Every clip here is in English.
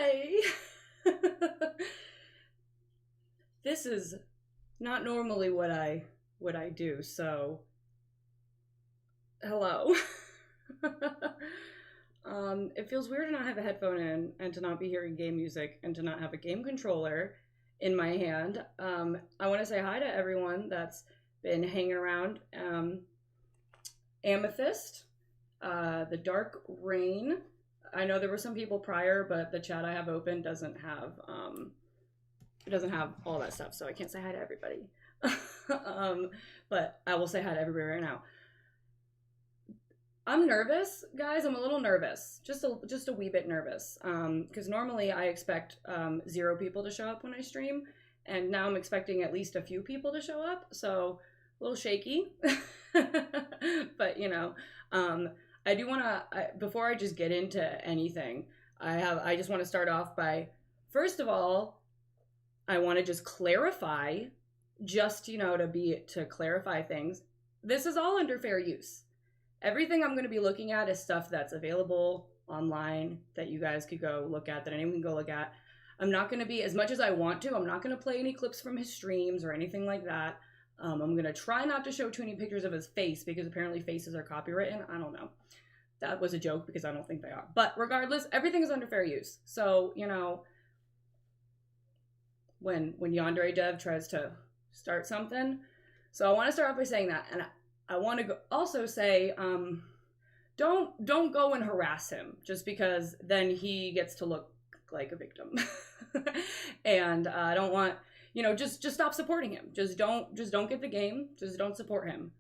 Hi. This is not normally what I do, so hello. It feels weird to not have a headphone in and to not be hearing game music and to not have a game controller in my hand. I want to say hi to everyone that's been hanging around. Amethyst, the Dark Rain. I know there were some people prior, but the chat I have open doesn't have all that stuff, so I can't say hi to everybody. But I will say hi to everybody right now. I'm nervous, guys. I'm a little nervous, just a wee bit nervous, because normally I expect 0 people to show up when I stream, and now I'm expecting at least a few people to show up, so a little shaky. But you know, I do want to, before I just get into anything, I just want to start off by, first of all, I want to just clarify, just, you know, to clarify things. This is all under fair use. Everything I'm going to be looking at is stuff that's available online that you guys could go look at, that anyone can go look at. I'm not going to be, as much as I want to, I'm not going to play any clips from his streams or anything like that. I'm going to try not to show too many pictures of his face because apparently faces are copywritten. I don't know. That was a joke because I don't think they are. But regardless, everything is under fair use. So, you know, when YandereDev tries to start something. So I want to start off by saying that. And I want to also say, don't go and harass him just because then he gets to look like a victim. And I don't want, you know, just stop supporting him. Just don't get the game. Just don't support him.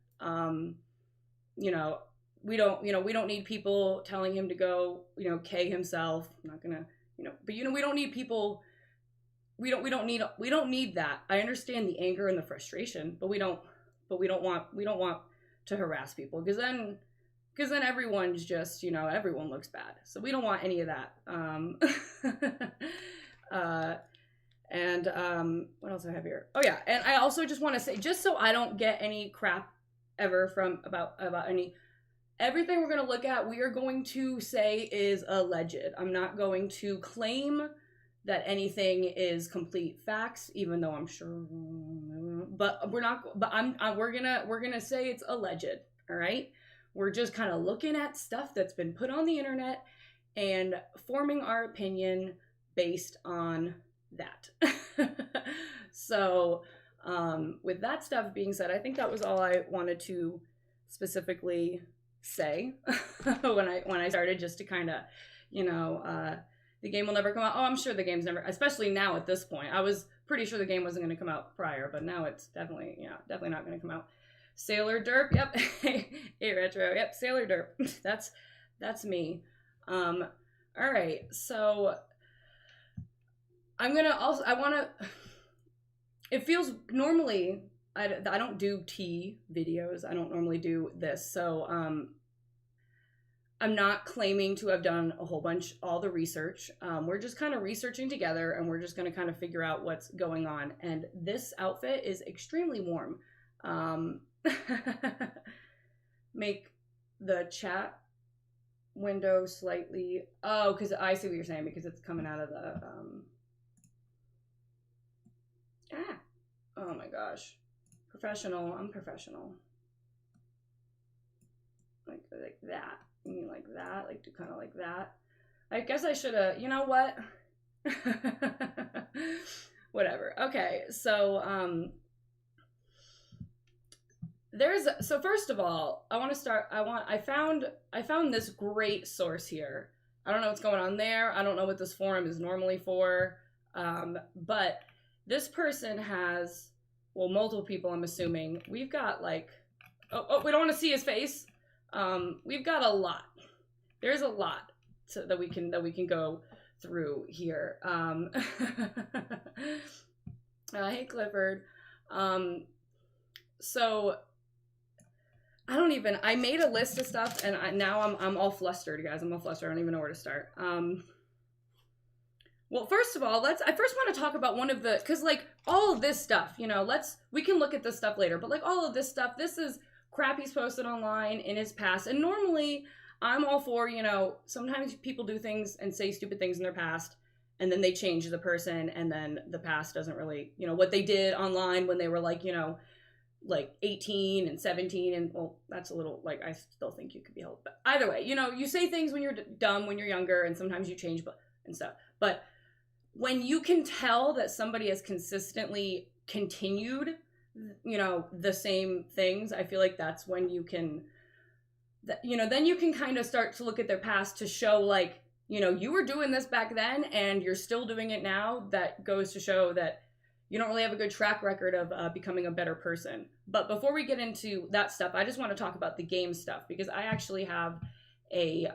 You know, we don't need people telling him to go, you know, K himself. I'm not gonna, you know, but you know, we don't need people. We don't need that. I understand the anger and the frustration, but we don't want to harass people because then everyone's just, you know, everyone looks bad. So we don't want any of that. What else do I have here? Oh yeah, and I also just want to say, just so I don't get any crap ever from about any, everything we're going to look at, we are going to say is alleged. I'm not going to claim that anything is complete facts, even though I'm sure, but we're not, but we're gonna say it's alleged. All right. We're just kind of looking at stuff that's been put on the internet and forming our opinion based on that. So, with that stuff being said, I think that was all I wanted to specifically say when I started, just to kind of, you know, the game will never come out. Oh, I'm sure the game's never, especially now at this point. I was pretty sure the game wasn't going to come out prior, but now it's definitely not going to come out. Sailor Derp, yep. Hey Retro, yep. Sailor Derp, that's me. All right, so it feels, normally I don't do tea videos. I don't normally do this, so I'm not claiming to have done all the research. We're just kind of researching together, and we're just going to kind of figure out what's going on. And this outfit is extremely warm. Make the chat window slightly, oh, because I see what you're saying, because it's coming out of the, oh my gosh. Professional, I'm professional. Like that. You mean like that? Like, kind of like that? I guess I should have, you know what? Whatever. Okay, so, so first of all, I found this great source here. I don't know what's going on there. I don't know what this forum is normally for. But this person has, well, multiple people, I'm assuming. We've got like, oh, we don't want to see his face. We've got a lot. There's a lot that we can go through here. Hey Clifford. So I made a list of stuff, and now I'm all flustered, guys. I'm all flustered. I don't even know where to start. Well, first of all, I first want to talk about one of the, because like all of this stuff, you know, we can look at this stuff later, but like all of this stuff, this is crap he's posted online in his past. And normally I'm all for, you know, sometimes people do things and say stupid things in their past, and then they change the person, and then the past doesn't really, you know, what they did online when they were like, you know, like 18 and 17, and well, that's a little, like, I still think you could be held, but either way, you know, you say things when you're dumb when you're younger, and sometimes you change and stuff. But when you can tell that somebody has consistently continued, you know, the same things, I feel like that's when you can, you know, then you can kind of start to look at their past to show, like, you know, you were doing this back then and you're still doing it now. That goes to show that you don't really have a good track record of becoming a better person. But before we get into that stuff, I just want to talk about the game stuff, because I actually have a,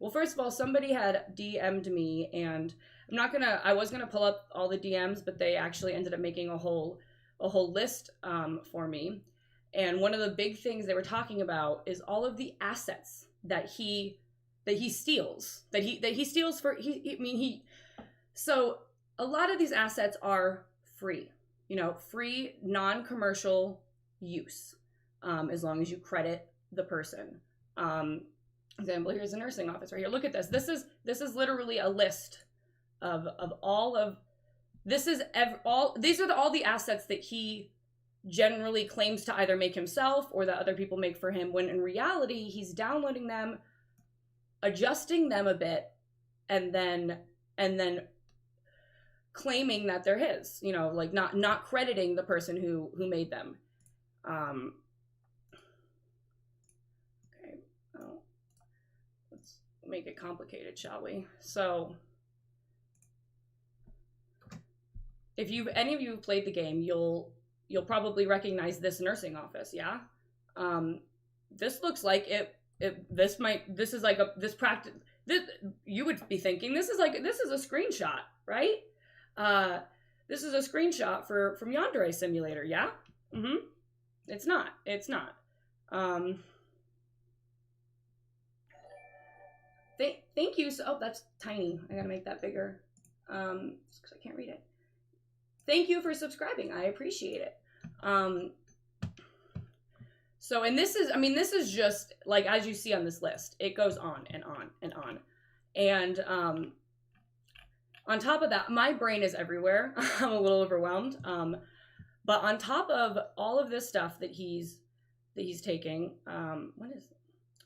well, first of all, somebody had DM'd me, and I was gonna pull up all the DMs, but they actually ended up making a whole list for me. And one of the big things they were talking about is all of the assets that he steals, that he steals for, so a lot of these assets are free, you know, free, non-commercial use, as long as you credit the person. Example, here's a nursing office right here. Look at this. This is literally a list of all of, these are all the assets that he generally claims to either make himself or that other people make for him, when in reality he's downloading them, adjusting them a bit, and then claiming that they're his, you know, like not crediting the person who made them. Okay, oh, let's make it complicated, shall we? So if any of you have played the game, you'll probably recognize this nursing office, yeah? This looks like you would be thinking, this is a screenshot, right? This is a screenshot from Yandere Simulator, yeah? Mm-hmm. It's not. Thank you. So, oh, that's tiny. I gotta make that bigger. Because I can't read it. Thank you for subscribing. I appreciate it. So, and this is just, like, as you see on this list, it goes on and on and on. And on top of that, my brain is everywhere. I'm a little overwhelmed. But on top of all of this stuff that he's taking, what is it?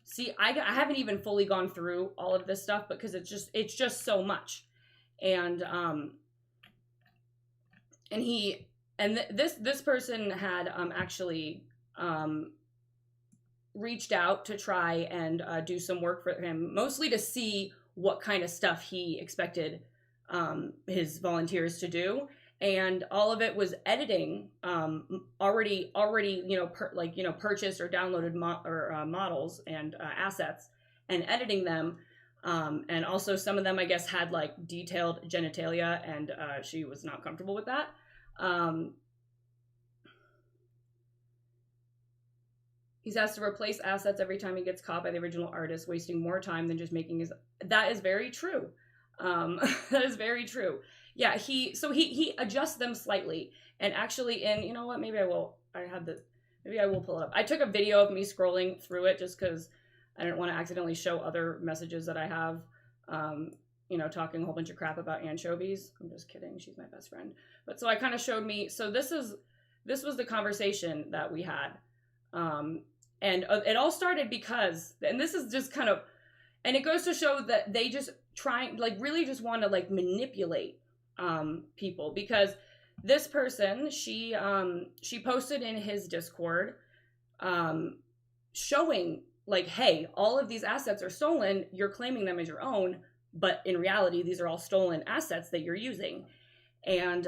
See, I haven't even fully gone through all of this stuff, because it's just so much. And this person had actually reached out to try and do some work for him, mostly to see what kind of stuff he expected his volunteers to do, and all of it was editing already purchased or downloaded models and assets, and editing them. And also some of them, I guess, had like detailed genitalia, and she was not comfortable with that. He's asked to replace assets every time he gets caught by the original artist, wasting more time than just making his... That is very true. That is very true. Yeah, he adjusts them slightly. And actually you know what, maybe I will pull it up. I took a video of me scrolling through it just because I didn't want to accidentally show other messages that I have, talking a whole bunch of crap about anchovies. I'm just kidding. She's my best friend. But so I kind of showed me, so this was the conversation that we had. And it all started because, and this is just kind of, and it goes to show that they just really just want to like manipulate people, because this person, she posted in his Discord showing like, hey, all of these assets are stolen, you're claiming them as your own, but in reality these are all stolen assets that you're using. And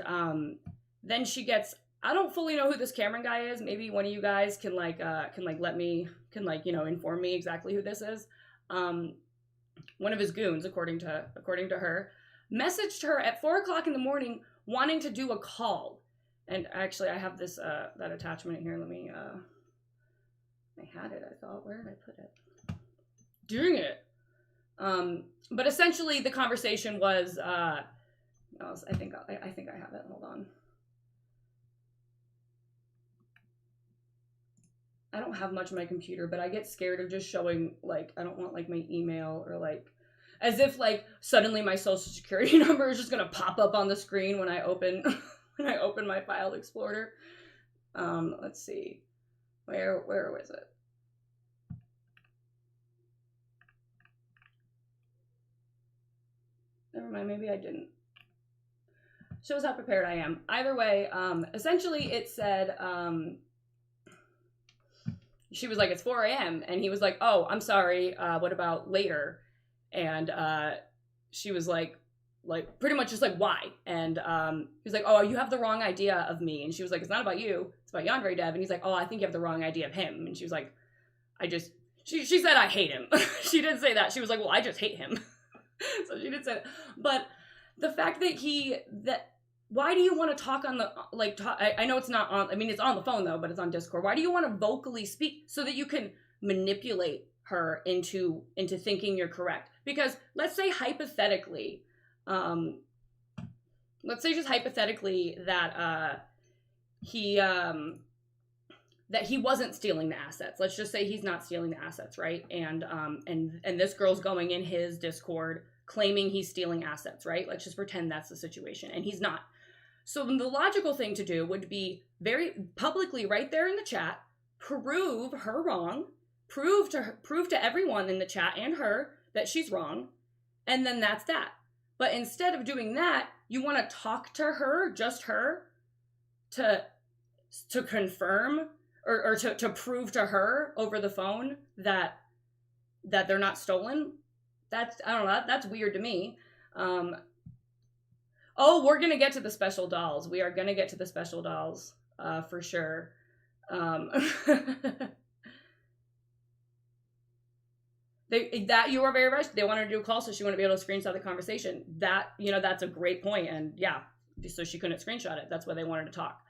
then she gets, I don't fully know who this Cameron guy is. Maybe one of you guys can inform me exactly who this is. One of his goons, according to her, messaged her at 4 o'clock in the morning wanting to do a call. And actually I have this that attachment here. Let me I had it, I thought. Where did I put it? Dang it. But essentially the conversation was I think I have it. Hold on. I don't have much on my computer, but I get scared of just showing, like, I don't want, like, my email or, like, As if like suddenly my social security number is just gonna pop up on the screen when I open my file explorer. Let's see. Where was it? Never mind, maybe I didn't. Shows how prepared I am. Either way, essentially it said, she was like, it's 4 a.m. And he was like, oh, I'm sorry, what about later? And she was like pretty much just like, why? And he was like, oh, you have the wrong idea of me. And she was like, it's not about you, it's about YandereDev. And he's like, oh, I think you have the wrong idea of him. And she was like, she said I hate him. She didn't say that. She was like, well, I just hate him. So she did say that. But the fact that why do you want to talk on the, I know it's not on, I mean, it's on the phone though, but it's on Discord. Why do you want to vocally speak so that you can manipulate her into thinking you're correct? Because let's say hypothetically, that he wasn't stealing the assets. Let's just say he's not stealing the assets, right? And this girl's going in his Discord claiming he's stealing assets, right? Let's just pretend that's the situation, and he's not. So the logical thing to do would be very publicly right there in the chat, prove her wrong, prove to everyone in the chat and her that she's wrong, and then that's that. But instead of doing that, you want to talk to her, just her, to confirm or to prove to her over the phone that they're not stolen. That's, I don't know, that's weird to me. Oh, we're gonna get to the special dolls. We are gonna get to the special dolls, for sure. That you are very right. They wanted to do a call so she wouldn't be able to screenshot the conversation. That, that's a great point. And yeah, so she couldn't screenshot it. That's why they wanted to talk.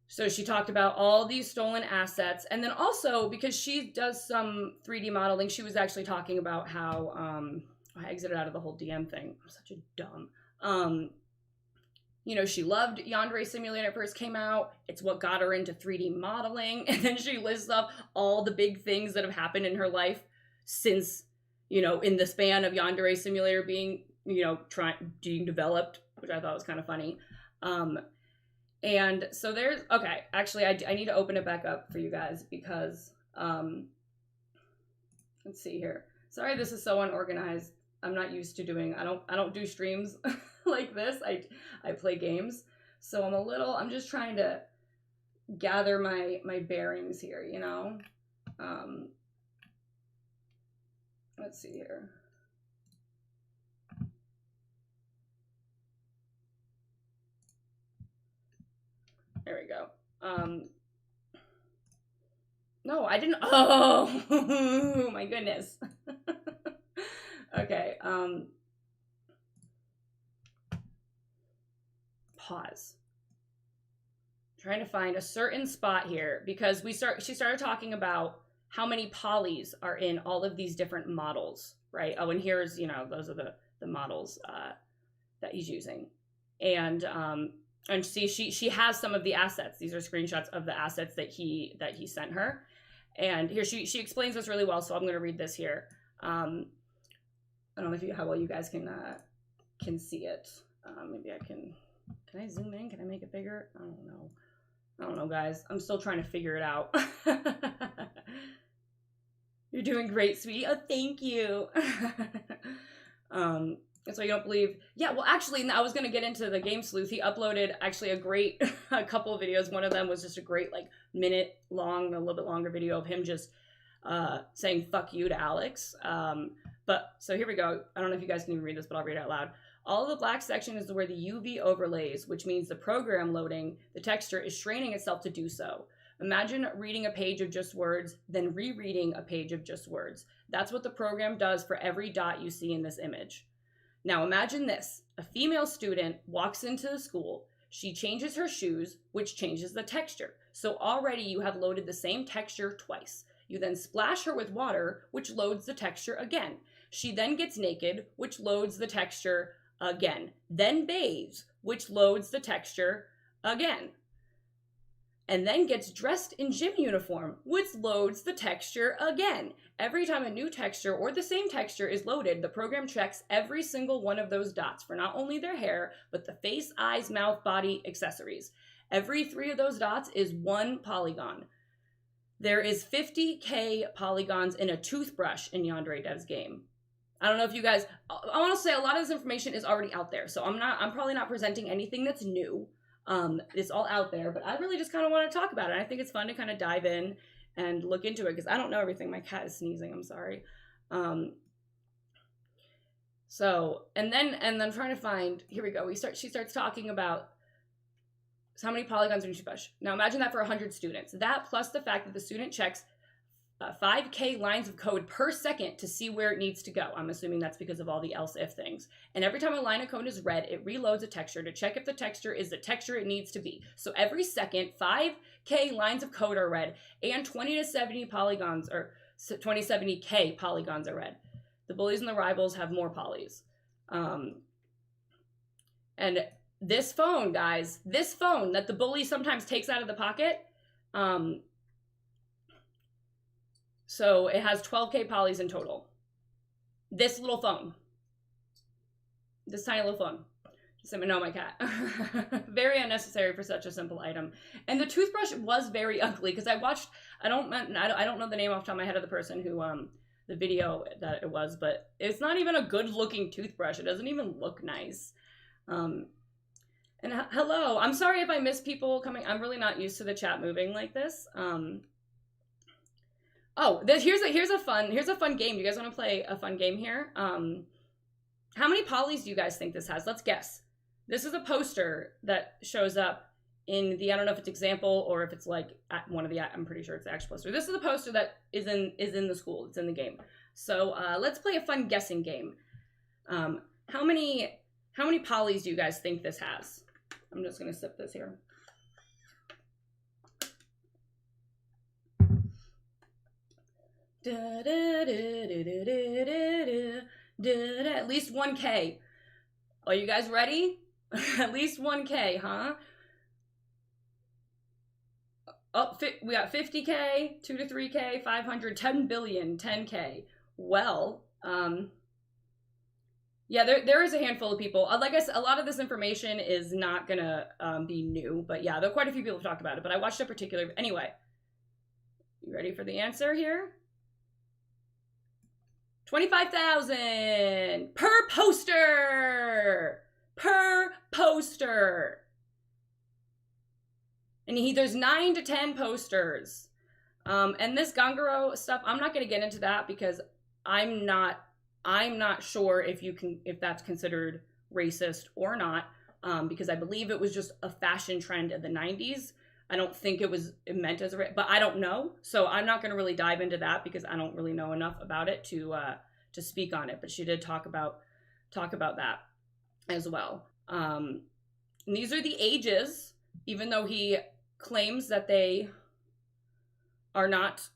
So she talked about all these stolen assets. And then also, because she does some 3D modeling, she was actually talking about how, I exited out of the whole DM thing. I'm such a dumb. She loved Yandere Simulator first came out. It's what got her into 3D modeling. And then she lists up all the big things that have happened in her life since, in the span of Yandere Simulator being, being developed, which I thought was kind of funny. And so okay, actually I need to open it back up for you guys because, let's see here. Sorry, this is so unorganized. I'm not used to doing, I don't do streams like this. I play games. So I'm just trying to gather my bearings here, let's see here. There we go. No, I didn't. Oh, my goodness. Okay. Pause. Trying to find a certain spot here because she started talking about how many polys are in all of these different models, right? Oh, and here's, those are the models that he's using. And see, she has some of the assets. These are screenshots of the assets that he sent her. And here she explains this really well, so I'm going to read this here. I don't know how well you guys can see it. Maybe I can I zoom in? Can I make it bigger? I don't know, guys. I'm still trying to figure it out. You're doing great, sweetie. Oh, thank you. So you don't believe? Yeah, well, actually, I was going to get into the Game Sleuth. He uploaded actually a couple of videos. One of them was just a great, minute long, a little bit longer video of him just saying fuck you to Alex. So here we go. I don't know if you guys can even read this, but I'll read it out loud. All of the black section is where the UV overlays, which means the program loading the texture is training itself to do so. Imagine reading a page of just words, then rereading a page of just words. That's what the program does for every dot you see in this image. Now imagine this. A female student walks into the school. She changes her shoes, which changes the texture. So already you have loaded the same texture twice. You then splash her with water, which loads the texture again. She then gets naked, which loads the texture again. Then bathes, which loads the texture again. and then gets dressed in gym uniform, which loads the texture again. Every time a new texture or the same texture is loaded, the program checks every single one of those dots for not only their hair, but the face, eyes, mouth, body, accessories. Every 3 of those dots is 1 polygon. There is 50K polygons in a toothbrush in YandereDev's game. I don't know if you guys, I want to say a lot of this information is already out there, so I'm probably not presenting anything that's new. It's all out there, but I really just kind of want to talk about it. I think it's fun to kind of dive in and look into it because I don't know everything. My cat is sneezing. I'm sorry. So, and then trying to find, here we go. She starts talking about how many polygons are in each brush. Now imagine that for 100 students. That plus the fact that the student checks 5K lines of code per second to see where it needs to go. I'm assuming that's because of all the else if things. And every time a line of code is read, it reloads a texture to check if the texture is the texture it needs to be. So every second, 5K lines of code are read and 20 to 70 polygons or 20 to 70K polygons are read. The bullies and the rivals have more polys. And this phone, guys, this phone that the bully sometimes takes out of the pocket, so it has 12K polys in total. This little phone. This tiny little phone. Just let me know, my cat. Very unnecessary for such a simple item. And the toothbrush was very ugly because I watched, I don't know the name off the top of my head of the person who, the video that it was, but it's not even a good looking toothbrush. It doesn't even look nice. And hello, I'm sorry if I miss people coming. I'm really not used to the chat moving like this. Oh, here's a fun game. You guys want to play a fun game here? How many polys do you guys think this has? Let's guess. This is a poster that shows up in the, I don't know if it's example or if it's like at one of the, I'm pretty sure it's the actual poster. This is a poster that is in the school. It's in the game. So let's play a fun guessing game. How many polys do you guys think this has? I'm just gonna sip this here. At least 1K. Are you guys ready? At least 1K, huh? Oh, we got 50K, 2 to 3K, 500, 10 billion, 10K. Well, yeah, there is a handful of people. Like I said, a lot of this information is not gonna be new, but yeah, there are quite a few people who talked about it, but I watched a particular, anyway. You ready for the answer here? 25,000 per poster! Per poster! And there's 9 to 10 posters. And this Gangaro stuff, I'm not gonna get into that because I'm not sure if that's considered racist or not, because I believe it was just a fashion trend in the 90s. I don't think it was meant as but I don't know. So I'm not going to really dive into that because I don't really know enough about it to speak on it. But she did talk about that as well. And these are the ages, even though he claims that they are not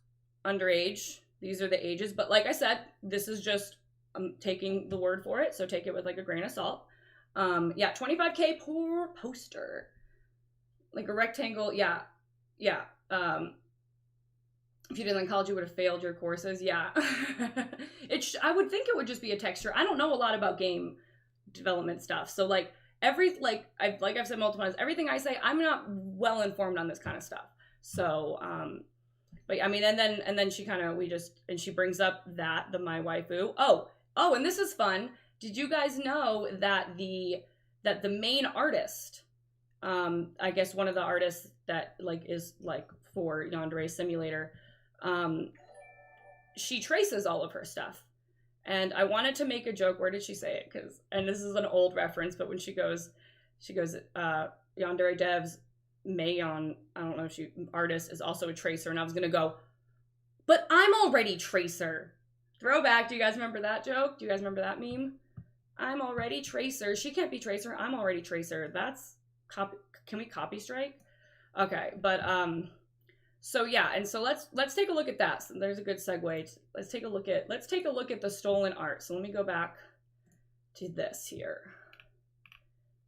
underage. These are the ages. But like I said, this is just, I'm taking the word for it. So take it with like a grain of salt. Yeah, 25K per poster. Like a rectangle, yeah. If you didn't like college, you would have failed your courses, yeah. I would think it would just be a texture. I don't know a lot about game development stuff, so like I've said multiple times, everything I say, I'm not well informed on this kind of stuff. So, but I mean, and then she kind of she brings up the Mai Waifu. Oh, and this is fun. Did you guys know that the main artist, I guess one of the artists that like is like for Yandere Simulator, she traces all of her stuff. And I wanted to make a joke. Where did she say it? And this is an old reference, but when she goes, YandereDev's Mayon, I don't know if artist is also a tracer, and I was gonna go, but I'm already tracer. Throwback. Do you guys remember that joke? Do you guys remember that meme? I'm already tracer. She can't be tracer. I'm already tracer. That's copy. Can we copy strike? Okay, but so yeah, and so let's take a look at that. So there's a good segue. Let's take a look at the stolen art. So let me go back to this here.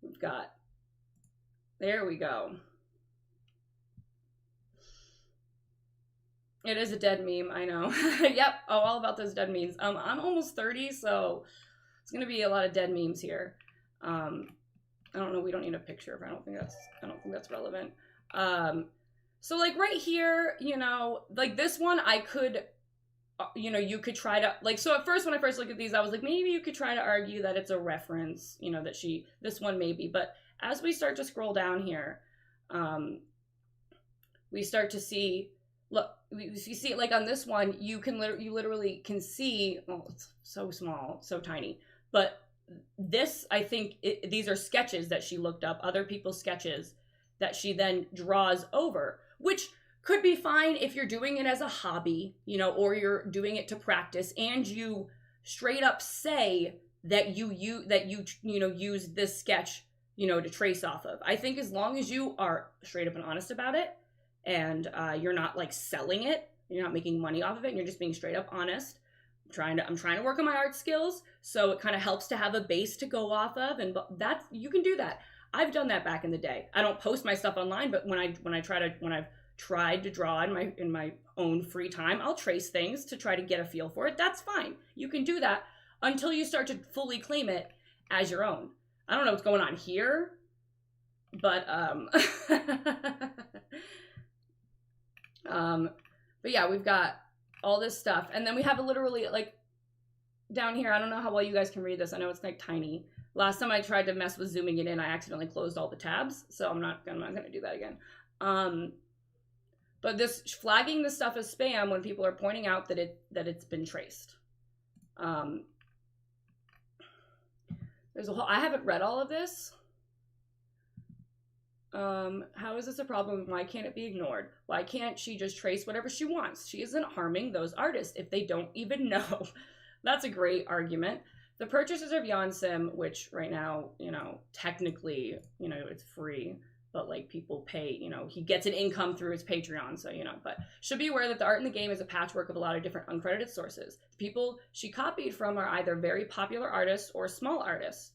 We've got, there we go. It is a dead meme, I know. Yep, oh, all about those dead memes. I'm almost 30, so it's gonna be a lot of dead memes here. I don't know, we don't need a picture of it. I don't think that's relevant. So like right here, you know, like this one I could, you know, you could try to, like, so at first when I first looked at these, I was like, maybe you could try to argue that it's a reference, you know, that this one maybe, but as we start to scroll down here, we start to see, look, you see, like on this one, you literally can see, oh, it's so small, so tiny, but this, I think, these are sketches that she looked up, other people's sketches that she then draws over, which could be fine if you're doing it as a hobby, you know, or you're doing it to practice, and you straight up say that you use this sketch, you know, to trace off of. I think as long as you are straight up and honest about it, and you're not like selling it, you're not making money off of it, and you're just being straight up honest. I'm trying to work on my art skills, so it kind of helps to have a base to go off of, and that's, you can do that. I've done that back in the day. I don't post my stuff online, but when I've tried to draw in my own free time, I'll trace things to try to get a feel for it. That's fine. You can do that until you start to fully claim it as your own. I don't know what's going on here, but but yeah, we've got all this stuff, and then we have literally like down here, I don't know how well you guys can read this. I know it's like tiny. Last time I tried to mess with zooming it in, I accidentally closed all the tabs, so I'm not gonna do that again. But this flagging this stuff as spam when people are pointing out that it's been traced. There's a whole, I haven't read all of this. How is this a problem? Why can't it be ignored? Why can't she just trace whatever she wants? She isn't harming those artists if they don't even know. That's a great argument. The purchasers of YandereDev, which right now, you know, technically, you know, it's free, but like people pay, you know, he gets an income through his Patreon, so, you know, but should be aware that the art in the game is a patchwork of a lot of different uncredited sources. The people she copied from are either very popular artists or small artists.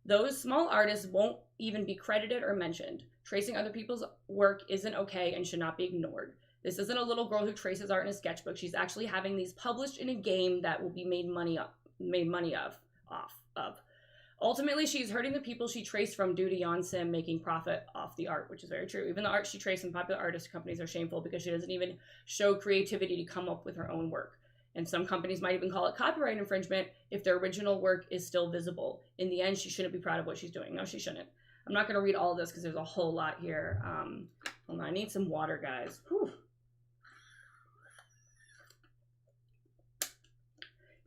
Those small artists won't even be credited or mentioned. Tracing other people's work isn't okay and should not be ignored. This isn't a little girl who traces art in a sketchbook. She's actually having these published in a game that will be made money off of. Ultimately, she's hurting the people she traced from due to YandereDev making profit off the art, which is very true. Even the art she traced from popular artist companies are shameful because she doesn't even show creativity to come up with her own work. And some companies might even call it copyright infringement if their original work is still visible. In the end, she shouldn't be proud of what she's doing. No, she shouldn't. I'm not going to read all of this because there's a whole lot here. Hold on, I need some water, guys. Whew.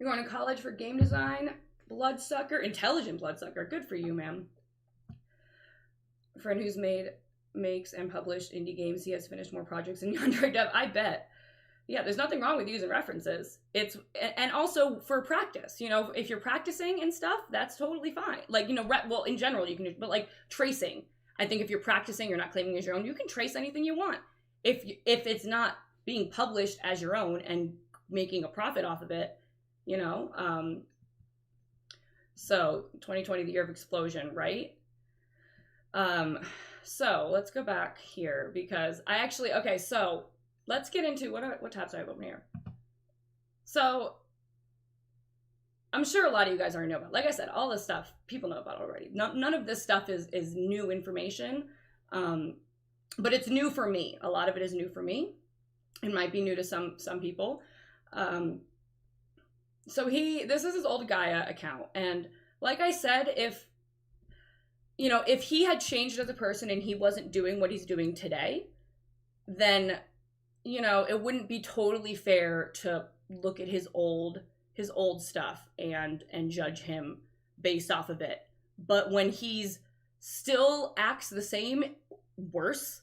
You're going to college for game design? Bloodsucker, intelligent bloodsucker. Good for you, ma'am. A friend who's makes and published indie games. He has finished more projects than YandereDev. I bet. Yeah, there's nothing wrong with using references. And also for practice, you know, if you're practicing and stuff, that's totally fine. Like, you know, well, in general, you can, but like tracing, I think if you're practicing, you're not claiming as your own, you can trace anything you want. If it's not being published as your own and making a profit off of it, you know, so 2020, the year of explosion, right? So let's go back here because I actually, okay, so let's get into, what tabs do I have open here? So I'm sure a lot of you guys already know about, like I said, all this stuff people know about already. None of this stuff is new information, but it's new for me. A lot of it is new for me. It might be new to some people. So this is his old Gaia account. And like I said, if he had changed as a person and he wasn't doing what he's doing today, then, you know, it wouldn't be totally fair to look at his old stuff and judge him based off of it. But when he's still acts the same, worse,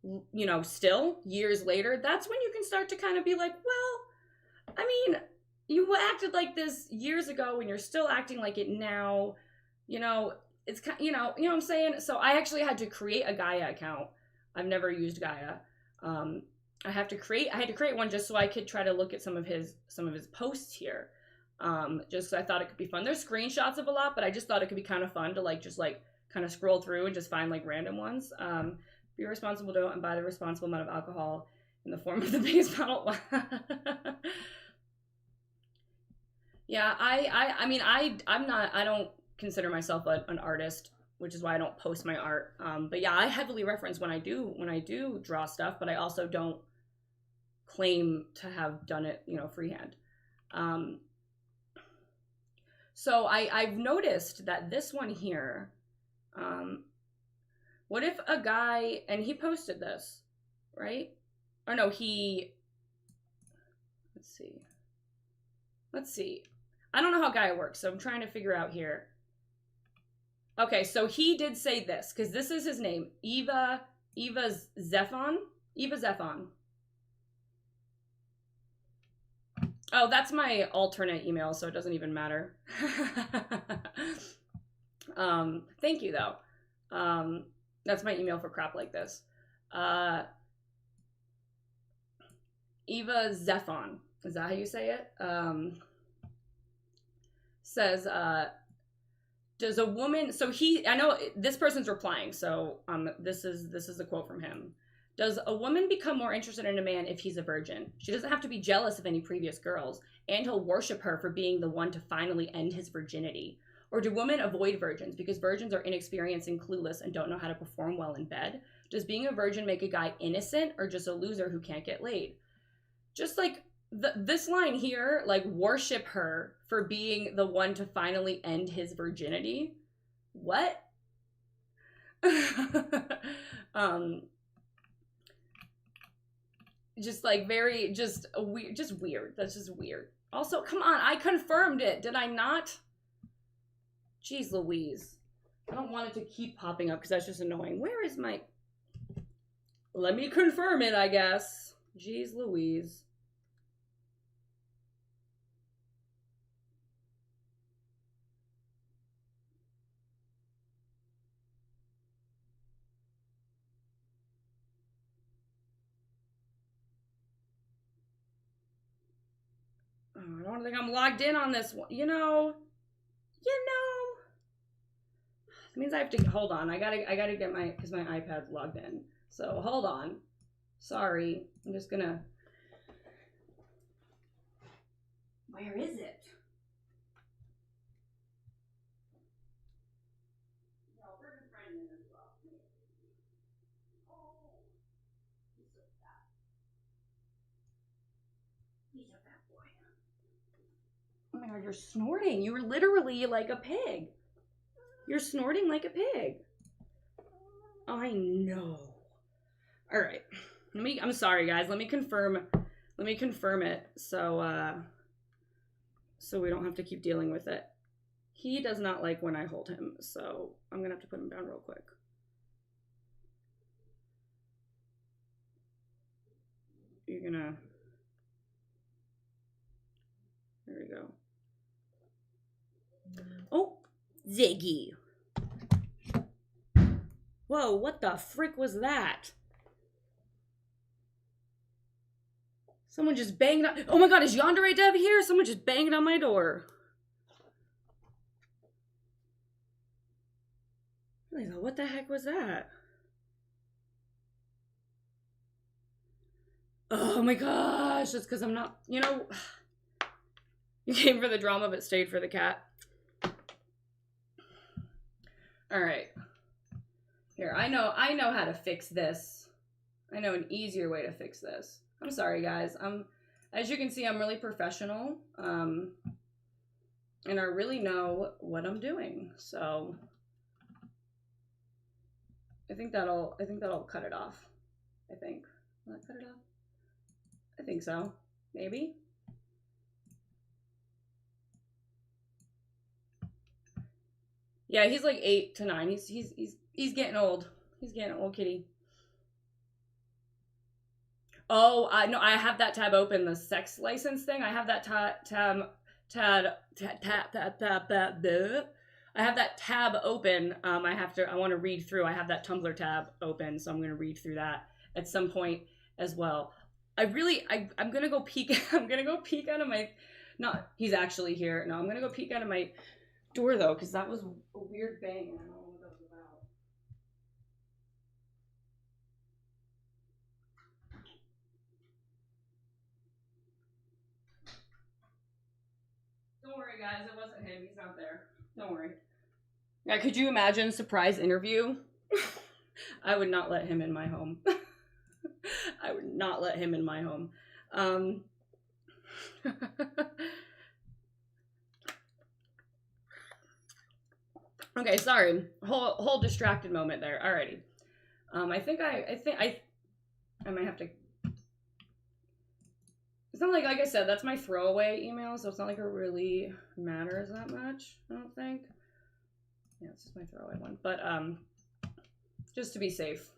you know, still years later, that's when you can start to kind of be like, well, I mean, you acted like this years ago and you're still acting like it now, you know, it's kind, you know what I'm saying? So I actually had to create a Gaia account. I've never used Gaia. I had to create one just so I could try to look at some of his posts here. Just 'cause I thought it could be fun. There's screenshots of a lot, but I just thought it could be kind of fun to like, just like kind of scroll through and just find like random ones. Be responsible, don't and buy the responsible amount of alcohol in the form of the base model. Yeah, I don't consider myself an artist, which is why I don't post my art. But yeah, I heavily reference when I do draw stuff, but I also don't claim to have done it, freehand. So I've noticed that this one here, what if a guy, and he posted this, right? Or no, let's see. I don't know how Gaia works, so I'm trying to figure out here. Okay, so he did say this, because this is his name, Eva Zephon. Oh, that's my alternate email, so it doesn't even matter. Thank you, though. That's my email for crap like this. Eva Zephon, is that how you say it? Says, does a woman, so I know this person's replying, so this is a quote from him. Does a woman become more interested in a man if he's a virgin? She doesn't have to be jealous of any previous girls, and he'll worship her for being the one to finally end his virginity. Or do women avoid virgins because virgins are inexperienced and clueless and don't know how to perform well in bed? Does being a virgin make a guy innocent or just a loser who can't get laid? Just like this line here, like, worship her for being the one to finally end his virginity. What? Just like just weird. That's just weird. Also, come on, I confirmed it. Did I not? Jeez Louise. I don't want it to keep popping up because that's just annoying. Where is my... Let me confirm it, I guess. Jeez Louise. Oh, I don't think I'm logged in on this one. You know. That means I have to hold on. I gotta get because my iPad's logged in. So hold on. Sorry. I'm just gonna. Where is it? No, we're gonna find it as well. Oh, he's so fat. He's a fat boy. Oh my god, you're snorting. You were literally like a pig. You're snorting like a pig. I know. All right. I'm sorry, guys. Let me confirm it so we don't have to keep dealing with it. He does not like when I hold him, so I'm gonna have to put him down real quick. You're gonna... There we go. Oh, Ziggy. Whoa, what the frick was that? Someone just banged on... Oh my god, is YandereDev here? Someone just banged on my door. What the heck was that? Oh my gosh, it's because I'm not... You came for the drama but stayed for the cat. All right. Here, I know how to fix this. I know an easier way to fix this. I'm sorry, guys. As you can see, I'm really professional, and I really know what I'm doing. So I think that'll cut it off. I think. Will that cut it off? I think so. Maybe. Yeah, he's like 8 to 9. He's getting old. He's getting old, kitty. Oh, no, I have that tab open, the sex license thing. I have that I have that tab open. I want to read through. I have that Tumblr tab open, so I'm going to read through that at some point as well. I'm going to go peek. I'm going to go peek out of my... Not, he's actually here. No, I'm going to go peek out of my door, though, because that was a weird bang. I don't know what that was about. at him. He's not there. Don't worry. Yeah, could you imagine surprise interview? I would not let him in my home. I would not let him in my home. Okay, sorry. Whole distracted moment there. Alrighty. I think I might have to. It's not like I said, that's my throwaway email, so it's not like it really matters that much, I don't think. Yeah, this is my throwaway one. But just to be safe.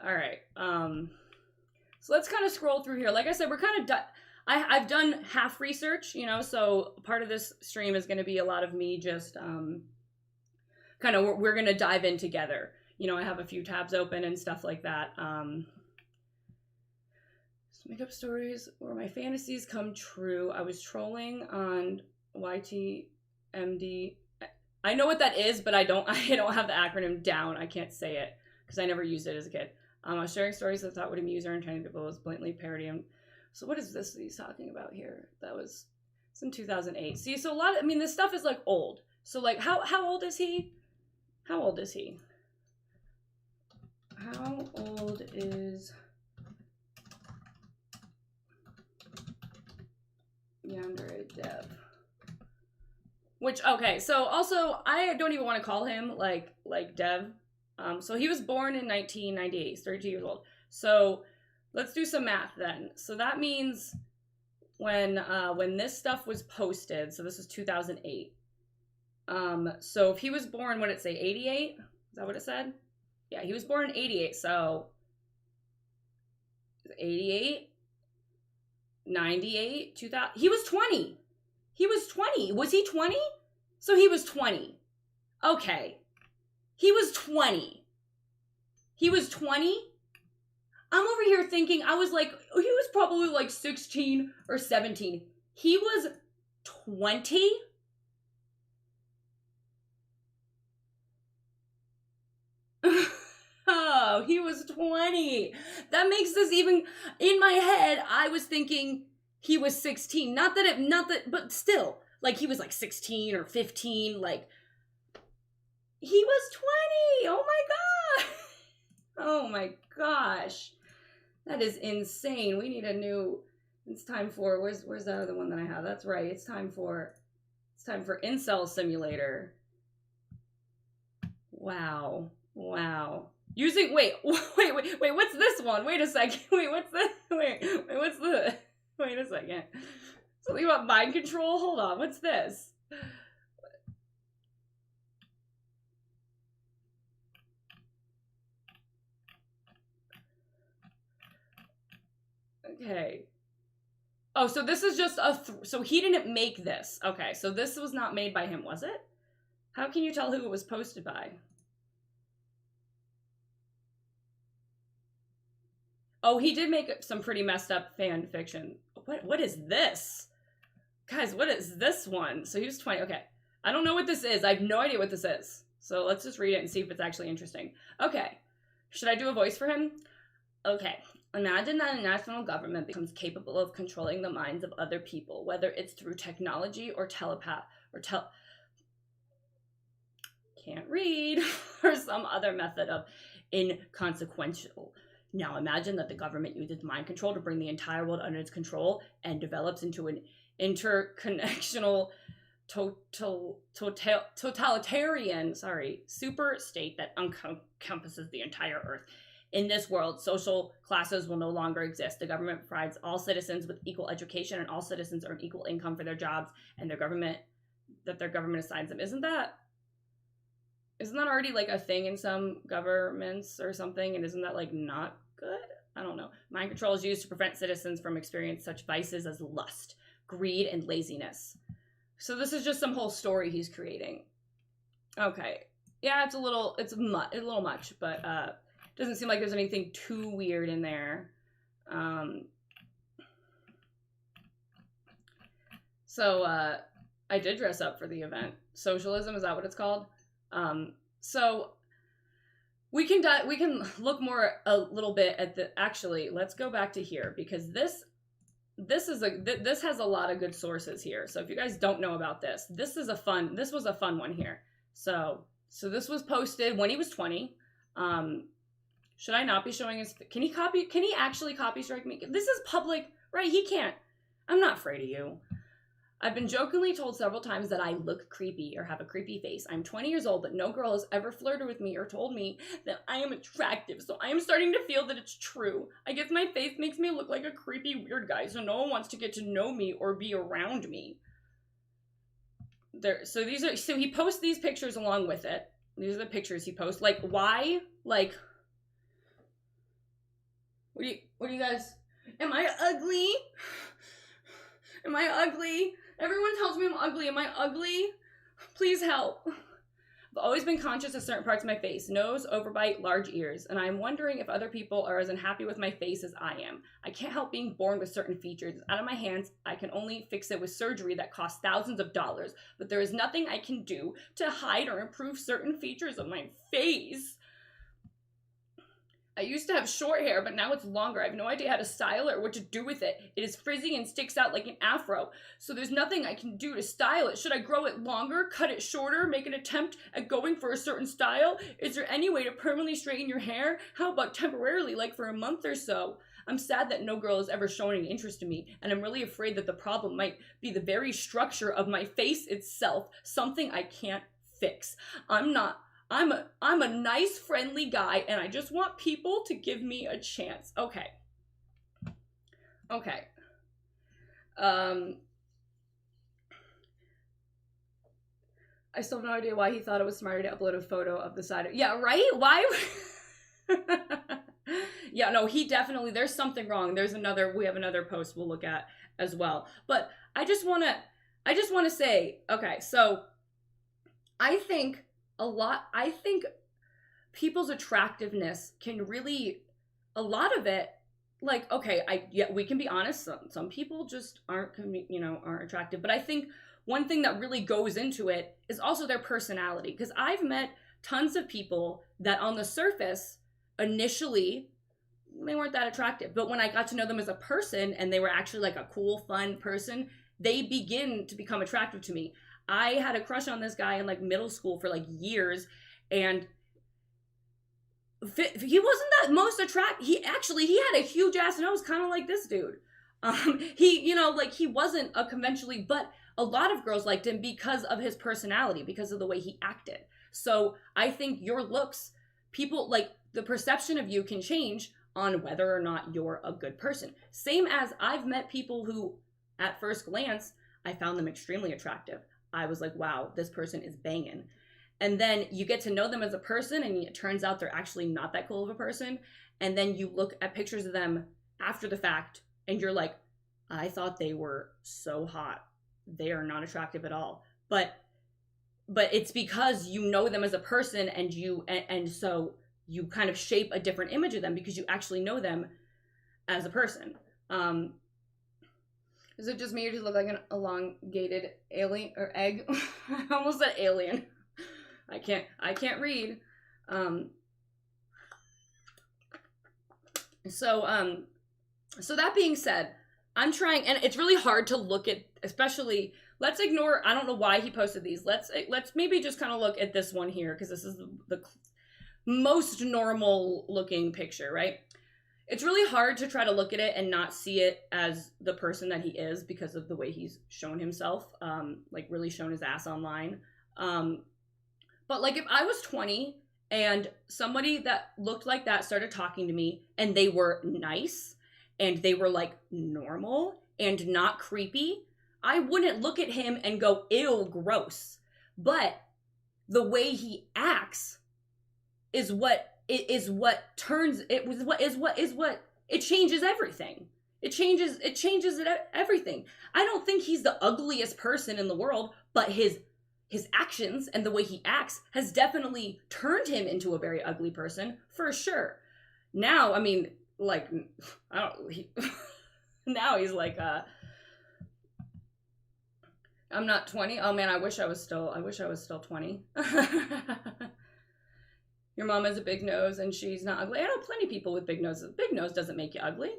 Alright. So let's kind of scroll through here. Like I said, we're kind of done. I've done half research, you know, so part of this stream is going to be a lot of me just kind of, we're going to dive in together. You know, I have a few tabs open and stuff like that. Makeup stories where my fantasies come true. I was trolling on YTMD. I know what that is, but I don't have the acronym down. I can't say it because I never used it as a kid. I was sharing stories I thought would amuse or entertain people. It was blatantly parody. So what is this that he's talking about here? It's in 2008. See, so this stuff is like old. So like, how old is he? How old is he? How old is YandereDev? Which, okay, so also, I don't even want to call him, like Dev. So he was born in 1998, he's 32 years old. So let's do some math then. So that means when this stuff was posted, so this is 2008. So if he was born, what did it say, 88? Is that what it said? Yeah, he was born in 88, so 88, 98, 2000, he was 20. He was 20. Was he 20? So he was 20. Okay. He was 20. He was 20? I'm over here thinking, I was like, he was probably like 16 or 17. He was 20? Oh, he was 20. That makes this even, in my head, I was thinking he was 16. Not that, but still, like he was like 16 or 15, like, he was 20. Oh my God. Oh my gosh. That is insane. We need a new, it's time for, where's the other one that I have? That's right. It's time for Incel Simulator. Wow. Wow. Using, wait, what's this one? Wait a second. Wait, what's this? Wait a second. Something about mind control? Hold on. What's this? Okay. Oh, so this is just so he didn't make this. Okay, so this was not made by him, was it? How can you tell who it was posted by? Oh, he did make some pretty messed up fan fiction. What is this? Guys, what is this one? So he was 20. Okay. I don't know what this is. I have no idea what this is. So let's just read it and see if it's actually interesting. Okay. Should I do a voice for him? Okay. Imagine that a national government becomes capable of controlling the minds of other people, whether it's through technology or can't read, or some other method of inconsequential. Now imagine that the government uses mind control to bring the entire world under its control and develops into an interconnectional totalitarian, super state that encompasses the entire earth. In this world, social classes will no longer exist. The government provides all citizens with equal education, and all citizens earn equal income for their jobs and their government assigns them. Isn't that already like a thing in some governments or something? And isn't that like not good? I don't know. Mind control is used to prevent citizens from experiencing such vices as lust, greed, and laziness. So this is just some whole story he's creating. Okay. Yeah, it's a little much, but doesn't seem like there's anything too weird in there. So I did dress up for the event. Socialism, is that what it's called? So we can look more a little bit at actually, let's go back to here, because this this has a lot of good sources here. So if you guys don't know about this, this was a fun one here. So this was posted when he was 20. Should I not be showing his, can he actually copy strike me? This is public, right? He can't. I'm not afraid of you. I've been jokingly told several times that I look creepy or have a creepy face. I'm 20 years old, but no girl has ever flirted with me or told me that I am attractive. So I am starting to feel that it's true. I guess my face makes me look like a creepy weird guy, so no one wants to get to know me or be around me. So he posts these pictures along with it. These are the pictures he posts. Like, why? Like, what do you guys, am I ugly? Am I ugly? Everyone tells me I'm ugly. Am I ugly? Please help. I've always been conscious of certain parts of my face. Nose, overbite, large ears. And I'm wondering if other people are as unhappy with my face as I am. I can't help being born with certain features. It's out of my hands. I can only fix it with surgery that costs thousands of dollars. But there is nothing I can do to hide or improve certain features of my face. I used to have short hair, but now it's longer. I have no idea how to style it or what to do with it. It is frizzy and sticks out like an afro, so there's nothing I can do to style it. Should I grow it longer, cut it shorter, make an attempt at going for a certain style? Is there any way to permanently straighten your hair? How about temporarily, like for a month or so? I'm sad that no girl has ever shown any interest in me, and I'm really afraid that the problem might be the very structure of my face itself, something I can't fix. I'm a nice, friendly guy, and I just want people to give me a chance. Okay. I still have no idea why he thought it was smarter to upload a photo of the side of, yeah, right? Why? Yeah, no, he definitely, there's something wrong. We have another post we'll look at as well. But I just want to say, okay, so I think people's attractiveness can really, a lot of it, like, okay, we can be honest, some people just aren't attractive, but I think one thing that really goes into it is also their personality, because I've met tons of people that on the surface, initially, they weren't that attractive, but when I got to know them as a person, and they were actually like a cool, fun person, they begin to become attractive to me. I had a crush on this guy in like middle school for like years, and he wasn't that most attractive. He had a huge ass nose, kind of like this dude. He wasn't a conventionally, but a lot of girls liked him because of his personality, because of the way he acted. So I think your looks, people, like, the perception of you can change on whether or not you're a good person. Same as I've met people who, at first glance, I found them extremely attractive. I was like, wow, this person is banging. And then you get to know them as a person, and it turns out they're actually not that cool of a person. And then you look at pictures of them after the fact, and you're like, I thought they were so hot. They are not attractive at all. But it's because you know them as a person, and so you kind of shape a different image of them because you actually know them as a person. Is it just me, or does it look like an elongated alien or egg? I almost said alien. I can't read. So that being said, I'm trying, and it's really hard to look at, especially, let's ignore, I don't know why he posted these. Let's maybe just kind of look at this one here, because this is the most normal looking picture, right? It's really hard to try to look at it and not see it as the person that he is because of the way he's shown himself, like really shown his ass online. But like if I was 20 and somebody that looked like that started talking to me and they were nice and they were like normal and not creepy, I wouldn't look at him and go, ew, gross. But the way he acts is what turns it was what it changes everything. It changes everything. I don't think he's the ugliest person in the world, but his actions and the way he acts has definitely turned him into a very ugly person, for sure. Now, I mean, like, now he's like, I'm not 20. Oh man, I wish I was still 20. Your mom has a big nose and she's not ugly. I know plenty of people with big noses. Big nose doesn't make you ugly.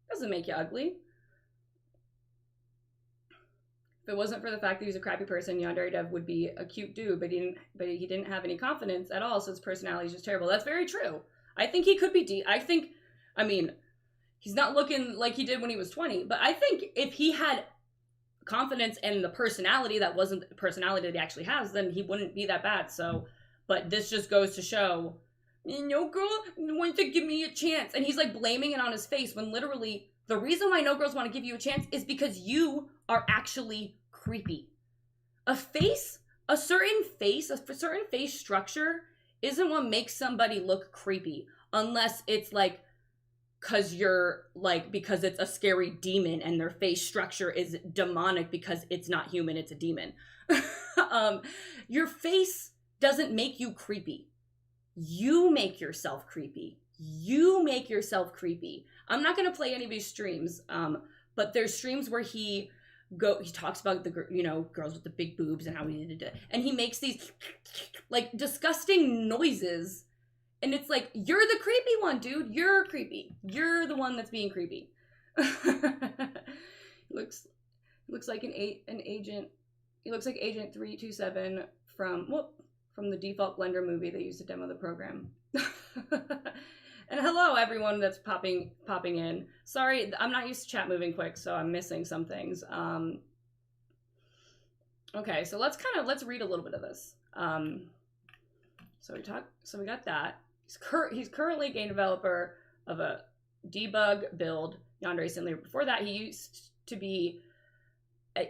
Doesn't make you ugly. it wasn't for the fact that he's a crappy person, YandereDev would be a cute dude, but he didn't have any confidence at all, so his personality is just terrible. That's very true. I think he could be I mean, he's not looking like he did when he was 20, but I think if he had confidence and the personality that wasn't the personality that he actually has, then he wouldn't be that bad. So, but this just goes to show, no girl wants to give me a chance. And he's like blaming it on his face when literally the reason why no girls want to give you a chance is because you are actually creepy. A certain face structure isn't what makes somebody look creepy unless it's like because it's a scary demon and their face structure is demonic because it's not human, it's a demon. Your face doesn't make you creepy. You make yourself creepy. I'm not going to play any of his streams, but there's streams where he talks about the, girls with the big boobs and how we needed to, and he makes these like disgusting noises. And it's like, you're the creepy one, dude. You're creepy. You're the one that's being creepy. looks like an agent. He looks like Agent 327 from the Default Blender movie they used to demo the program. And hello, everyone that's popping in. Sorry, I'm not used to chat moving quick, so I'm missing some things. Okay, so let's read a little bit of this. So we got that. He's currently a game developer of a debug build Yandere Simulator. Before that, he used to be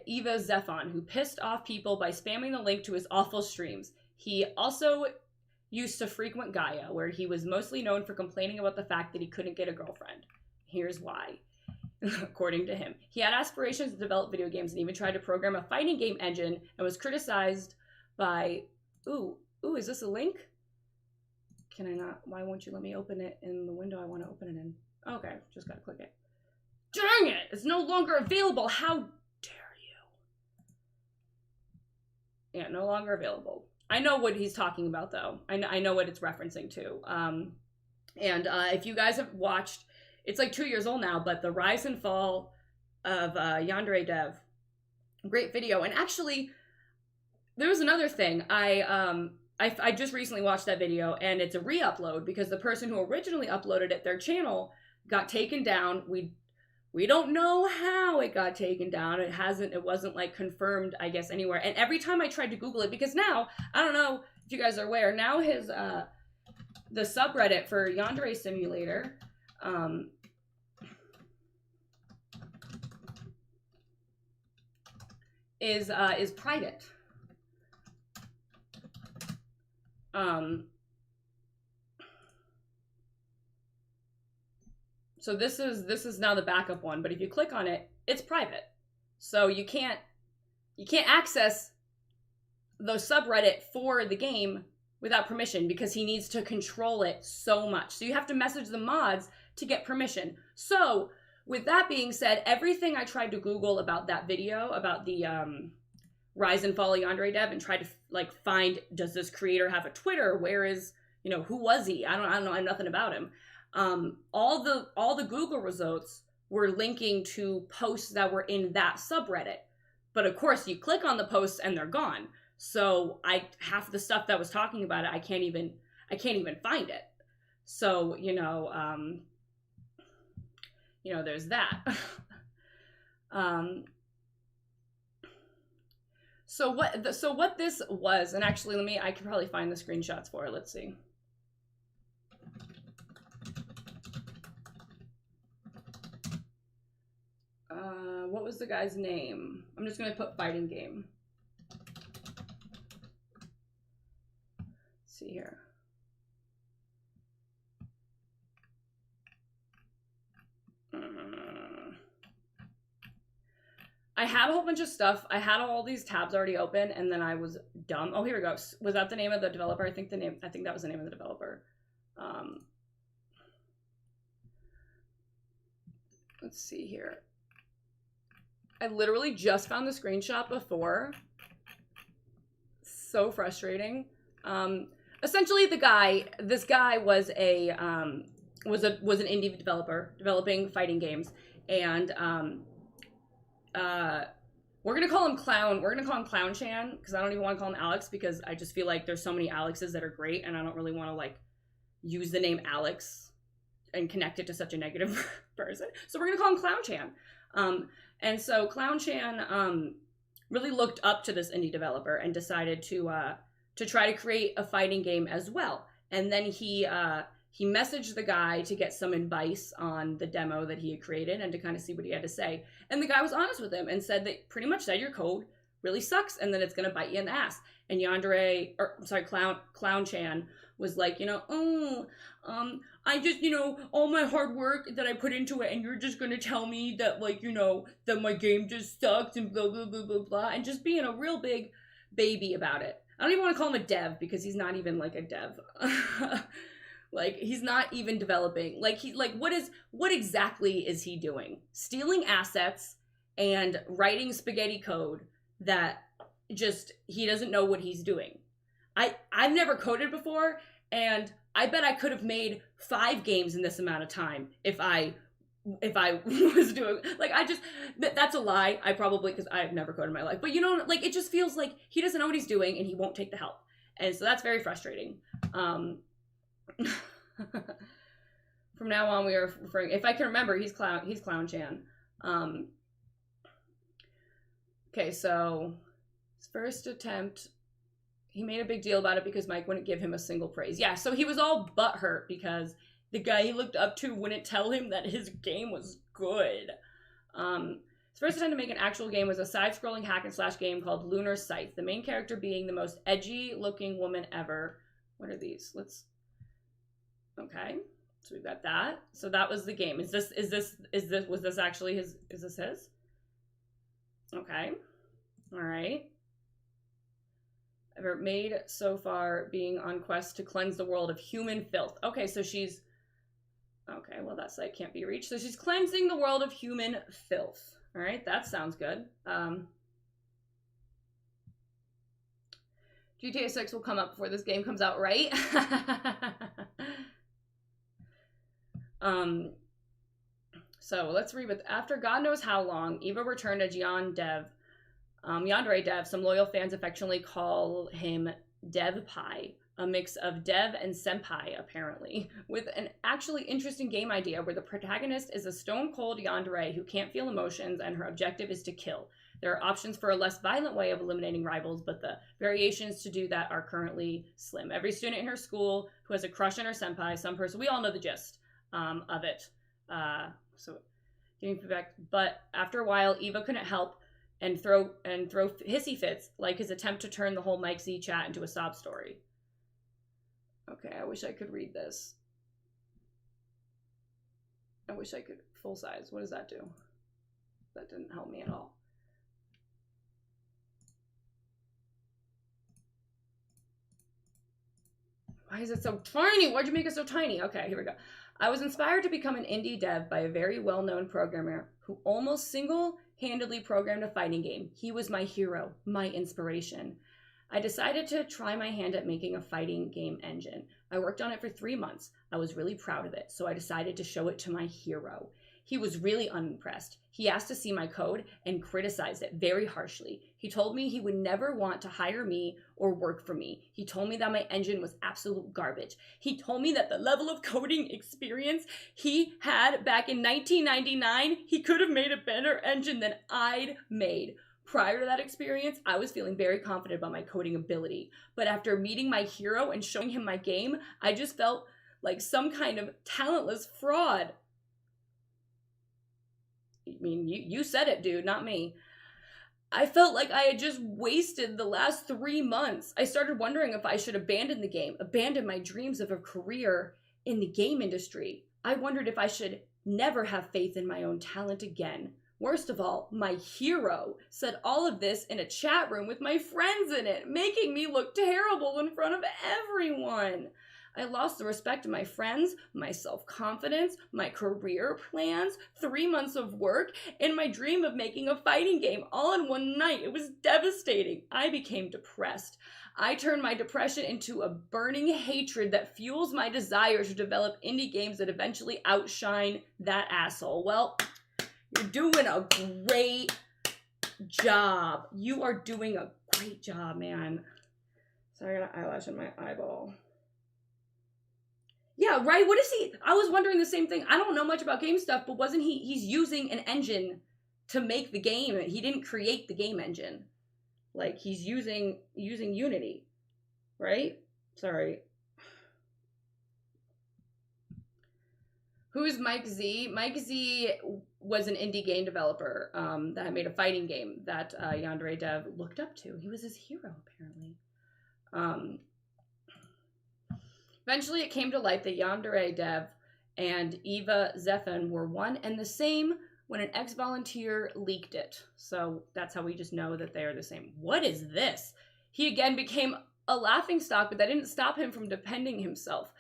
Eva Zephon, who pissed off people by spamming the link to his awful streams. He also used to frequent Gaia, where he was mostly known for complaining about the fact that he couldn't get a girlfriend. Here's why. According to him, he had aspirations to develop video games and even tried to program a fighting game engine and was criticized by... Ooh, is this a link? Can I not? Why won't you let me open it in the window I want to open it in? Okay, just gotta click it. Dang it! It's no longer available! How dare you? Yeah, no longer available. I know what he's talking about, though. I know what it's referencing to. If you guys have watched, it's like 2 years old now, but the rise and fall of YandereDev, great video. And actually, there was another thing. I just recently watched that video, and it's a re-upload because the person who originally uploaded it, their channel got taken down. We don't know how it got taken down. It wasn't like confirmed, I guess, anywhere. And every time I tried to Google it, because now, I don't know if you guys are aware, now his, the subreddit for Yandere Simulator, is private. So this is now the backup one, but if you click on it, it's private. So you can't access the subreddit for the game without permission because he needs to control it so much. So you have to message the mods to get permission. So with that being said, everything I tried to Google about that video, about the rise and fall of YandereDev, and tried to like find, does this creator have a Twitter? Where is, who was he? I don't know. I know nothing about him. All the Google results were linking to posts that were in that subreddit. But of course you click on the posts and they're gone. So half the stuff that was talking about it, I can't even find it. So, there's that. So what this was, and actually I can probably find the screenshots for it. Let's see. What was the guy's name? I'm just going to put fighting game. Let's see here. I had a whole bunch of stuff. I had all these tabs already open, and then I was dumb. Oh, here we go. Was that the name of the developer? I think that was the name of the developer. Let's see here. I literally just found the screenshot before. So frustrating. Essentially, this guy was an indie developer developing fighting games, and We're gonna call him Clown. We're gonna call him Clown Chan because I don't even want to call him Alex because I just feel like there's so many Alexes that are great, and I don't really want to like use the name Alex and connect it to such a negative person. So we're gonna call him Clown Chan. And so Clown Chan really looked up to this indie developer and decided to try to create a fighting game as well. And then he messaged the guy to get some advice on the demo that he had created and to kind of see what he had to say. And the guy was honest with him and said that pretty much said your code really sucks and then it's going to bite you in the ass. And Clown Chan was like, I just, all my hard work that I put into it and you're just going to tell me that like, that my game just sucks and blah, blah, blah, blah, blah. And just being a real big baby about it. I don't even want to call him a dev because he's not even like a dev. Like he's not even developing. What exactly is he doing? Stealing assets and writing spaghetti code that just he doesn't know what he's doing. I've never coded before, and I bet I could have made 5 games in this amount of time if I was doing that's a lie. I probably, because I've never coded in my life, but it just feels like he doesn't know what he's doing and he won't take the help, and so that's very frustrating. From now on, we are referring, if I can remember, he's Clown Chan. Okay, so his first attempt, he made a big deal about it because Mike wouldn't give him a single praise. Yeah, so he was all butthurt because the guy he looked up to wouldn't tell him that his game was good. His first attempt to make an actual game was a side-scrolling hack-and-slash game called Lunar Scythe, the main character being the most edgy-looking woman ever. What are these? Okay, so we've got that. So that was the game. Was this actually his? Is this his? Okay, all right. Ever made so far being on quest to cleanse the world of human filth. Okay, so she's, okay, well that site can't be reached. So she's cleansing the world of human filth. All right, that sounds good. GTA 6 will come up before this game comes out, right? So let's read with, after God knows how long, Eva returned as YandereDev. Some loyal fans affectionately call him Dev Pie, a mix of dev and senpai, apparently, with an actually interesting game idea where the protagonist is a stone-cold yandere who can't feel emotions and her objective is to kill. There are options for a less violent way of eliminating rivals, but the variations to do that are currently slim. Every student in her school who has a crush on her senpai, some person, we all know the gist of it. So giving feedback, but after a while, Eva couldn't help and throw hissy fits, like his attempt to turn the whole Mike Z chat into a sob story. Okay, I wish I could read this. I wish I could full size. What does that do? That didn't help me at all. Why is it so tiny? Why'd you make it so tiny? Okay, here we go. I was inspired to become an indie dev by a very well-known programmer who almost single-handedly programmed a fighting game. He was my hero, my inspiration. I decided to try my hand at making a fighting game engine. I worked on it for 3 months. I was really proud of it, so I decided to show it to my hero. He was really unimpressed. He asked to see my code and criticized it very harshly. He told me he would never want to hire me or work for me. He told me that my engine was absolute garbage. He told me that the level of coding experience he had back in 1999, he could have made a better engine than I'd made. Prior to that experience, I was feeling very confident about my coding ability. But after meeting my hero and showing him my game, I just felt like some kind of talentless fraud. I mean, you said it, dude, not me. I felt like I had just wasted the last 3 months. I started wondering if I should abandon the game, abandon my dreams of a career in the game industry. I wondered if I should never have faith in my own talent again. Worst of all, my hero said all of this in a chat room with my friends in it, making me look terrible in front of everyone. I lost the respect of my friends, my self-confidence, my career plans, 3 months of work, and my dream of making a fighting game all in one night. It was devastating. I became depressed. I turned my depression into a burning hatred that fuels my desire to develop indie games that eventually outshine that asshole. Well, you're doing a great job. You are doing a great job, man. Sorry, I got an eyelash in my eyeball. Yeah, right? What is he? I was wondering the same thing. I don't know much about game stuff, but wasn't he's using an engine to make the game. He didn't create the game engine. Like, he's using Unity, right? Sorry. Who is Mike Z? Mike Z was an indie game developer that made a fighting game that YandereDev looked up to. He was his hero, apparently. Eventually, it came to light that YandereDev and Eva Zephan were one and the same when an ex-volunteer leaked it. So that's how we just know that they are the same. What is this? He again became a laughingstock, but that didn't stop him from defending himself.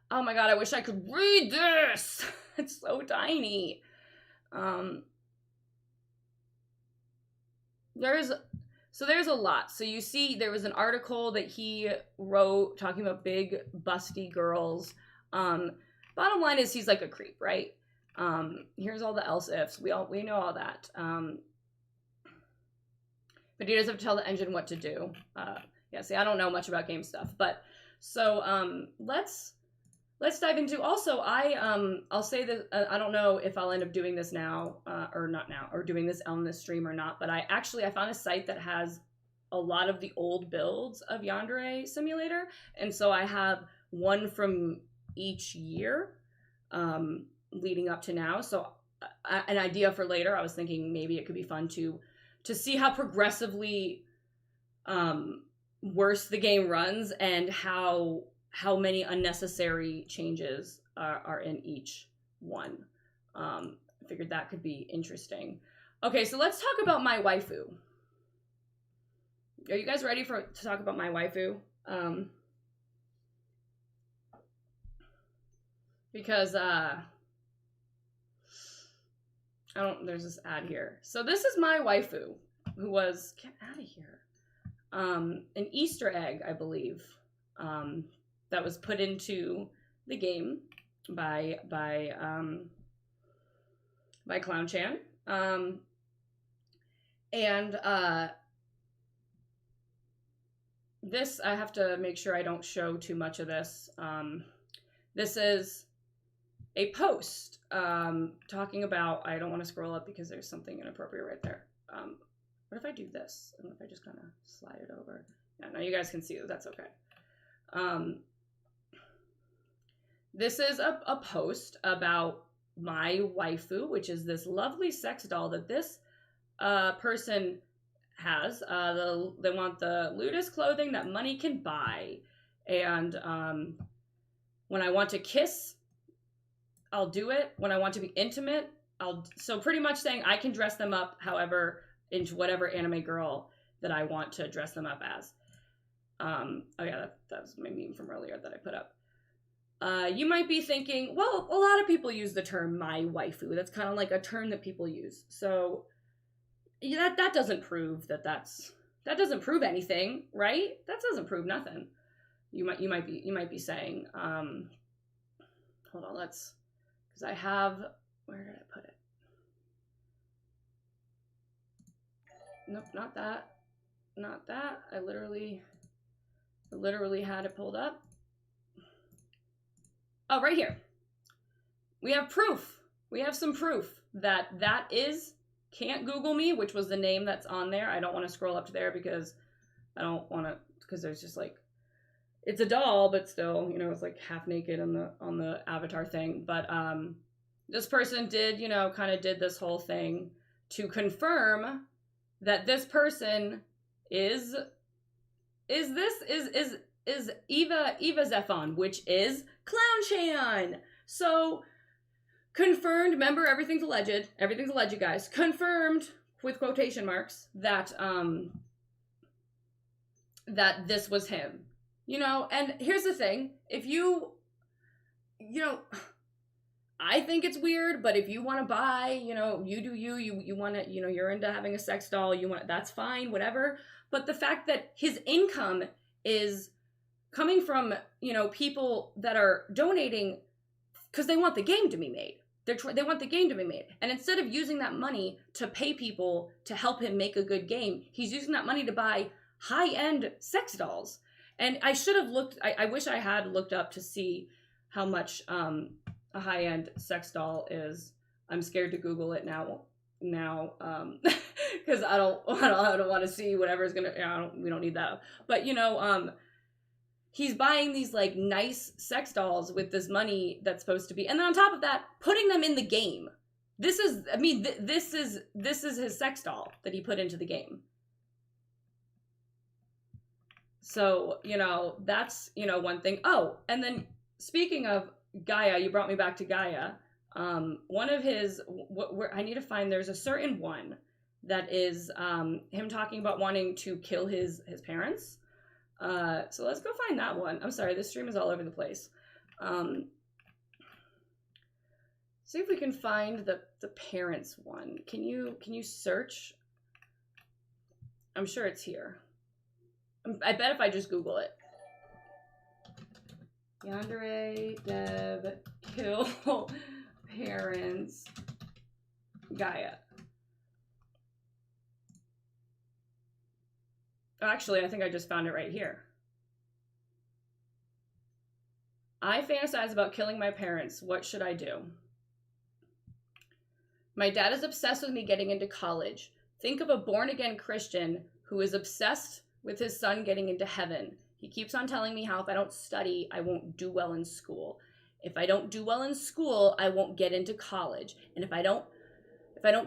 Oh my god, I wish I could read this. It's so tiny. There's a lot. So you see there was an article that he wrote talking about big busty girls. Bottom line is he's like a creep, right? Here's all the else ifs. We know all that. But he doesn't have to tell the engine what to do. Yeah, see, I don't know much about game stuff, but so let's dive into. Also, I'll say that I don't know if I'll end up doing this now or not now, or doing this on this stream or not. But I found a site that has a lot of the old builds of Yandere Simulator, and so I have one from each year leading up to now. So an idea for later, I was thinking maybe it could be fun to see how progressively worse the game runs and how many unnecessary changes are in each one. I figured that could be interesting. Okay, so let's talk about Mai Waifu. Are you guys ready to talk about Mai Waifu? Because there's this ad here. So this is Mai Waifu, who was, get out of here, an Easter egg, I believe, that was put into the game by Clown Chan. This, I have to make sure I don't show too much of this. This is a post talking about, I don't want to scroll up because there's something inappropriate right there. What if I do this? And if I just kind of slide it over? Yeah, now you guys can see that. That's okay. This is a post about Mai Waifu, which is this lovely sex doll that this person has. They want the lewdest clothing that money can buy. And when I want to kiss, I'll do it. When I want to be intimate, so pretty much saying I can dress them up however, into whatever anime girl that I want to dress them up as. Oh yeah, that was my meme from earlier that I put up. You might be thinking, well, a lot of people use the term Mai Waifu. That's kind of like a term that people use. So yeah, that doesn't prove that doesn't prove anything, right? That doesn't prove nothing. You might be saying, hold on, because I have, where did I put it? Nope, not that. I literally had it pulled up. Oh, right here. We have proof. We have some proof that is Can't Google Me, which was the name that's on there. I don't want to scroll up to there because there's just like, it's a doll, but still, it's like half naked on the avatar thing. But this person did, did this whole thing to confirm that this person is Eva Zephan, which is Clown Chan. So confirmed, remember, everything's alleged, guys. Confirmed with quotation marks that that this was him. And here's the thing, if you I think it's weird, but if you want to buy, you do you want to, you're into having a sex doll, that's fine, whatever. But the fact that his income is coming from, people that are donating because they want the game to be made. They want the game to be made. And instead of using that money to pay people to help him make a good game, he's using that money to buy high-end sex dolls. And I should have looked, I wish I had looked up to see how much a high-end sex doll is. I'm scared to Google it now, because I don't want to see whatever's gonna, we don't need that. But, he's buying these like nice sex dolls with this money that's supposed to be, and then on top of that, putting them in the game. This is his sex doll that he put into the game. So, that's, one thing. Oh, and then speaking of Gaia, you brought me back to Gaia. One of his, I need to find, there's a certain one that is him talking about wanting to kill his parents. So let's go find that one. I'm sorry, this stream is all over the place. See if we can find the parents one. Can you search? I'm sure it's here. I bet if I just Google it. YandereDev kill parents Gaia. Actually, I think I just found it right here. I fantasize about killing my parents. What should I do? My dad is obsessed with me getting into college. Think of a born-again Christian who is obsessed with his son getting into heaven. He keeps on telling me how if I don't study, I won't do well in school. If I don't do well in school, I won't get into college. And if I don't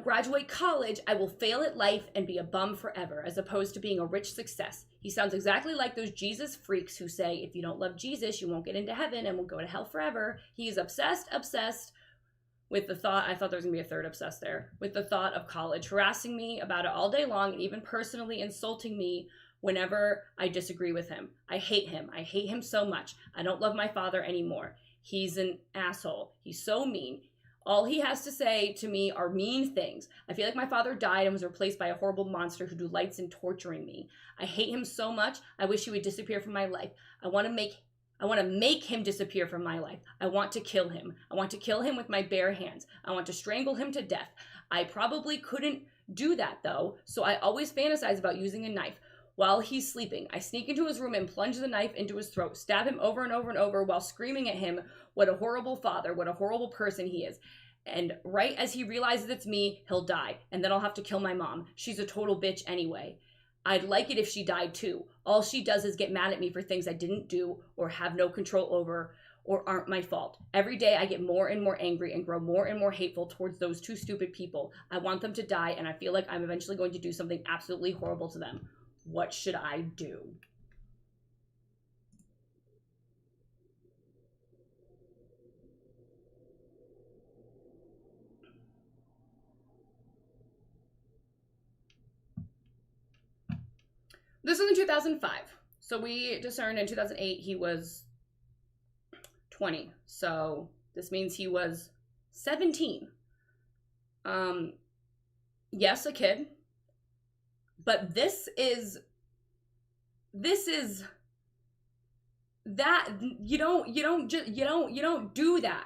graduate college, I will fail at life and be a bum forever, as opposed to being a rich success. He sounds exactly like those Jesus freaks who say, if you don't love Jesus, you won't get into heaven and will go to hell forever. He is obsessed with the thought, I thought there was gonna be a third obsessed there, with the thought of college, harassing me about it all day long and even personally insulting me whenever I disagree with him. I hate him. I hate him so much. I don't love my father anymore. He's an asshole. He's so mean. All he has to say to me are mean things. I feel like my father died and was replaced by a horrible monster who delights in torturing me. I hate him so much. I wish he would disappear from my life. I want to make him disappear from my life. I want to kill him. I want to kill him with my bare hands. I want to strangle him to death. I probably couldn't do that though, so I always fantasize about using a knife. While he's sleeping, I sneak into his room and plunge the knife into his throat, stab him over and over and over while screaming at him what a horrible father, what a horrible person he is. And right as he realizes it's me, he'll die. And then I'll have to kill my mom. She's a total bitch anyway. I'd like it if she died too. All she does is get mad at me for things I didn't do or have no control over or aren't my fault. Every day I get more and more angry and grow more and more hateful towards those two stupid people. I want them to die and I feel like I'm eventually going to do something absolutely horrible to them. What should I do? This was in 2005. So we discerned in 2008 he was 20. So this means he was 17. Yes, a kid. But this is that you don't do that.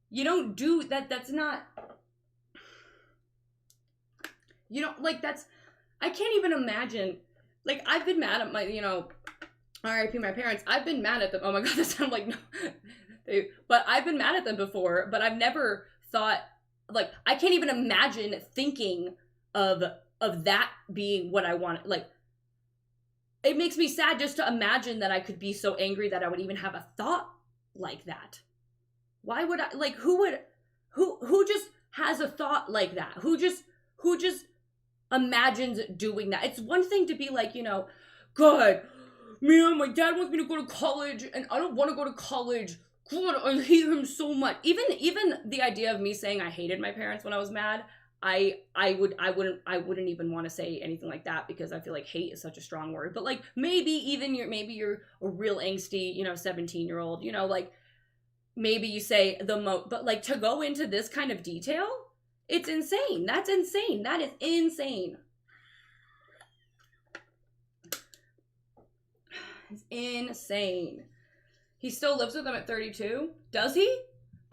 You don't do that. That's not, I can't even imagine. Like, I've been mad at my, RIP my parents. I've been mad at them. Oh my God, that sounds like, no. But I've been mad at them before, but I've never thought, like, I can't even imagine thinking of that being what I want. Like, it makes me sad just to imagine that I could be so angry that I would even have a thought like that. Why would I, like, who just has a thought like that? Who just imagines doing that? It's one thing to be like, God, man, my dad wants me to go to college and I don't want to go to college. God, I hate him so much. Even the idea of me saying I hated my parents when I was mad, I wouldn't even want to say anything like that because I feel like hate is such a strong word. But like maybe you're a real angsty, 17-year-old, like maybe you say but like to go into this kind of detail, it's insane. That's insane. That is insane. It's insane. He still lives with them at 32? Does he?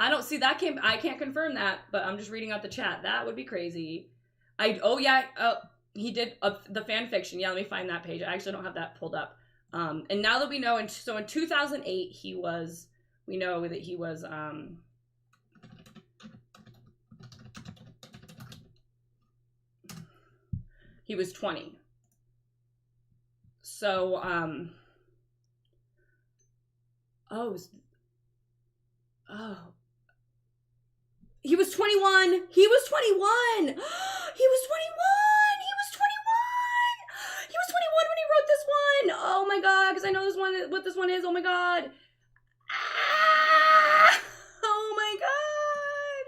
I don't see that I can't confirm that, but I'm just reading out the chat. That would be crazy. He did the fan fiction. Yeah, let me find that page. I actually don't have that pulled up. And now that we know, so in 2008, we know that he was, he was 20. So, he was 21. He was 21. He was 21. He was 21. He was 21 when he wrote this one. Oh my god, because I know what this one is. Oh my god. Ah! Oh my god.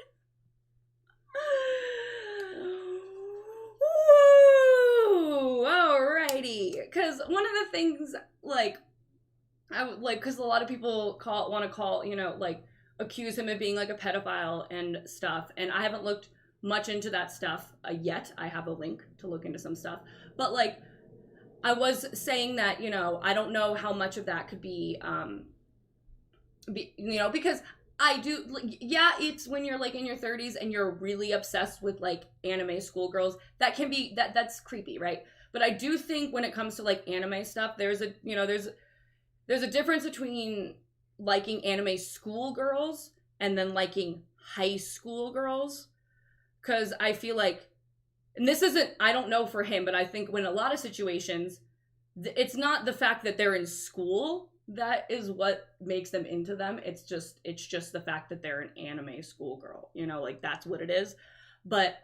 Woo! Alrighty. Because one of the things, like, because a lot of people want to accuse him of being like a pedophile and stuff, and I haven't looked much into that stuff yet. I have a link to look into some stuff, but like I was saying that, I don't know how much of that could be because I do, it's when you're like in your 30s and you're really obsessed with like anime schoolgirls, that can be that's creepy, right? But I do think when it comes to like anime stuff, there's a difference between liking anime schoolgirls and then liking high school girls. Because I feel like, and this isn't, I don't know for him, but I think when a lot of situations, it's not the fact that they're in school that is what makes them into them. It's just the fact that they're an anime schoolgirl, like that's what it is. But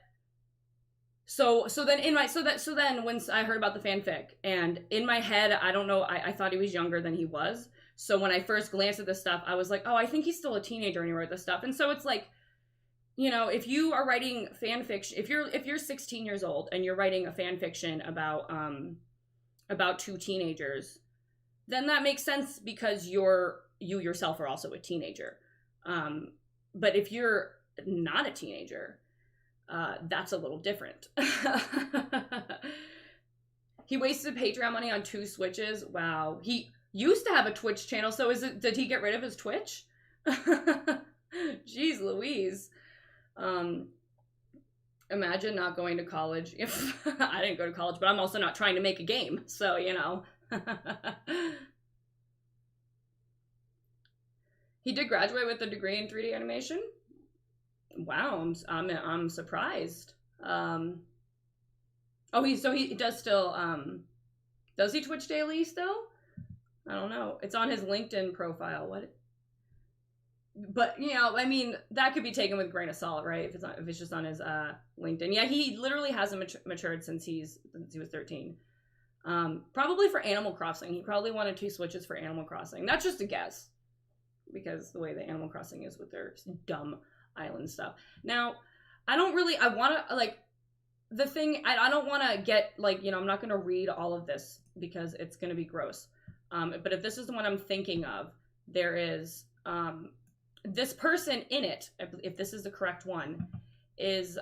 so then once I heard about the fanfic, and in my head, I don't know, I thought he was younger than he was. So when I first glanced at this stuff, I was like, oh, I think he's still a teenager when he wrote this stuff. And so it's like, if you are writing fan fiction, if you're 16 years old and you're writing a fan fiction about two teenagers, then that makes sense because you yourself are also a teenager. But if you're not a teenager, that's a little different. He wasted Patreon money on 2 Switches. Wow. He used to have a Twitch channel, so did he get rid of his Twitch? Jeez Louise. Imagine not going to college. I didn't go to college, but I'm also not trying to make a game, so He did graduate with a degree in 3D animation. Wow, I'm surprised. He does still does he Twitch daily still? I don't know. It's on his LinkedIn profile. What? But I mean, that could be taken with a grain of salt, right? If it's just on his LinkedIn. Yeah, he literally hasn't matured since he was 13. Probably for Animal Crossing. He probably wanted 2 Switches for Animal Crossing. That's just a guess, because the way that Animal Crossing is with their dumb island stuff. Now, I don't want to get I'm not going to read all of this because it's going to be gross. But if this is the one I'm thinking of, there is this person in it, if this is the correct one, is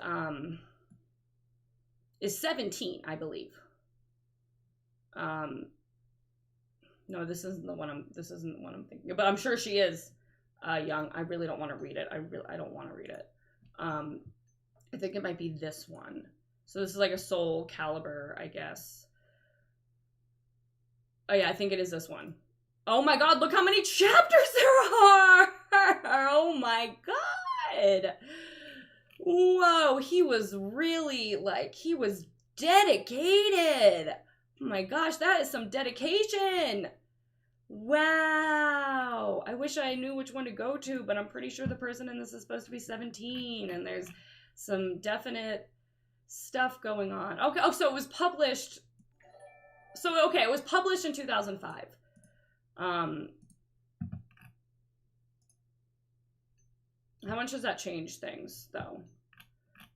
17, I believe. No, this isn't the one I'm thinking of, but I'm sure she is young. I really don't want to read it. I don't want to read it. I think it might be this one. So this is like a Soul Calibur, I guess. Oh yeah, I think it is this one. Oh my god, look how many chapters there are! Oh my god! Whoa, he was really, he was dedicated! Oh my gosh, that is some dedication! Wow! I wish I knew which one to go to, but I'm pretty sure the person in this is supposed to be 17, and there's some definite stuff going on. Okay, so it was published... it was published in 2005. How much does that change things, though?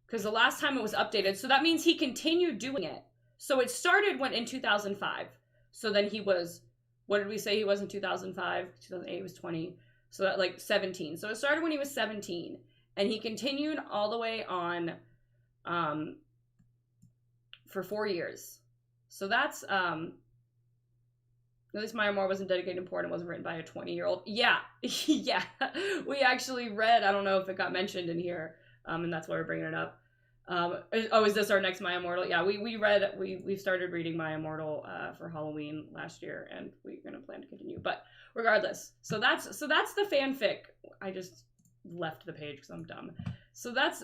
Because the last time it was updated, so that means he continued doing it. So it started in 2005. So then he was, what did we say he was in 2005? 2008 he was 20. So that 17. So it started when he was 17. And he continued all the way on for 4 years. So that's At least Maya Moore wasn't dedicated to porn and wasn't written by a 20-year-old. Yeah, yeah. We actually read, I don't know if it got mentioned in here, and that's why we're bringing it up. Oh, is this our next My Immortal? Yeah, we started reading My Immortal for Halloween last year, and we're gonna plan to continue. But regardless, so that's the fanfic. I just left the page because I'm dumb. So that's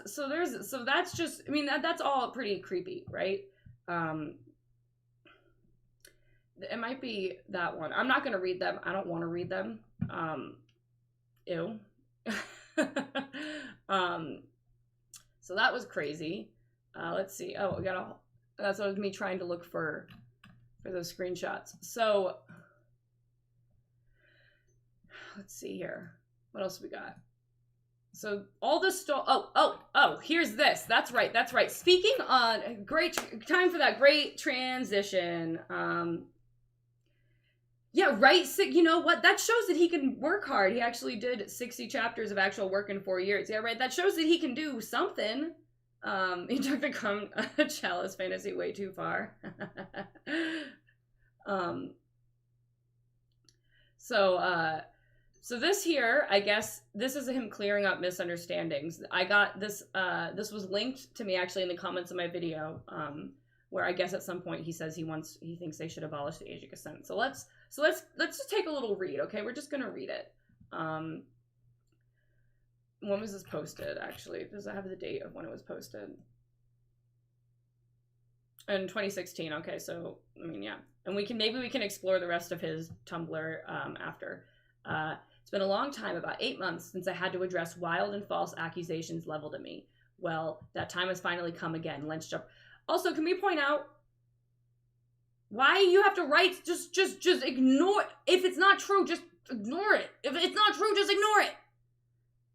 just, I mean, that's all pretty creepy, right? It might be that one. I'm not gonna read them. I don't want to read them. Ew. So that was crazy. Let's see. Oh, we got that's what was me trying to look for those screenshots. So let's see here. What else we got? So all the here's this. That's right. Speaking on great time for that great transition. Yeah, right. So, you know what? That shows that he can work hard. He actually did 60 chapters of actual work in 4 years. Yeah, right. That shows that he can do something. He took the Chalice fantasy way too far. So this here, I guess, this is him clearing up misunderstandings. I got this, this was linked to me actually in the comments of my video, where I guess at some point he says he thinks they should abolish the age of consent. So let's just take a little read, okay? We're just gonna read it. When was this posted, actually? Does it have the date of when it was posted? In 2016, okay, so, I mean, yeah. And maybe we can explore the rest of his Tumblr after. It's been a long time, about 8 months, since I had to address wild and false accusations leveled at me. Well, that time has finally come again. Lynch up. Also, can we point out why you have to write, just ignore, if it's not true, just ignore it. If it's not true, just ignore it.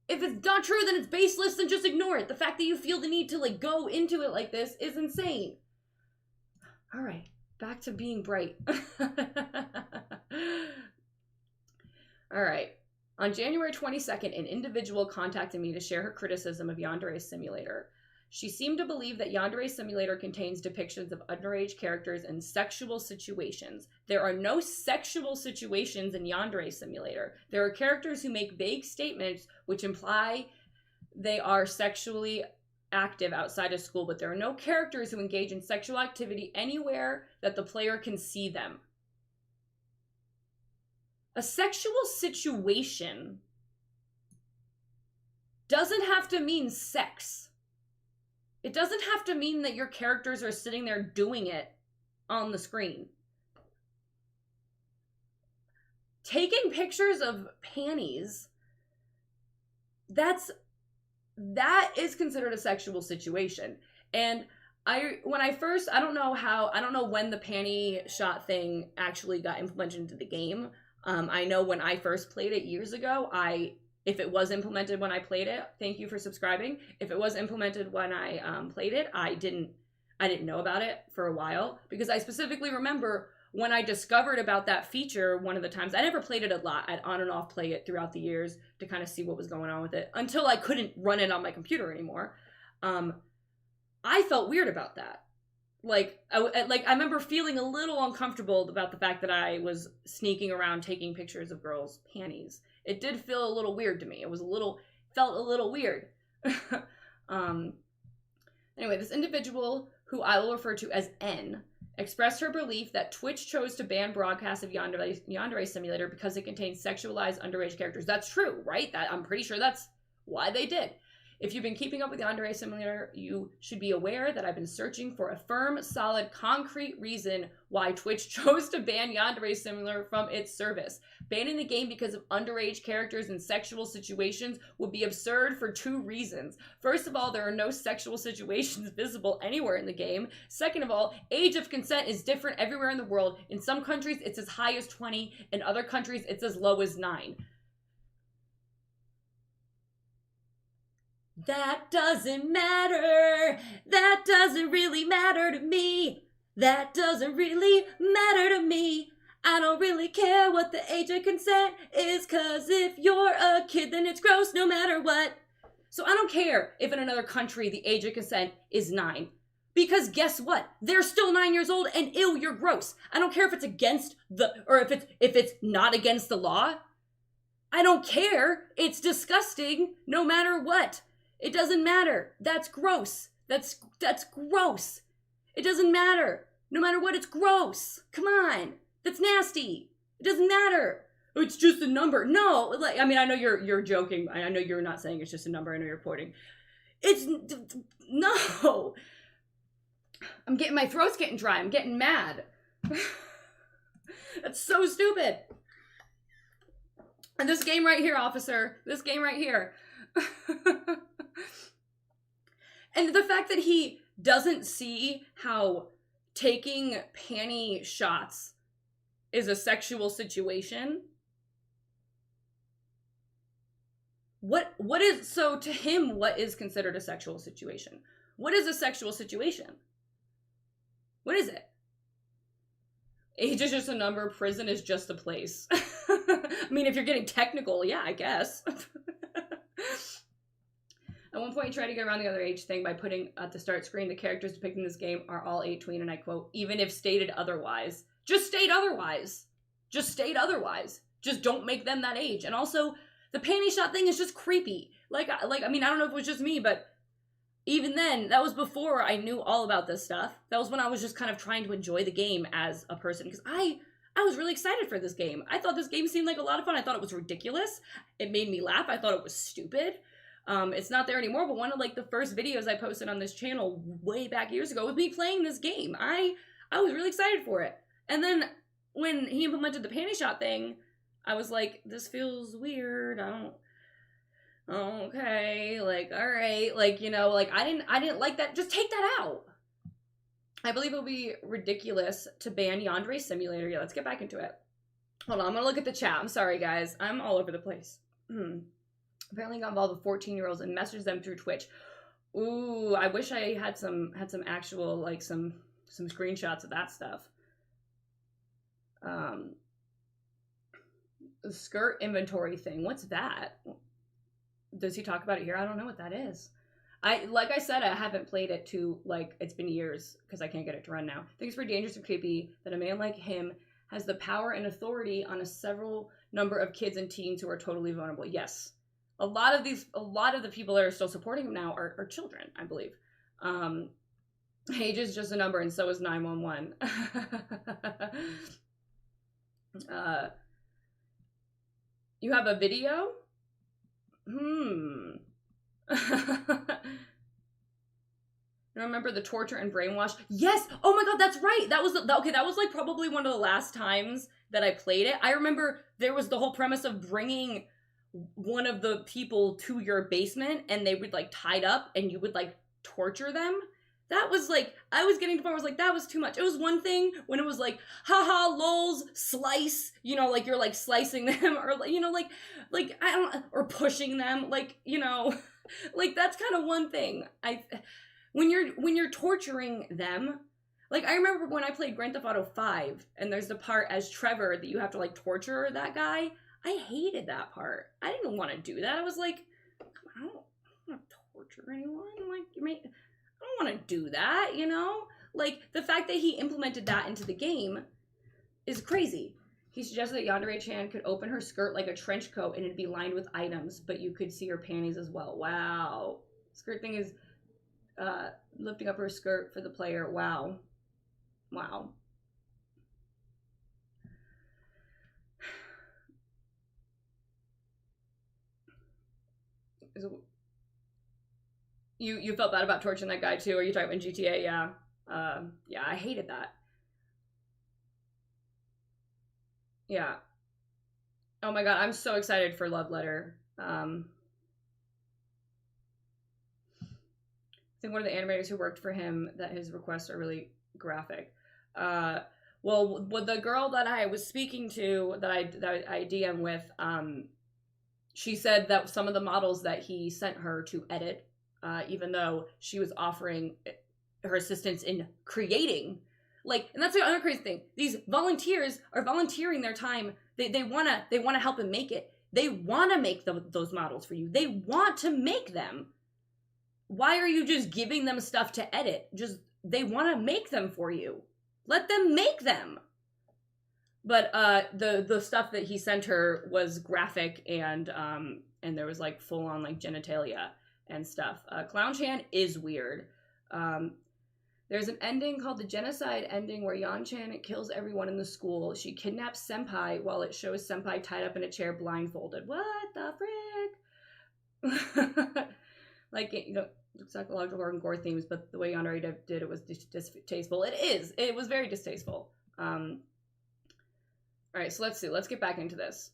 If it's not true, then it's baseless, then just ignore it. The fact that you feel the need to, like, go into it like this is insane. All right, back to being bright. All right. On January 22nd, an individual contacted me to share her criticism of Yandere Simulator. She seemed to believe that Yandere Simulator contains depictions of underage characters in sexual situations. There are no sexual situations in Yandere Simulator. There are characters who make vague statements which imply they are sexually active outside of school, but there are no characters who engage in sexual activity anywhere that the player can see them. A sexual situation doesn't have to mean sex. It doesn't have to mean that your characters are sitting there doing it on the screen. Taking pictures of panties, that is considered a sexual situation. And I don't know when the panty shot thing actually got implemented into the game. I know when I first played it years ago, if it was implemented when I played it, thank you for subscribing. If it was implemented when I played it, I didn't know about it for a while, because I specifically remember when I discovered about that feature one of the times. I never played it a lot. I'd on and off play it throughout the years to kind of see what was going on with it until I couldn't run it on my computer anymore. I felt weird about that. I remember feeling a little uncomfortable about the fact that I was sneaking around taking pictures of girls' panties. It did feel a little weird to me. Felt a little weird. Anyway, this individual, who I will refer to as N, expressed her belief that Twitch chose to ban broadcasts of Yandere Simulator because it contains sexualized underage characters. That's true, right? I'm pretty sure that's why they did. If you've been keeping up with Yandere Simulator, you should be aware that I've been searching for a firm, solid, concrete reason why Twitch chose to ban Yandere Simulator from its service. Banning the game because of underage characters in sexual situations would be absurd for 2 reasons. First of all, there are no sexual situations visible anywhere in the game. Second of all, age of consent is different everywhere in the world. In some countries, it's as high as 20. In other countries, it's as low as 9. That doesn't matter. That doesn't really matter to me. That doesn't really matter to me. I don't really care what the age of consent is, 'cause if you're a kid, then it's gross no matter what. So I don't care if in another country the age of consent is 9. Because guess what? They're still 9 years old and ew, you're gross. I don't care if it's against or if it's not against the law. I don't care. It's disgusting no matter what. It doesn't matter. That's gross. That's gross. It doesn't matter. No matter what, it's gross. Come on. That's nasty. It doesn't matter. It's just a number. No, like, I mean, I know you're joking. I know you're not saying it's just a number. I know you're quoting. It's no. My throat's getting dry. I'm getting mad. That's so stupid. And this game right here, officer. This game right here. And the fact that he doesn't see how taking panty shots is a sexual situation. What is, so to him, what is considered a sexual situation? What is a sexual situation? What is it? Age is just a number. Prison is just a place. I mean, if you're getting technical, yeah, I guess. At one point, he tried to get around the other age thing by putting at the start screen, the characters depicting this game are all 8-tween, and I quote, even if stated otherwise. Just state otherwise. Just state otherwise. Just don't make them that age. And also, the panty shot thing is just creepy. Like, I mean, I don't know if it was just me, but even then, that was before I knew all about this stuff. That was when I was just kind of trying to enjoy the game as a person, because I was really excited for this game. I thought this game seemed like a lot of fun. I thought it was ridiculous. It made me laugh. I thought it was stupid. It's not there anymore, but one of like the first videos I posted on this channel way back years ago was me playing this game. I was really excited for it. And then when he implemented the panty shot thing, I was like, this feels weird. Okay, like, all right, like, you know, like, I didn't like that. Just take that out. I believe it would be ridiculous to ban Yandere Simulator. Yeah, let's get back into it. Hold on, I'm gonna look at the chat. I'm sorry, guys. I'm all over the place. Apparently got involved with 14-year-olds and messaged them through Twitch. Ooh, I wish I had some actual, like, some screenshots of that stuff. The skirt inventory thing. What's that? Does he talk about it here? I don't know what that is. Like I said, I haven't played it it's been years because I can't get it to run now. I think it's pretty dangerous and creepy that a man like him has the power and authority on a several number of kids and teens who are totally vulnerable. Yes. A lot of the people that are still supporting him now are children, I believe. Age is just a number, and so is 911. You have a video? Remember the torture and brainwash? Yes! Oh my god, that's right! That was like probably one of the last times that I played it. I remember there was the whole premise of bringing one of the people to your basement and they would like tied up and you would like torture them. That was like, I was getting to the point where I was like, that was too much. It was one thing when it was like, haha, lols, slice, you know, like you're like slicing them or, you know, like I don't, or pushing them, like, you know, like that's kind of one thing. When you're torturing them, like I remember when I played Grand Theft Auto 5 and there's the part as Trevor that you have to like torture that guy. I hated that part. I didn't want to do that. I was like, I don't want to torture anyone. Like, I don't want to do that, you know? Like, the fact that he implemented that into the game is crazy. He suggested that Yandere-chan could open her skirt like a trench coat and it'd be lined with items, but you could see her panties as well. Wow. Skirt thing is lifting up her skirt for the player. Wow. Wow. You felt bad about torturing that guy too? Are you talking about GTA? Yeah. Yeah, I hated that. Yeah. Oh my god, I'm so excited for Love Letter. I think one of the animators who worked for him that his requests are really graphic. Well, with the girl that I was speaking to, that I DM with, she said that some of the models that he sent her to edit, even though she was offering her assistance in creating, like, and that's the other crazy thing. These volunteers are volunteering their time. They wanna help him make it. They wanna make those models for you. They want to make them. Why are you just giving them stuff to edit? Just they want to make them for you. Let them make them. But the stuff that he sent her was graphic, and there was like full on like genitalia and stuff. Clown Chan is weird. There's an ending called the genocide ending where Yan Chan kills everyone in the school. She kidnaps Senpai while it shows Senpai tied up in a chair blindfolded. What the frick? Like, you know, psychological horror and gore themes, but the way YandereDev did it was distasteful. It is. It was very distasteful. All right, so let's see. Let's get back into this.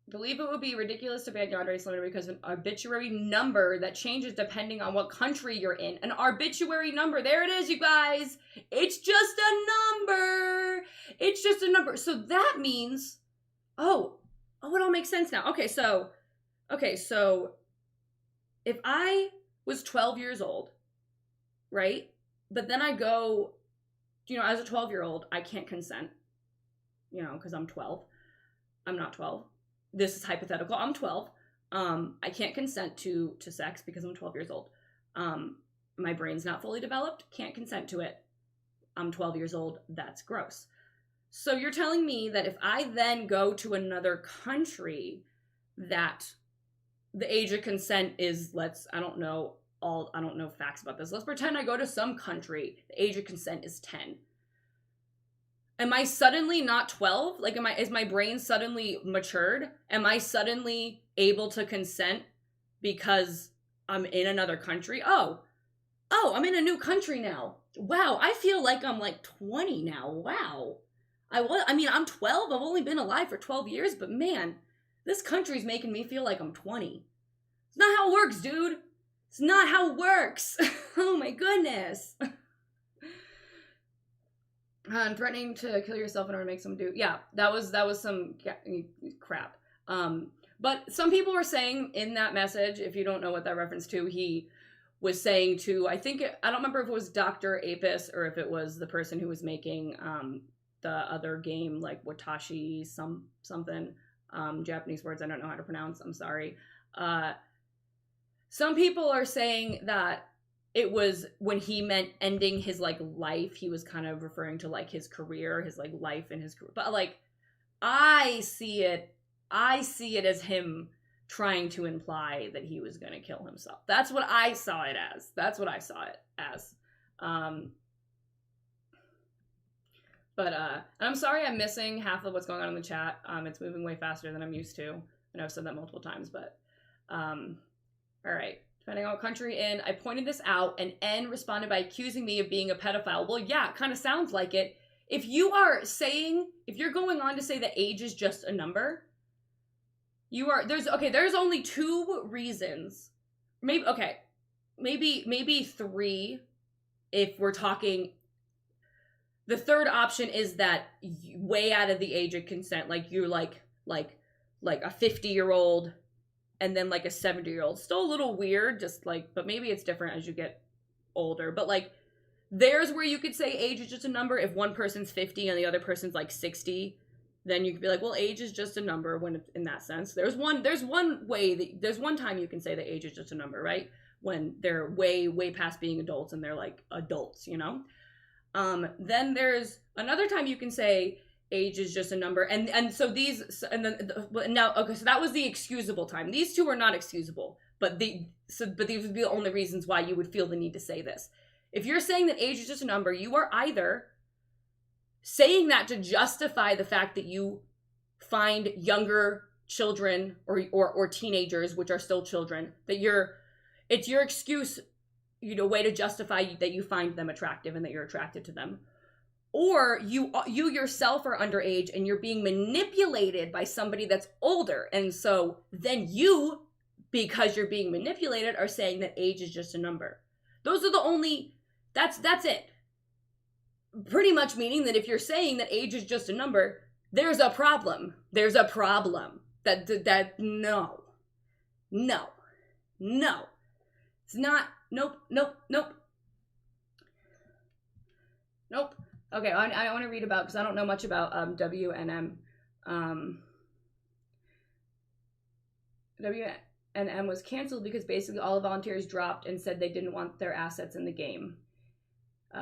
Believe it would be ridiculous to ban Yandere Slander because of an arbitrary number that changes depending on what country you're in. An arbitrary number. There it is, you guys. It's just a number. It's just a number. So that means, oh, it all makes sense now. Okay, so if I was 12 years old, right? But then I go, you know, as a 12-year-old, I can't consent, you know, because I'm 12. I'm not 12. This is hypothetical. I'm 12. I can't consent to sex because I'm 12 years old. My brain's not fully developed. Can't consent to it. I'm 12 years old. That's gross. So you're telling me that if I then go to another country, that the age of consent is, I don't know facts about this. Let's pretend I go to some country. The age of consent is 10. Am I suddenly not 12? Like, is my brain suddenly matured? Am I suddenly able to consent because I'm in another country? Oh, I'm in a new country now. Wow, I feel like I'm like 20 now. Wow. I'm 12. I've only been alive for 12 years, but man, this country's making me feel like I'm 20. It's not how it works, dude. It's not how it works. Oh my goodness. And threatening to kill yourself in order to make someone do. Yeah, that was some crap. But some people were saying in that message, if you don't know what that reference to, he was saying to, I don't remember if it was Dr. Apis or if it was the person who was making the other game, like Watashi something. Japanese words I don't know how to pronounce. I'm sorry. Some people are saying that it was when he meant ending his like life, he was kind of referring to like his career, his like life and his career. But like, I see it as him trying to imply that he was going to kill himself. That's what I saw it as. But I'm sorry I'm missing half of what's going on in the chat. It's moving way faster than I'm used to. I know I've said that multiple times, but all right. Depending on what country in, I pointed this out, and N responded by accusing me of being a pedophile. Well, yeah, it kind of sounds like it. If you're going on to say that age is just a number, there's only two reasons. Maybe three if we're talking. The third option is that way out of the age of consent, like you're like a 50-year-old and then like a 70-year-old. Still a little weird, but maybe it's different as you get older. But like, there's where you could say age is just a number. If one person's 50 and the other person's like 60, then you could be like, well, age is just a number when in that sense. There's one time you can say that age is just a number, right? When they're way, way past being adults and they're like adults, you know? Then there's another time you can say age is just a number, so that was the excusable time. These two are not excusable, but these would be the only reasons why you would feel the need to say this. If you're saying that age is just a number, you are either saying that to justify the fact that you find younger children or teenagers, which are still children, it's your excuse, way to justify that you find them attractive and that you're attracted to them. Or you yourself are underage and you're being manipulated by somebody that's older. And so then you, because you're being manipulated, are saying that age is just a number. Those are the only, that's it. Pretty much meaning that if you're saying that age is just a number, there's a problem. There's a problem. No. It's not, nope. Okay, I want to read about, because I don't know much about WNM. WNM was canceled because basically all the volunteers dropped and said they didn't want their assets in the game.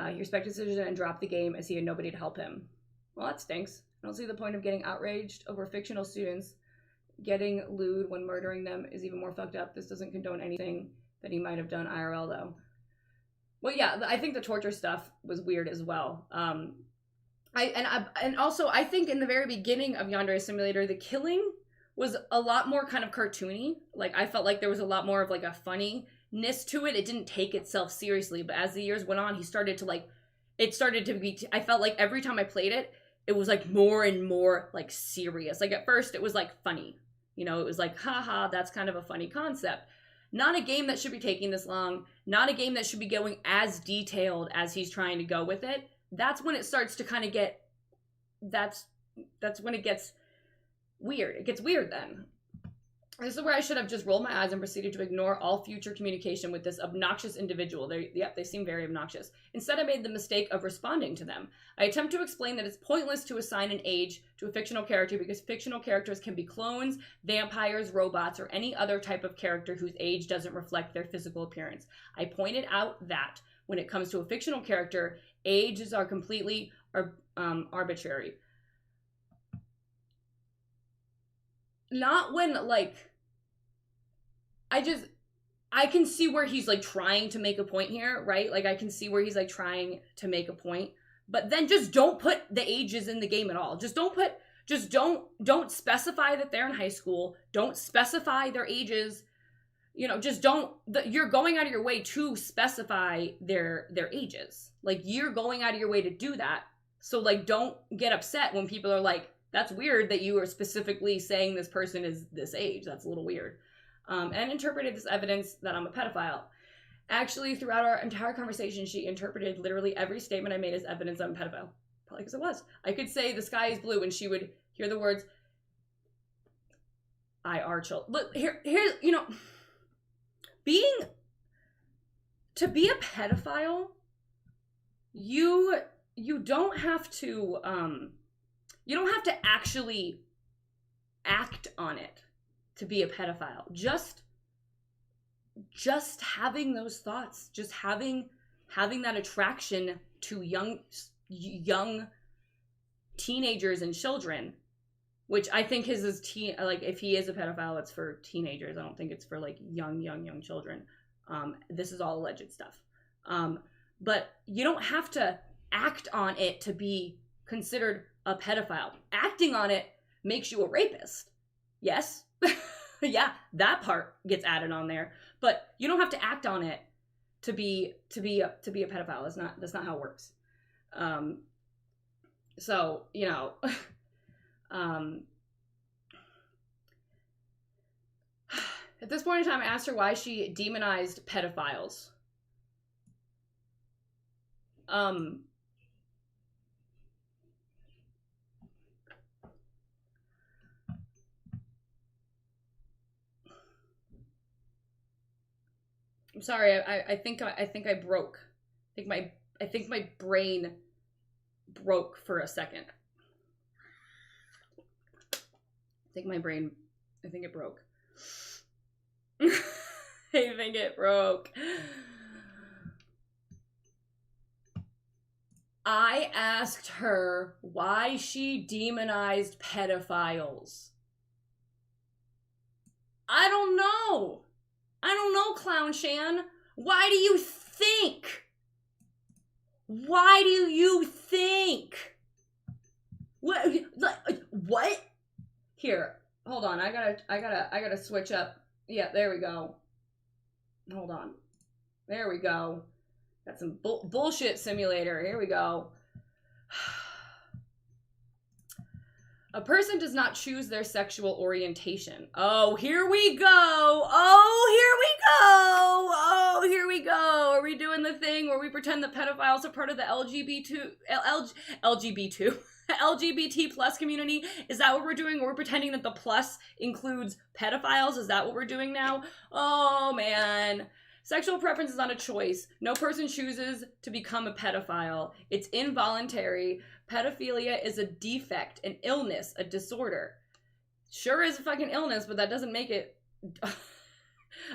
He respected his decision and dropped the game as he had nobody to help him. Well, that stinks. I don't see the point of getting outraged over fictional students. Getting lewd when murdering them is even more fucked up. This doesn't condone anything that he might have done IRL, though. Well, yeah, I think the torture stuff was weird as well. And also, I think in the very beginning of Yandere Simulator, the killing was a lot more kind of cartoony. Like, I felt like there was a lot more of, like, a funniness to it. It didn't take itself seriously, but as the years went on, he started to, like, it started to be, I felt like every time I played it, it was, like, more and more, like, serious. Like, at first, it was, like, funny. You know, it was like, haha, that's kind of a funny concept. Not a game that should be taking this long. Not a game that should be going as detailed as he's trying to go with it. That's when it starts to kind of get, that's when it gets weird. It gets weird then. This is where I should have just rolled my eyes and proceeded to ignore all future communication with this obnoxious individual. They seem very obnoxious. Instead, I made the mistake of responding to them. I attempt to explain that it's pointless to assign an age to a fictional character because fictional characters can be clones, vampires, robots, or any other type of character whose age doesn't reflect their physical appearance. I pointed out that when it comes to a fictional character, ages are completely arbitrary. Not when, like, I can see where he's, like, trying to make a point here, right? Like, I can see where he's, like, trying to make a point. But then just don't put the ages in the game at all. Just don't specify that they're in high school. Don't specify their ages. You know, just don't, you're going out of your way to specify their ages. Like, you're going out of your way to do that. So, like, don't get upset when people are like, that's weird that you are specifically saying this person is this age. That's a little weird. And interpreted this evidence that I'm a pedophile. Actually, throughout our entire conversation, she interpreted literally every statement I made as evidence I'm a pedophile. Probably because it was. I could say the sky is blue and she would hear the words, I are chill. Look, here, you know, to be a pedophile, you don't have to, you don't have to actually act on it to be a pedophile. Just having those thoughts, just having that attraction to young teenagers and children, which I think his is like, if he is a pedophile, it's for teenagers. I don't think it's for, like, young children. This is all alleged stuff. But you don't have to act on it to be considered a pedophile. Acting on it makes you a rapist. Yes. Yeah, that part gets added on there. But you don't have to act on it to be a pedophile. That's not how it works. So, you know, at this point in time, I asked her why she demonized pedophiles. I'm sorry. I think I broke. I think my brain broke for a second. I think it broke. I think it broke. I asked her why she demonized pedophiles. I don't know, Clown Shan. Why do you think? What? Here, hold on. I gotta switch up. Yeah, there we go. Hold on. There we go. Got some bullshit simulator. Here we go. A person does not choose their sexual orientation. Oh, here we go. Are we doing the thing where we pretend that pedophiles are part of the LGBT plus community? Is that what we're doing? We're pretending that the plus includes pedophiles? Is that what we're doing now? Oh, man. Sexual preference is not a choice. No person chooses to become a pedophile. It's involuntary. Pedophilia is a defect, an illness, a disorder. Sure is a fucking illness, but that doesn't make it...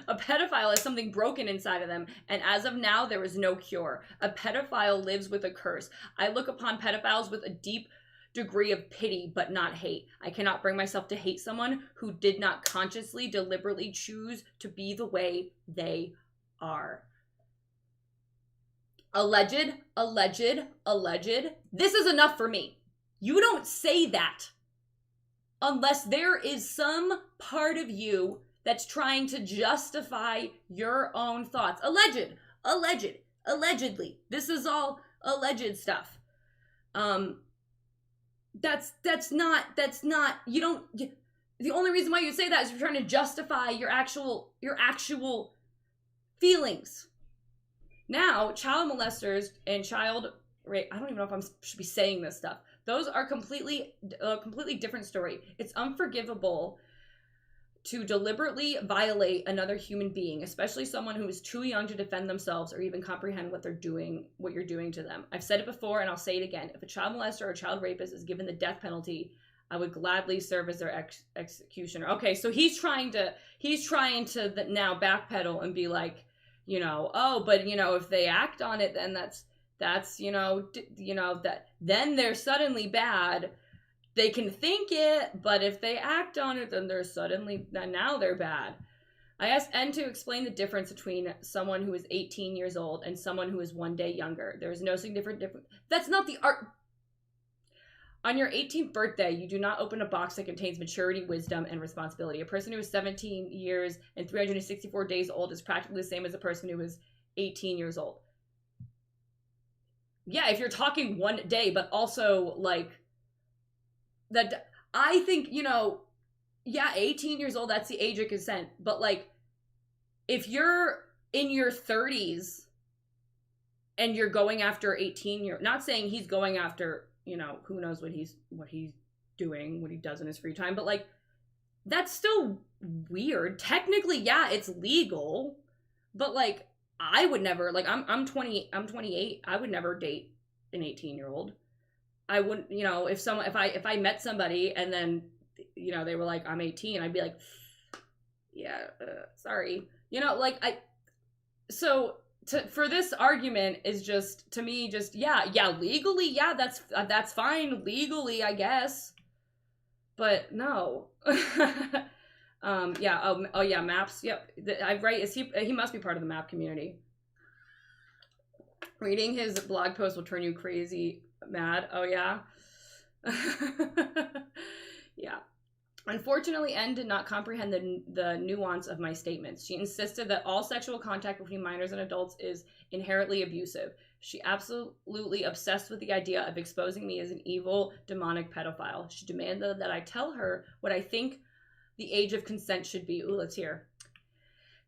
A pedophile has something broken inside of them, and as of now, there is no cure. A pedophile lives with a curse. I look upon pedophiles with a deep degree of pity, but not hate. I cannot bring myself to hate someone who did not consciously, deliberately choose to be the way they are. Alleged. This is enough for me. You don't say that unless there is some part of you that's trying to justify your own thoughts. Allegedly. This is all alleged stuff. That's not, you don't, the only reason why you say that is you're trying to justify your actual feelings. Now, child molesters and child rape, I don't even know if I should be saying this stuff. Those are a completely different story. It's unforgivable to deliberately violate another human being, especially someone who is too young to defend themselves or even comprehend what you're doing to them. I've said it before and I'll say it again. If a child molester or a child rapist is given the death penalty, I would gladly serve as their executioner. Okay, so he's trying to now backpedal and be like, oh, but if they act on it, then that's that then they're suddenly bad. They can think it, but if they act on it, then now they're bad. I asked N to explain the difference between someone who is 18 years old and someone who is 1 day younger. There is no significant difference. That's not the art. On your 18th birthday, you do not open a box that contains maturity, wisdom, and responsibility. A person who is 17 years and 364 days old is practically the same as a person who is 18 years old. Yeah, if you're talking 1 day, but also, like, that, I think, 18 years old, that's the age of consent. But, like, if you're in your 30s and you're going after 18, not saying he's going after, who knows what he's doing, what he does in his free time, but, like, that's still weird. Technically, yeah, it's legal, but, like, I would never, like, I'm 28, I would never date an 18-year-old. I wouldn't, if I met somebody and then, they were like, I'm 18, I'd be like, yeah, sorry. For this argument is just, to me, just, legally, yeah, that's fine, legally, I guess. But no. Maps, yep. He must be part of the map community. Reading his blog post will turn you crazy mad. Oh, yeah? Yeah. Unfortunately, N did not comprehend the nuance of my statements. She insisted that all sexual contact between minors and adults is inherently abusive. She absolutely obsessed with the idea of exposing me as an evil, demonic pedophile. She demanded that I tell her what I think the age of consent should be. Ooh, let's hear.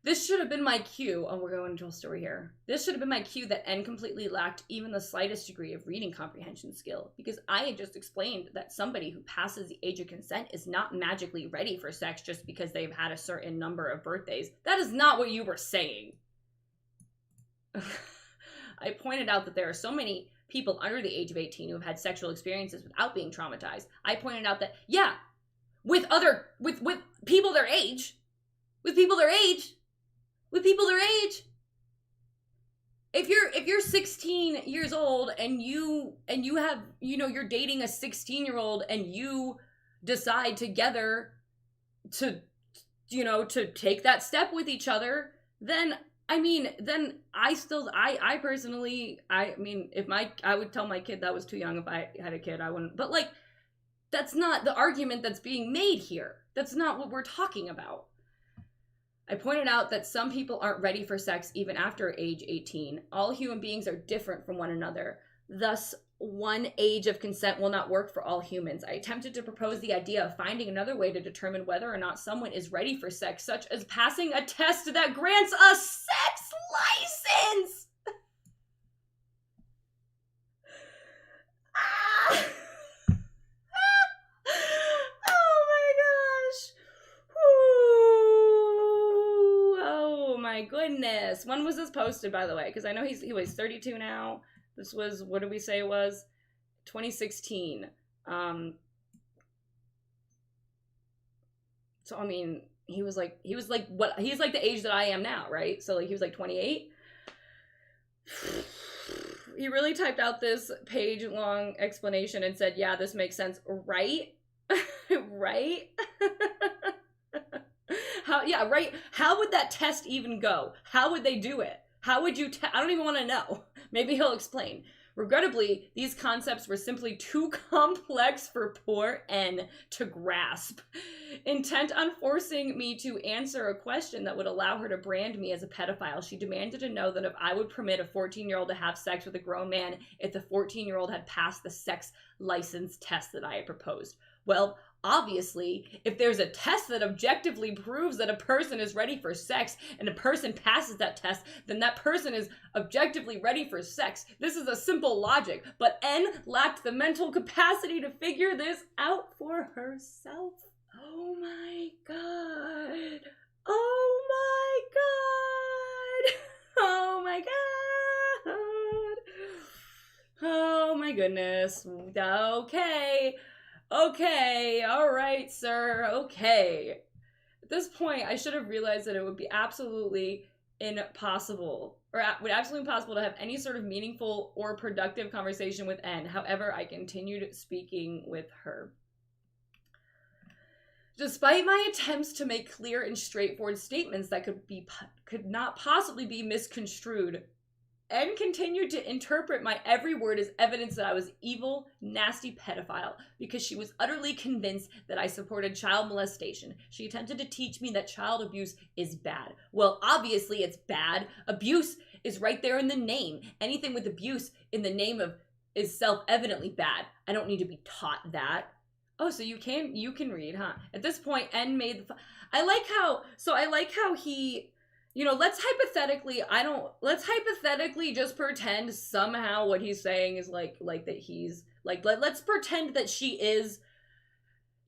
This should have been my cue. Oh, we're going into a story here. This should have been my cue that N completely lacked even the slightest degree of reading comprehension skill, because I had just explained that somebody who passes the age of consent is not magically ready for sex just because they've had a certain number of birthdays. That is not what you were saying. I pointed out that there are so many people under the age of 18 who have had sexual experiences without being traumatized. I pointed out that, yeah, with people their age, if you're 16 years old and you have, you're dating a 16-year-old and you decide together to take that step with each other, then I personally, I would tell my kid that was too young. If I had a kid, I wouldn't, but, like, that's not the argument that's being made here. That's not what we're talking about. I pointed out that some people aren't ready for sex even after age 18. All human beings are different from one another. Thus, one age of consent will not work for all humans. I attempted to propose the idea of finding another way to determine whether or not someone is ready for sex, such as passing a test that grants a sex license. My goodness. When was this posted, by the way? Because I know he was 32 now. This was, what did we say it was? 2016. So, I mean, he's like the age that I am now, right? So like he was like 28. He really typed out this page long explanation and said, yeah, this makes sense, right? Right? Right. How would that test even go? How would they do it? How would you I don't even want to know. Maybe he'll explain. Regrettably, these concepts were simply too complex for poor N to grasp. Intent on forcing me to answer a question that would allow her to brand me as a pedophile, she demanded to know that if I would permit a 14-year-old to have sex with a grown man if the 14-year-old had passed the sex license test that I had proposed. Well, obviously, if there's a test that objectively proves that a person is ready for sex and a person passes that test, then that person is objectively ready for sex. This is a simple logic, but N lacked the mental capacity to figure this out for herself. Oh my god. Oh my god. Oh my god. Oh my goodness. Okay, all right, sir, okay. At this point, I should have realized that it would be absolutely impossible, or would absolutely impossible to have any sort of meaningful or productive conversation with N. However, I continued speaking with her. Despite my attempts to make clear and straightforward statements that could not possibly be misconstrued, N continued to interpret my every word as evidence that I was evil, nasty pedophile because she was utterly convinced that I supported child molestation. She attempted to teach me that child abuse is bad. Well, obviously it's bad. Abuse is right there in the name. Anything with abuse in the name of is self-evidently bad. I don't need to be taught that. Oh, so you can read, huh? At this point, N made the... I like how he... You know, let's hypothetically just pretend somehow what he's saying is like that he's like, let's pretend that she is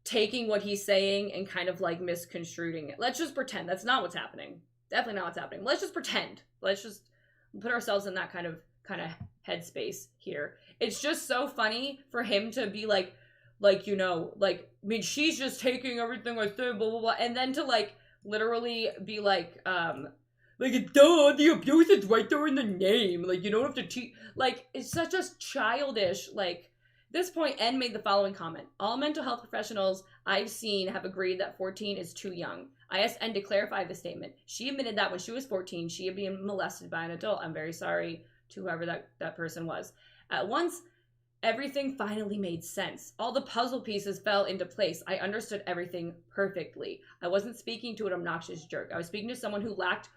taking what he's saying and kind of like misconstruing it. Let's just pretend that's not what's happening. Definitely not what's happening. Let's just pretend. Let's just put ourselves in that kind of headspace here. It's just so funny for him to be like, you know, like, I mean, she's just taking everything I said, blah, blah, blah, and then to like, literally be like, duh, the abuse is right there in the name. Like, you don't have to teach. Like, it's such a childish, like, at this point, N made the following comment. All mental health professionals I've seen have agreed that 14 is too young. I asked N to clarify the statement. She admitted that when she was 14, she had been molested by an adult. I'm very sorry to whoever that person was. At once, everything finally made sense. All the puzzle pieces fell into place. I understood everything perfectly. I wasn't speaking to an obnoxious jerk. I was speaking to someone who lacked...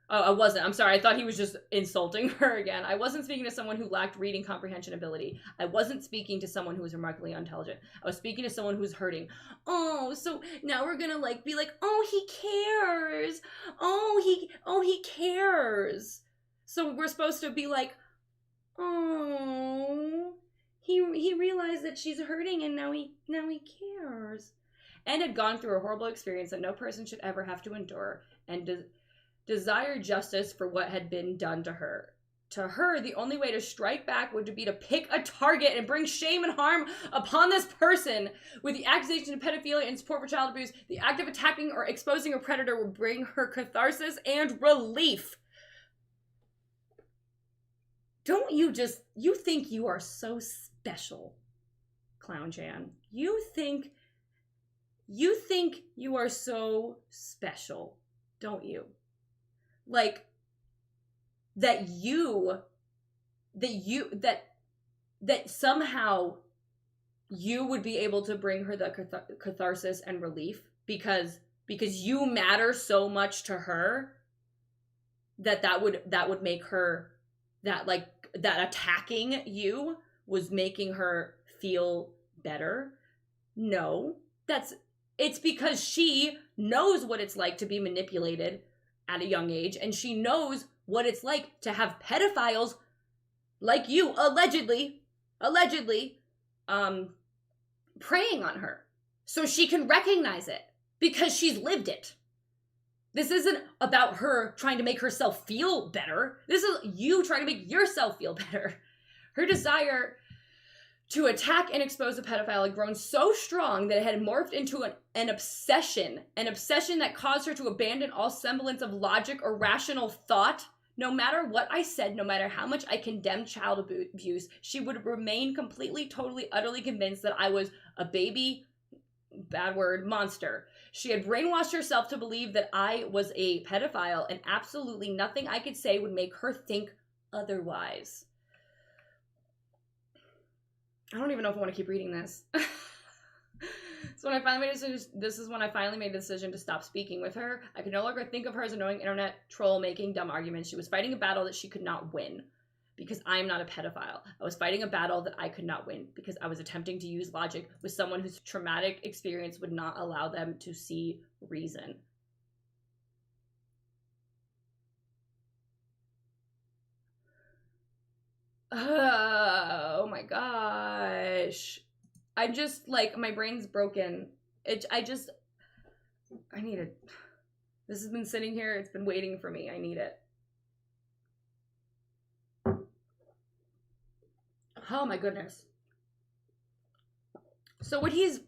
Oh, I wasn't. I'm sorry. I thought he was just insulting her again. I wasn't speaking to someone who lacked reading comprehension ability. I wasn't speaking to someone who was remarkably intelligent. I was speaking to someone who's hurting. Oh, so now we're gonna like be like, oh, he cares. Oh, he cares. So we're supposed to be like, oh, he realized that she's hurting and now he cares. And had gone through a horrible experience that no person should ever have to endure, and desired justice for what had been done to her. To her, the only way to strike back would be to pick a target and bring shame and harm upon this person. With the accusation of pedophilia and support for child abuse, the act of attacking or exposing a predator would bring her catharsis and relief. Don't you think you are so special, Clown Chan? You think you are so special, don't you? Like, that somehow you would be able to bring her the catharsis and relief because you matter so much to her that would make her, that attacking you was making her feel better. No, it's because she knows what it's like to be manipulated at a young age, and she knows what it's like to have pedophiles like you allegedly preying on her. So she can recognize it because she's lived it. This isn't about her trying to make herself feel better. This is you trying to make yourself feel better. Her desire to attack and expose a pedophile had grown so strong that it had morphed into an obsession that caused her to abandon all semblance of logic or rational thought. No matter what I said, no matter how much I condemned child abuse, she would remain completely, totally, utterly convinced that I was a baby, bad word, monster. She had brainwashed herself to believe that I was a pedophile, and absolutely nothing I could say would make her think otherwise. I don't even know if I want to keep reading this. So when I finally made a decision, this is when I finally made the decision to stop speaking with her. I could no longer think of her as an annoying internet troll making dumb arguments. She was fighting a battle that she could not win because I am not a pedophile. I was fighting a battle that I could not win because I was attempting to use logic with someone whose traumatic experience would not allow them to see reason. Oh my gosh. I'm just like, my brain's broken. I need it. This has been sitting here. It's been waiting for me. I need it. Oh my goodness. So what he's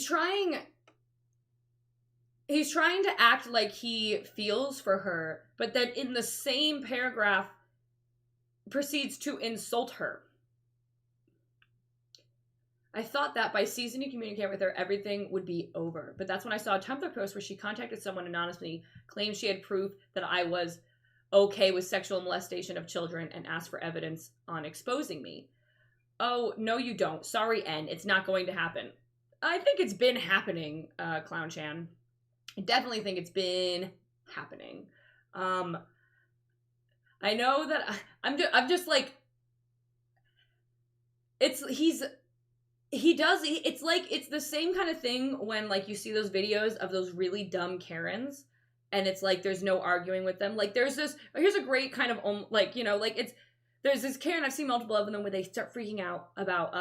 trying to act like he feels for her, but then in the same paragraph proceeds to insult her. I thought that by ceasing to communicate with her, everything would be over. But that's when I saw a Tumblr post where she contacted someone anonymously, claimed she had proof that I was okay with sexual molestation of children, and asked for evidence on exposing me. Oh, no you don't. Sorry, N. It's not going to happen. I think it's been happening, Clown Chan. I definitely think it's been happening. I know that I'm just like, it's the same kind of thing when like you see those videos of those really dumb Karens and it's like there's no arguing with them. Like here's a great kind of like, you know, like there's this Karen, I've seen multiple of them where they start freaking out about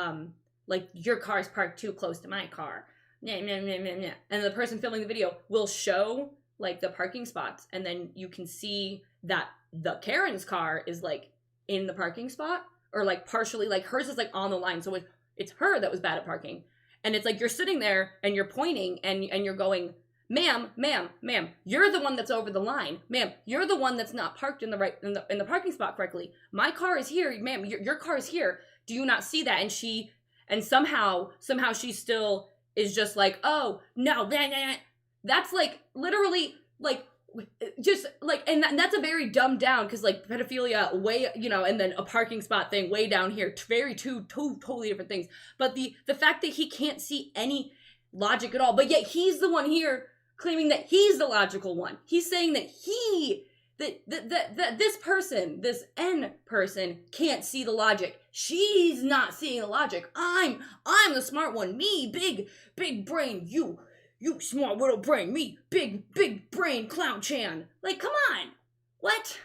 like your car's parked too close to my car. And the person filming the video will show like the parking spots, and then you can see that the Karen's car is like in the parking spot, or like partially, like hers is like on the line, so it's her that was bad at parking. And it's like you're sitting there and you're pointing and you're going, ma'am, you're the one that's over the line. Ma'am, you're the one that's not parked in the parking spot correctly. My car is here, ma'am, your car is here. Do you not see that? And somehow she still is just like, oh no, that's like literally like just like, and that's a very dumbed down, because like pedophilia way, you know, and then a parking spot thing way down here, two totally different things. But the fact that he can't see any logic at all, but yet he's the one here claiming that he's the logical one. He's saying that that this person, this N person, can't see the logic. She's not seeing the logic. I'm the smart one. Me, big brain. You smart little brain. Me, big brain, Clown Chan. Like, come on. What?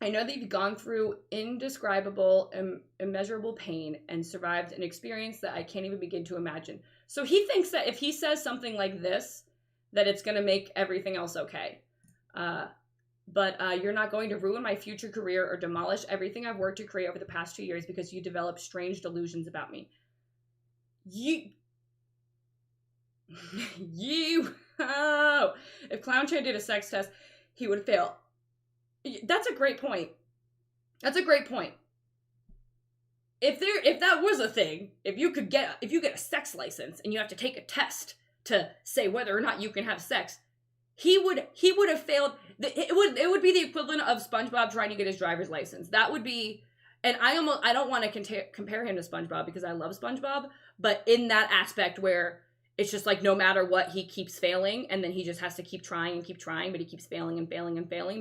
I know that you've gone through indescribable, immeasurable pain and survived an experience that I can't even begin to imagine. So he thinks that if he says something like this, that it's going to make everything else okay. But you're not going to ruin my future career or demolish everything I've worked to create over the past 2 years because you developed strange delusions about me. Oh, if Clown Chan did a sex test, he would fail. That's a great point. If that was a thing, if you get a sex license and you have to take a test to say whether or not you can have sex, he would have failed. It would be the equivalent of SpongeBob trying to get his driver's license. That would be, and I don't want to compare him to SpongeBob because I love SpongeBob, but in that aspect where it's just like no matter what, he keeps failing, and then he just has to keep trying, but he keeps failing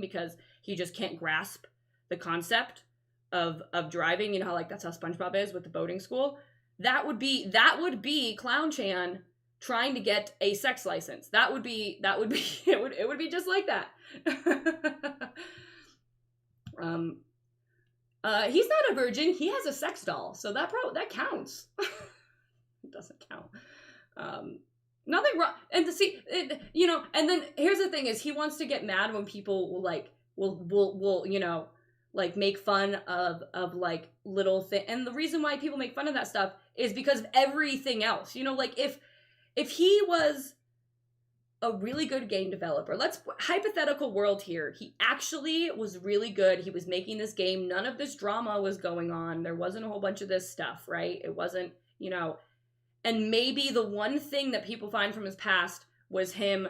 because he just can't grasp the concept of driving. You know how like that's how SpongeBob is with the boating school. That would be Clown Chan trying to get a sex license. It would be just like that. He's not a virgin. He has a sex doll, so that counts. It doesn't count. Nothing wrong. And to see, you know, and then here's the thing is he wants to get mad when people like will you know, like make fun of like little thing. And the reason why people make fun of that stuff is because of everything else. You know, like if he was a really good game developer, let's hypothetical world here, he actually was really good, he was making this game, none of this drama was going on, there wasn't a whole bunch of this stuff, right? It wasn't, you know, and maybe the one thing that people find from his past was him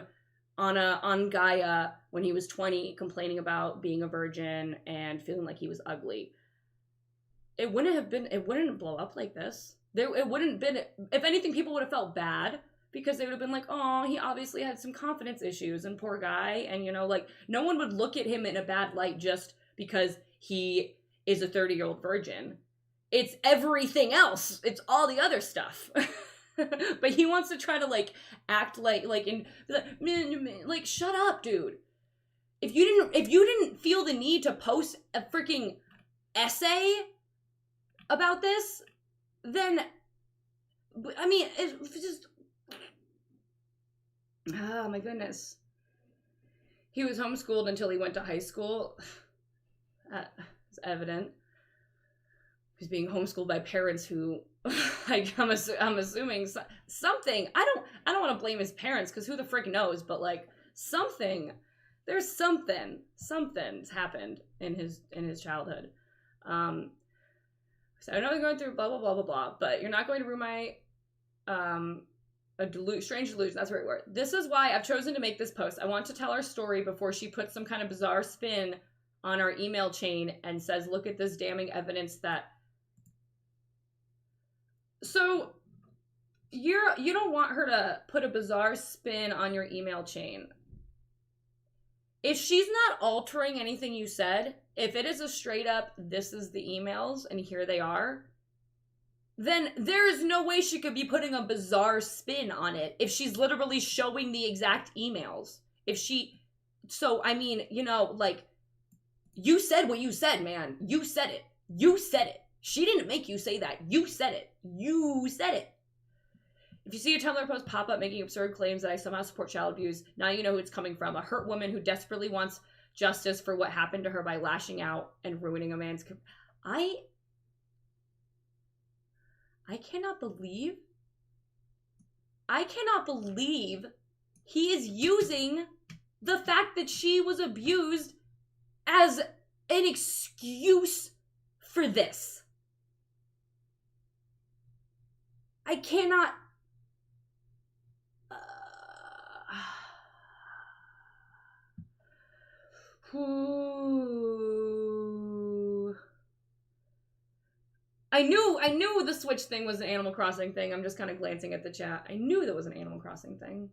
on Gaia when he was 20 complaining about being a virgin and feeling like he was ugly. It wouldn't blow up like this. It wouldn't have been, if anything, people would have felt bad because they would have been like, oh, he obviously had some confidence issues and poor guy. And, you know, like, no one would look at him in a bad light just because he is a 30-year-old virgin. It's everything else. It's all the other stuff. But he wants to try to, like, act like shut up, dude. If you didn't feel the need to post a freaking essay about this, then, I mean, it's just, oh my goodness. He was homeschooled until he went to high school. It's evident. He's being homeschooled by parents who, I'm assuming something. I don't want to blame his parents because who the frick knows? But like there's something's happened in his childhood. So I know they're going through blah blah blah blah blah, but you're not going to ruin my strange delusion. That's the right word. This is why I've chosen to make this post. I want to tell our story before she puts some kind of bizarre spin on our email chain and says, look at this damning evidence that. So you don't want her to put a bizarre spin on your email chain. If she's not altering anything you said, if it is a straight up, this is the emails and here they are, then there is no way she could be putting a bizarre spin on it if she's literally showing the exact emails. So, I mean, you know, like, you said what you said, man. You said it. You said it. She didn't make you say that. You said it. You said it. If you see a Tumblr post pop up making absurd claims that I somehow support child abuse, now you know who it's coming from. A hurt woman who desperately wants justice for what happened to her by lashing out and ruining a man's... I cannot believe he is using the fact that she was abused as an excuse for this. I cannot... I knew the Switch thing was an Animal Crossing thing. I'm just kind of glancing at the chat. I knew that was an Animal Crossing thing.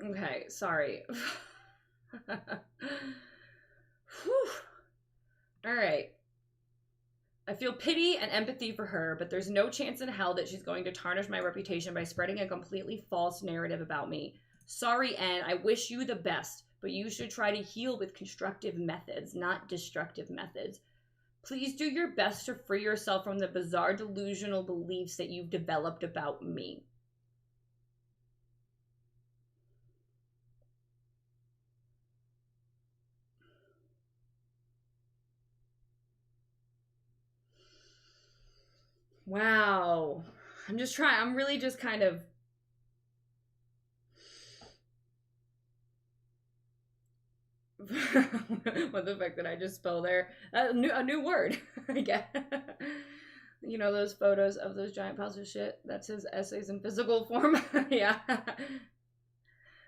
Okay, sorry. All right. I feel pity and empathy for her, but there's no chance in hell that she's going to tarnish my reputation by spreading a completely false narrative about me. Sorry, Anne, I wish you the best, but you should try to heal with constructive methods, not destructive methods. Please do your best to free yourself from the bizarre delusional beliefs that you've developed about me. Wow. I'm really just kind of... What the fuck did I just spell there? A new word, I guess. You know those photos of those giant piles of shit? That's his essays in physical form. Yeah.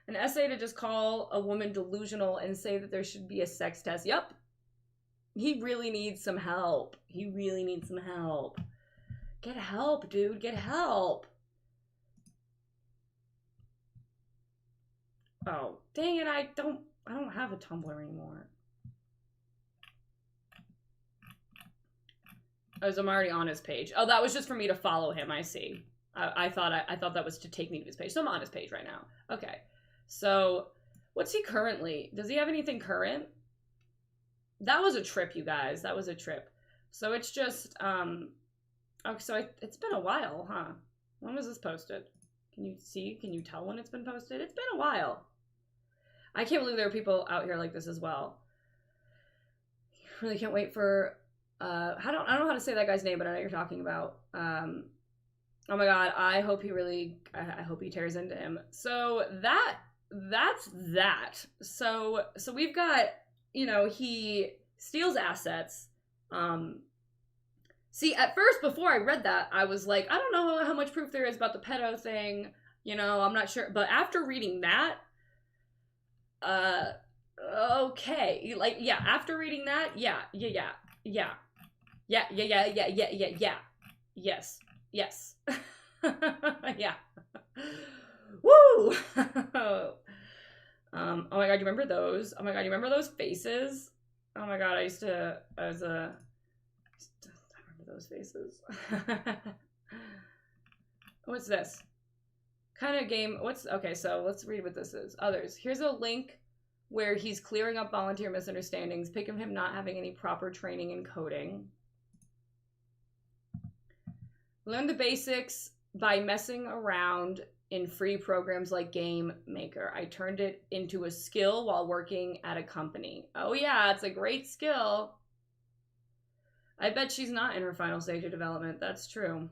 An essay to just call a woman delusional and say that there should be a sex test. Yep. He really needs some help. Get help, dude. Get help. Oh, dang it. I don't have a Tumblr anymore. Oh, I'm already on his page. Oh, that was just for me to follow him. I see. I thought that was to take me to his page. So I'm on his page right now. Okay. So what's he currently? Does he have anything current? That was a trip, you guys. That was a trip. So it's just, okay, so it's been a while, huh? When was this posted? Can you see? Can you tell when it's been posted? It's been a while. I can't believe there are people out here like this as well. Really can't wait for, I don't know how to say that guy's name, but I know what you're talking about. Oh my god, I hope he tears into him. So that's that. So we've got, you know, he steals assets. See, at first, before I read that, I was like, I don't know how much proof there is about the pedo thing. You know, I'm not sure. But after reading that, okay. Like, yeah, after reading that, yeah. Yes. Yeah. Woo! Oh my god, you remember those? Oh my god, you remember those faces? Oh my god, I remember those faces. What's this? Kind of game, okay, so let's read what this is. Others. Here's a link where he's clearing up volunteer misunderstandings, pick of him not having any proper training in coding. Learn the basics by messing around in free programs like Game Maker. I turned it into a skill while working at a company. Oh yeah, it's a great skill. I bet she's not in her final stage of development. That's true.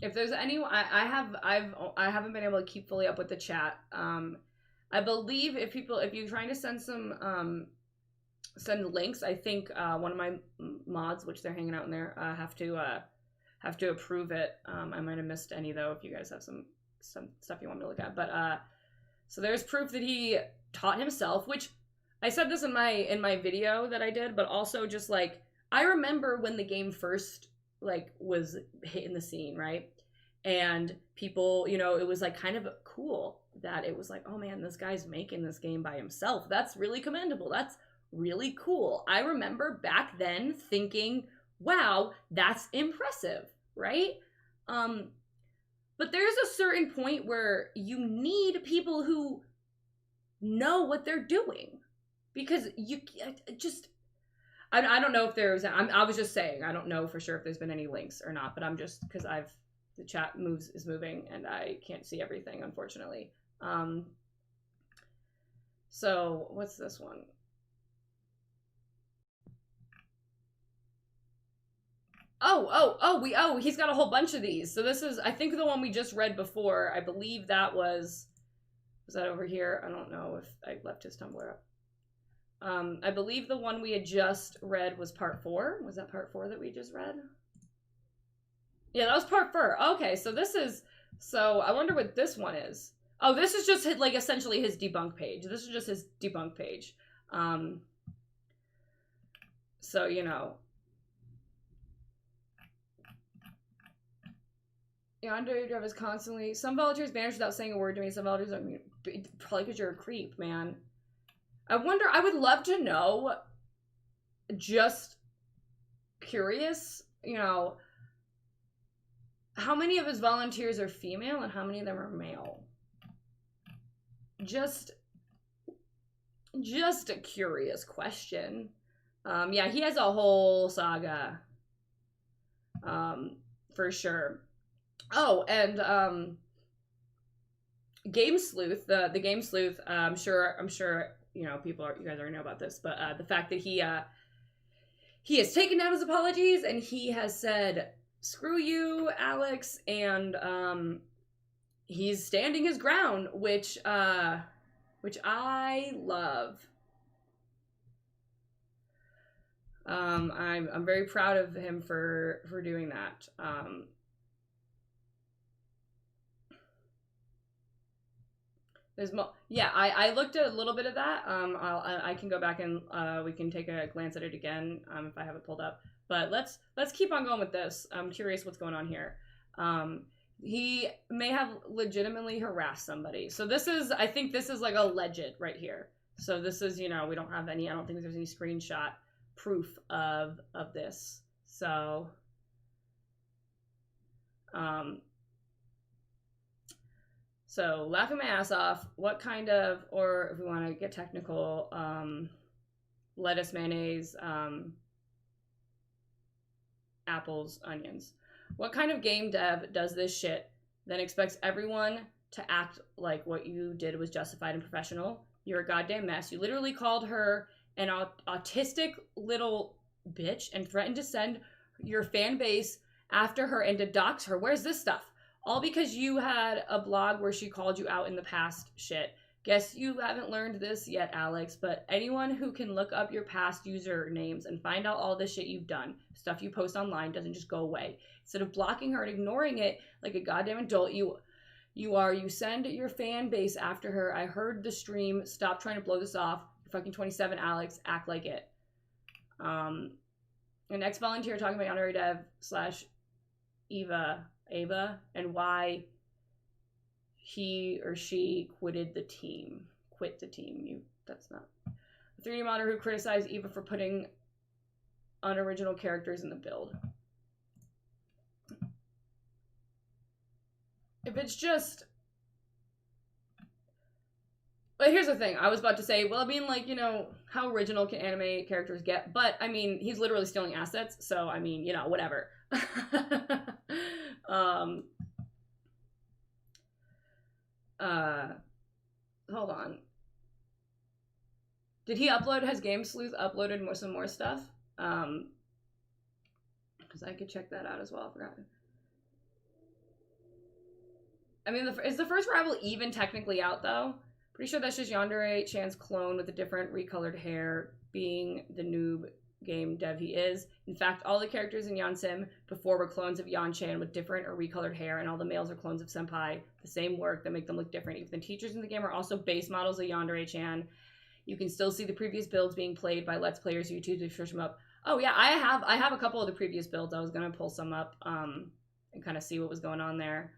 If there's anyone, I haven't been able to keep fully up with the chat. I believe if you're trying to send some send links, I think one of my mods, which they're hanging out in there, have to approve it. I might have missed any though if you guys have some stuff you want me to look at. But so there's proof that he taught himself, which I said this in my video that I did, but also just like I remember when the game first like was hitting the scene, right? And people, you know, it was like kind of cool that it was like, oh man, this guy's making this game by himself. That's really commendable. That's really cool. I remember back then thinking, wow, that's impressive, right? But there's a certain point where you need people who know what they're doing, because you just, I don't know if there's, I was just saying, I don't know for sure if there's been any links or not, but I'm just, because the chat is moving and I can't see everything, unfortunately. So what's this one? He's got a whole bunch of these. So this is, I think, the one we just read before. I believe that was that over here? I don't know if I left his Tumblr up. I believe the one we had just read was part 4. Was that part 4 that we just read? Yeah, that was part 4. Okay, so this is, so I wonder what this one is. Oh, this is just like essentially his debunk page. This is just his debunk page. So, you know, YandereDev is constantly, some volunteers vanish without saying a word to me. Some volunteers don't, probably because you're a creep, man. I wonder, I would love to know, just curious, you know, how many of his volunteers are female and how many of them are male? Just a curious question. Yeah, he has a whole saga. For sure. Oh, and Game Sleuth, the Game Sleuth, I'm sure, you know, you guys already know about this, but the fact that he has taken down his apologies and he has said, screw you, Alex, and he's standing his ground, which I love. I'm very proud of him for doing that. Yeah, I looked at a little bit of that. I can go back and we can take a glance at it again if I have it pulled up. But let's keep on going with this. I'm curious what's going on here. He may have legitimately harassed somebody. So this is, I think this is like alleged right here. So this is, you know, we don't have any, I don't think there's any screenshot proof of this. So so laughing my ass off, what kind of, or if we want to get technical, lettuce, mayonnaise, apples, onions. What kind of game dev does this shit, then expects everyone to act like what you did was justified and professional? You're a goddamn mess. You literally called her an autistic little bitch and threatened to send your fan base after her and to dox her. Where's this stuff? All because you had a blog where she called you out in the past shit. Guess you haven't learned this yet, Alex, but anyone who can look up your past usernames and find out all the shit you've done, stuff you post online, doesn't just go away. Instead of blocking her and ignoring it like a goddamn adult, you send your fan base after her. I heard the stream. Stop trying to blow this off. You're fucking 27, Alex. Act like it. An ex-volunteer talking about YandereDev / Ava, and why he or she quit the team. That's not. A 3D modder who criticized Eva for putting unoriginal characters in the build. If it's just... But here's the thing. I was about to say, well, I mean, like, you know, how original can anime characters get? But, I mean, he's literally stealing assets, so, I mean, you know, whatever. Hold on. Did he upload, has Game Sleuth uploaded some more stuff? Because I could check that out as well, I forgot. I mean, is the first rival even technically out, though? Pretty sure that's just Yandere-chan's clone with a different recolored hair, being the noob game dev he is. In fact, all the characters in Yansim before were clones of Yan-chan with different or recolored hair, and all the males are clones of Senpai. The same work that make them look different. Even the teachers in the game are also base models of Yandere-chan. You can still see the previous builds being played by Let's Players YouTube to search them up. Oh yeah, I have a couple of the previous builds. I was gonna pull some up and kind of see what was going on there.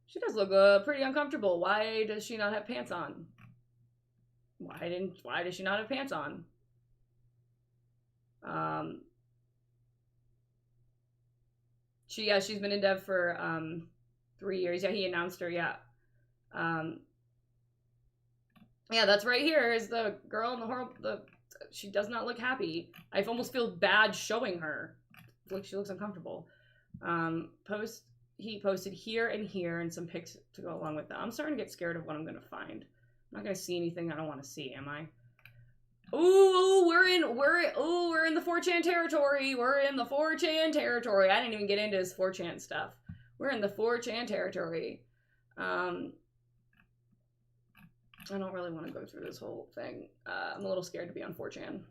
She does look pretty uncomfortable. Why does she not have pants on? Why does she not have pants on? She's been in dev for 3 years. Yeah, he announced her, yeah. Yeah, that's right here is the girl in she does not look happy. I almost feel bad showing her. Like she looks uncomfortable. He posted here and here and some pics to go along with that. I'm starting to get scared of what I'm gonna find. I'm not gonna see anything I don't want to see, am I? Ooh, we're in the 4chan territory. We're in the 4chan territory. I didn't even get into his 4chan stuff. We're in the 4chan territory. I don't really want to go through this whole thing. I'm a little scared to be on 4chan.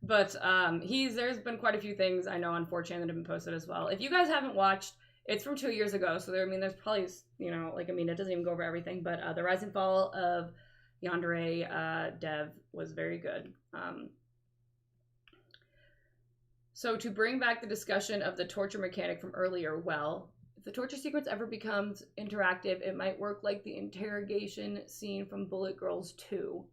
But there's been quite a few things I know on 4chan that have been posted as well. If you guys haven't watched, it's from 2 years ago, so there's probably, you know, like, I mean, it doesn't even go over everything, but the rise and fall of YandereDev was very good. So to bring back the discussion of the torture mechanic from earlier, well, if the torture sequence ever becomes interactive, it might work like the interrogation scene from Bullet Girls 2.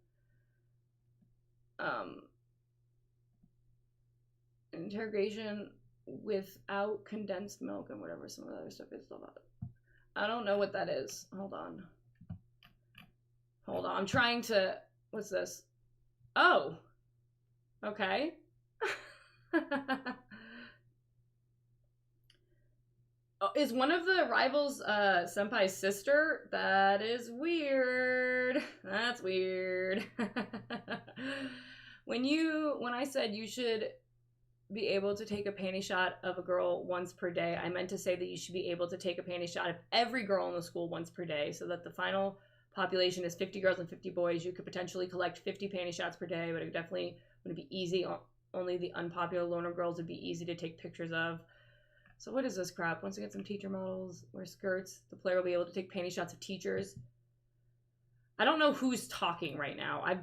Interrogation without condensed milk and whatever some of the other stuff is about. I don't know what that is. Hold on. I'm trying to... What's this? Oh. Okay. Oh, is one of the rivals Senpai's sister? That is weird. That's weird. When I said you should be able to take a panty shot of a girl once per day, I meant to say that you should be able to take a panty shot of every girl in the school once per day, so that the final population is 50 girls and 50 boys. You could potentially collect 50 panty shots per day, but it definitely wouldn't be easy. Only the unpopular loner girls would be easy to take pictures of. So what is this crap? Once we get some teacher models, wear skirts, the player will be able to take panty shots of teachers. I don't know who's talking right now. I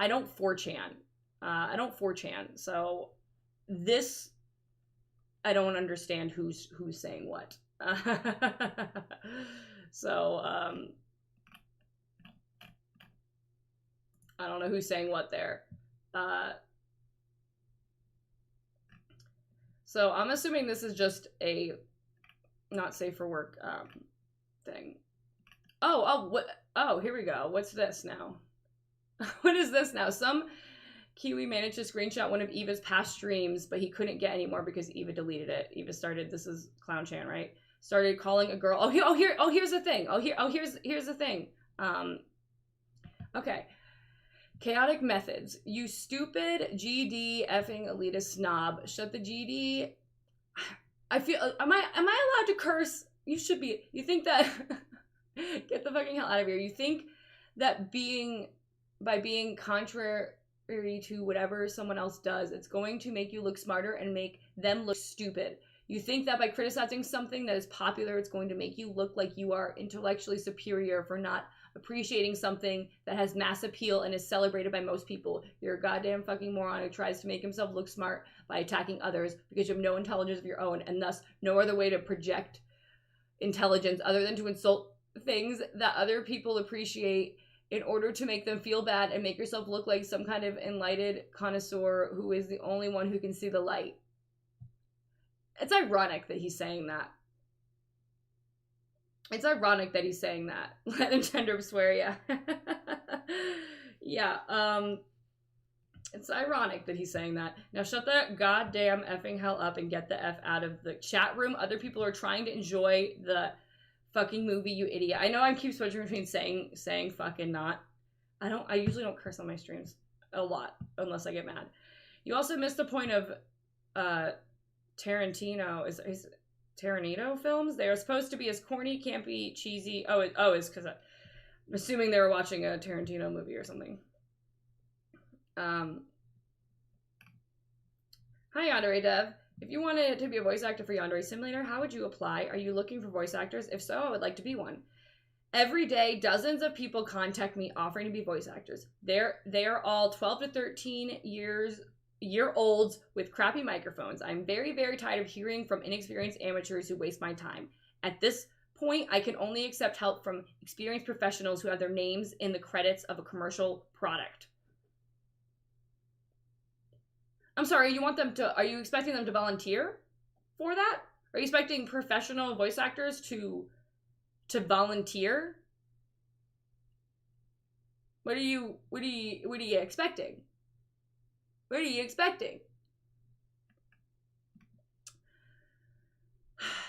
don't 4chan. I don't 4chan, so this, I don't understand who's saying what. So, I don't know who's saying what there. So I'm assuming this is just a not safe for work thing? Oh, here we go. What's this now? What is this now? Some Kiwi managed to screenshot one of Eva's past streams, but he couldn't get any more because Eva deleted it. Eva started, this is Clown Chan, right? Started calling a girl. Here's the thing. Here's the thing. Okay. Chaotic methods. You stupid GD effing elitist snob. Shut the GD. I feel, am I allowed to curse? You should be. You think that, get the fucking hell out of here. You think that by being contrary to whatever someone else does, it's going to make you look smarter and make them look stupid. You think that by criticizing something that is popular, it's going to make you look like you are intellectually superior for not appreciating something that has mass appeal and is celebrated by most people. You're a goddamn fucking moron who tries to make himself look smart by attacking others because you have no intelligence of your own, and thus no other way to project intelligence other than to insult things that other people appreciate in order to make them feel bad and make yourself look like some kind of enlightened connoisseur who is the only one who can see the light. It's ironic that he's saying that. It's ironic that he's saying that. Let Nintendo swear, yeah. Yeah, it's ironic that he's saying that. Now shut the goddamn effing hell up and get the F out of the chat room. Other people are trying to enjoy the fucking movie, you idiot. I know I keep switching between saying fuck and not. I usually don't curse on my streams a lot, unless I get mad. You also missed the point of, Tarantino is Tarantino films. They are supposed to be as corny, campy, cheesy. It's because I'm assuming they were watching a Tarantino movie or something. Hi, YandereDev. If you wanted to be a voice actor for Yandere Simulator, how would you apply? Are you looking for voice actors? If so, I would like to be one. Every day, dozens of people contact me offering to be voice actors. They are all 12 to 13 year-olds with crappy microphones. I'm very, very tired of hearing from inexperienced amateurs who waste my time. At this point, I can only accept help from experienced professionals who have their names in the credits of a commercial product. I'm sorry, are you expecting them to volunteer for that? Are you expecting professional voice actors to volunteer? What are you expecting? What are you expecting?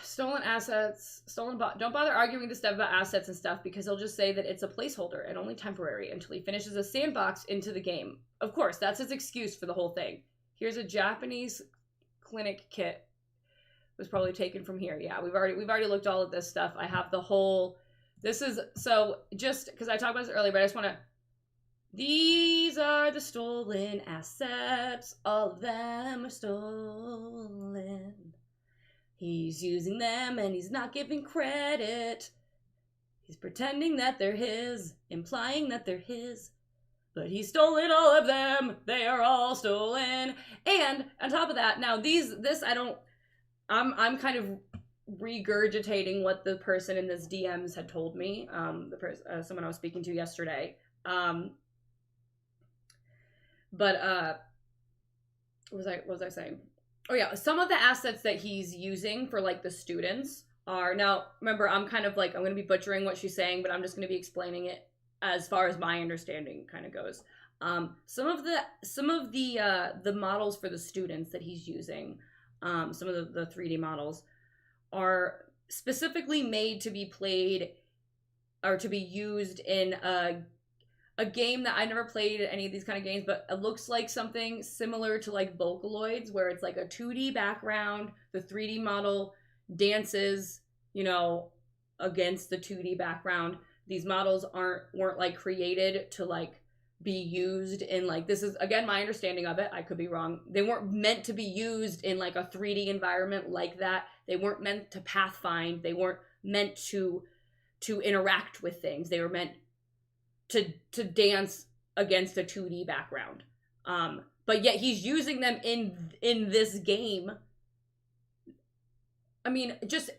Stolen assets, don't bother arguing with Dev about assets and stuff because he'll just say that it's a placeholder and only temporary until he finishes a sandbox into the game. Of course, that's his excuse for the whole thing. Here's a Japanese clinic kit. Was probably taken from here. Yeah, we've already looked all at this stuff. I have the whole. This is so just because I talked about this earlier, but I just want to. These are the stolen assets. All of them are stolen. He's using them and he's not giving credit. He's pretending that they're his, implying that they're his. But he stolen all of them. They are all stolen. And on top of that, now I'm kind of regurgitating what the person in this DMs had told me. Someone I was speaking to yesterday. What was I saying? Oh yeah, some of the assets that he's using for like the students are, now remember, I'm kind of like, I'm going to be butchering what she's saying, but I'm just going to be explaining it as far as my understanding kind of goes. Some of the models for the students that he's using, some of the 3D models are specifically made to be played or to be used in a game that I never played any of these kind of games, but it looks like something similar to like Vocaloids, where it's like a 2D background, the 3D model dances, against the 2D background. These models weren't like created to like be used in like, this is again my understanding of it, I could be wrong. They weren't meant to be used in like a 3D environment like that. They weren't meant to pathfind. They weren't meant to interact with things. They were meant to dance against a 2D background. But yet he's using them in this game. I mean, just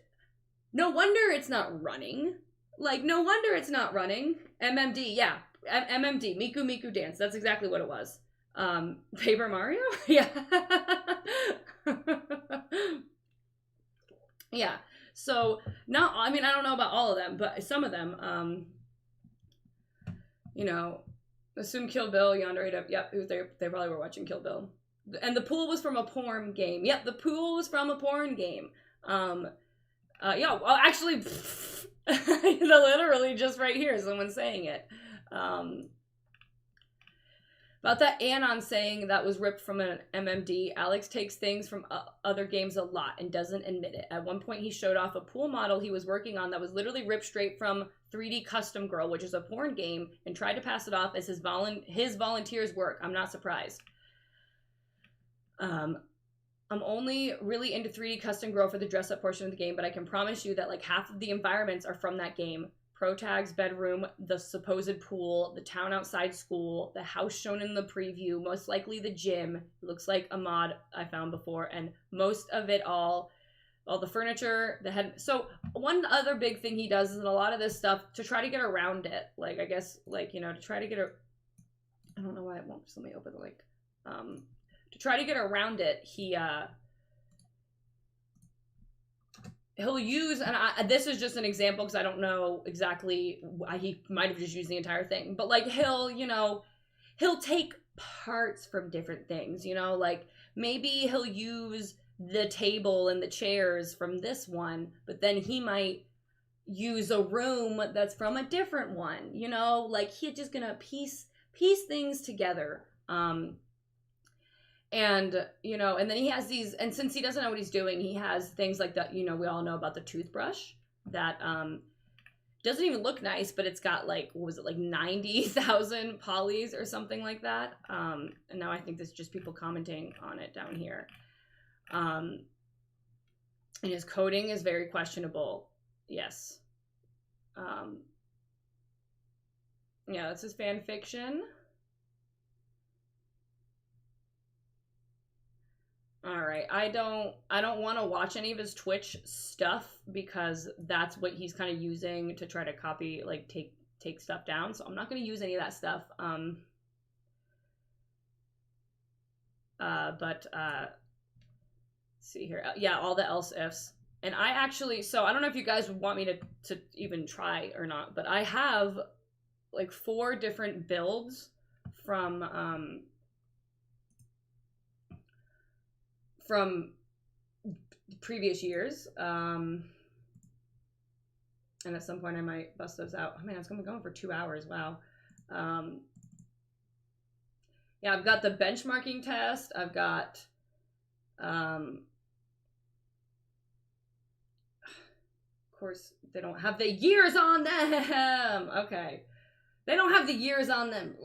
no wonder it's not running. Like, no wonder it's not running. MMD, yeah. MMD, Miku Miku Dance. That's exactly what it was. Paper Mario? Yeah. Yeah. So not, I mean, I don't know about all of them, but some of them, you know, assume Kill Bill, YandereDev. Yep, they probably were watching Kill Bill. And the pool was from a porn game. Yep, the pool was from a porn game. Yeah, well, actually, literally just right here, someone saying it. About that Anon saying that was ripped from an MMD, Alex takes things from other games a lot and doesn't admit it. At one point, he showed off a pool model he was working on that was literally ripped straight from 3D Custom Girl, which is a porn game, and tried to pass it off as his volunteer's work. I'm not surprised. I'm only really into 3D Custom Girl for the dress-up portion of the game, but I can promise you that like half of the environments are from that game. Protag's bedroom, the supposed pool, the town outside school, the house shown in the preview, most likely the gym. It looks like a mod I found before, and most of it all the furniture, the head. So one other big thing he does is in a lot of this stuff to try to get around it. Like, I guess, like, you know, to try to get I don't know why it won't. Just let me open the link. To try to get around it, he'll use, and this is just an example because I don't know exactly why he might have just used the entire thing, but like he'll take parts from different things, you know, like maybe he'll use the table and the chairs from this one, but then he might use a room that's from a different one, you know, like he's just gonna piece things together. And, you know, and then he has these, and since he doesn't know what he's doing, he has things like that, you know, we all know about the toothbrush that doesn't even look nice, but it's got like, what was it, like 90,000 polys or something like that. And now I think there's just people commenting on it down here. And his coding is very questionable. Yes. Yeah, that's his fan fiction. All right, I don't want to watch any of his Twitch stuff because that's what he's kind of using to try to copy, like take stuff down. So I'm not going to use any of that stuff. Let's see here. Yeah, all the else ifs. And I actually, so I don't know if you guys would want me to even try or not, but I have like 4 different builds from previous years. And at some point I might bust those out. Oh man, it's gonna be going for 2 hours. Wow. Yeah, I've got the benchmarking test. I've got of course they don't have the years on them. Okay. They don't have the years on them.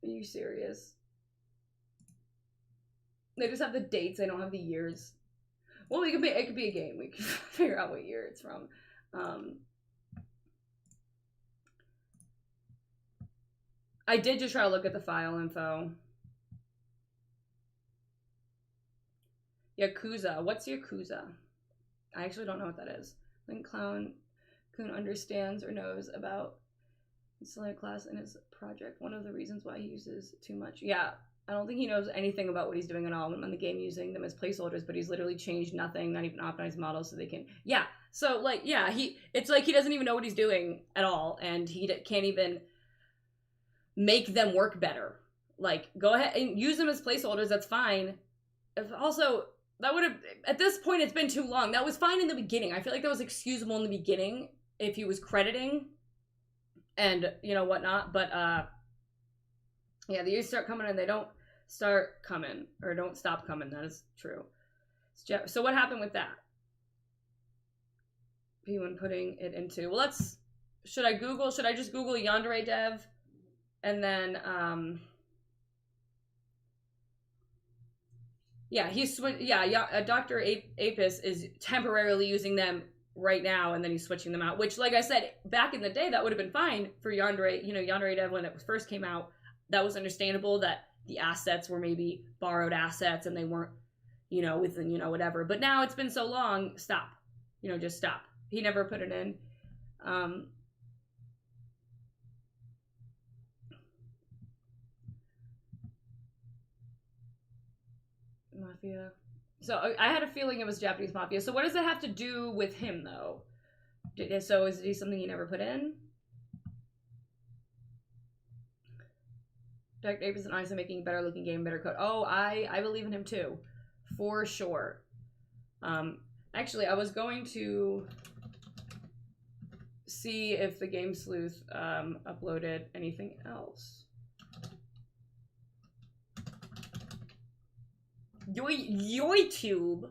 Are you serious? They just have the dates. They don't have the years. Well, it could be a game. We can figure out what year it's from. I did just try to look at the file info. Yakuza. What's Yakuza? I actually don't know what that is. Link Clown Kun understands or knows about Slayer class in his project. One of the reasons why he uses too much. Yeah, I don't think he knows anything about what he's doing at all on the game, using them as placeholders, but he's literally changed nothing, not even optimized models so they can, yeah. So like, yeah, it's like he doesn't even know what he's doing at all, and he can't even make them work better. Like, go ahead and use them as placeholders, that's fine. Also, that would have, at this point, it's been too long. That was fine in the beginning. I feel like that was excusable in the beginning if he was crediting and, you know, whatnot. But, yeah, the years start coming and they don't start coming, or don't stop coming. That is true. So what happened with that? P1 putting it into, well, should I just Google YandereDev and then, yeah, Dr. Apis is temporarily using them right now, and then he's switching them out, which, like I said, back in the day, that would have been fine for YandereDev when it first came out. That was understandable that the assets were maybe borrowed assets and they weren't, you know, within, you know, whatever. But now it's been so long, stop. You know, just stop. He never put it in. Mafia. So I had a feeling it was Japanese Mafia. So what does that have to do with him, though? So is he something you never put in? Dr. Davis and Isa making a better looking game, better code. Oh, I believe in him too. For sure. Actually, I was going to see if the Game Sleuth uploaded anything else. YouTube.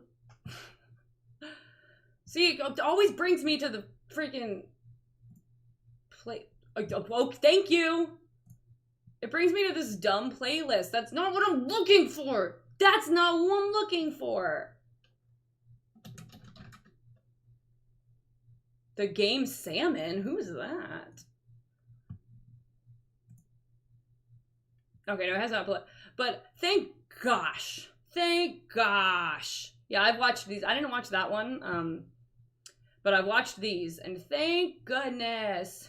See, it always brings me to the freaking play. Oh, thank you. It brings me to this dumb playlist. That's not what I'm looking for. That's not what I'm looking for. The Game Salmon? Who's that? Okay, no, it has not played. But thank gosh. Thank gosh. Yeah, I've watched these. I didn't watch that one. But I've watched these, and thank goodness.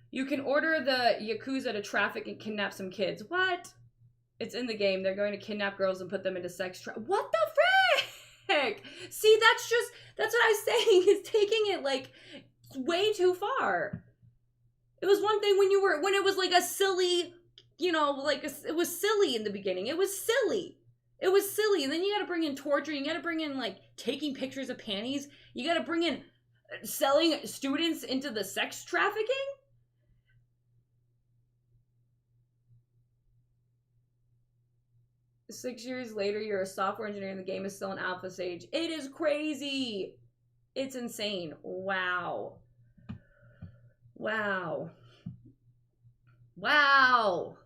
You can order the Yakuza to traffic and kidnap some kids. What? It's in the game. They're going to kidnap girls and put them into sex what the frick? See, that's what I was saying. It's taking it, like, way too far. It was one thing when it was, like, a silly, you know, like, it was silly in the beginning. It was silly. It was silly. And then you gotta bring in torture. You gotta bring in, like, taking pictures of panties. You gotta bring in selling students into the sex trafficking. 6 years later, you're a software engineer and the game is still in alpha stage. It is crazy. It's insane. Wow. Wow. Wow.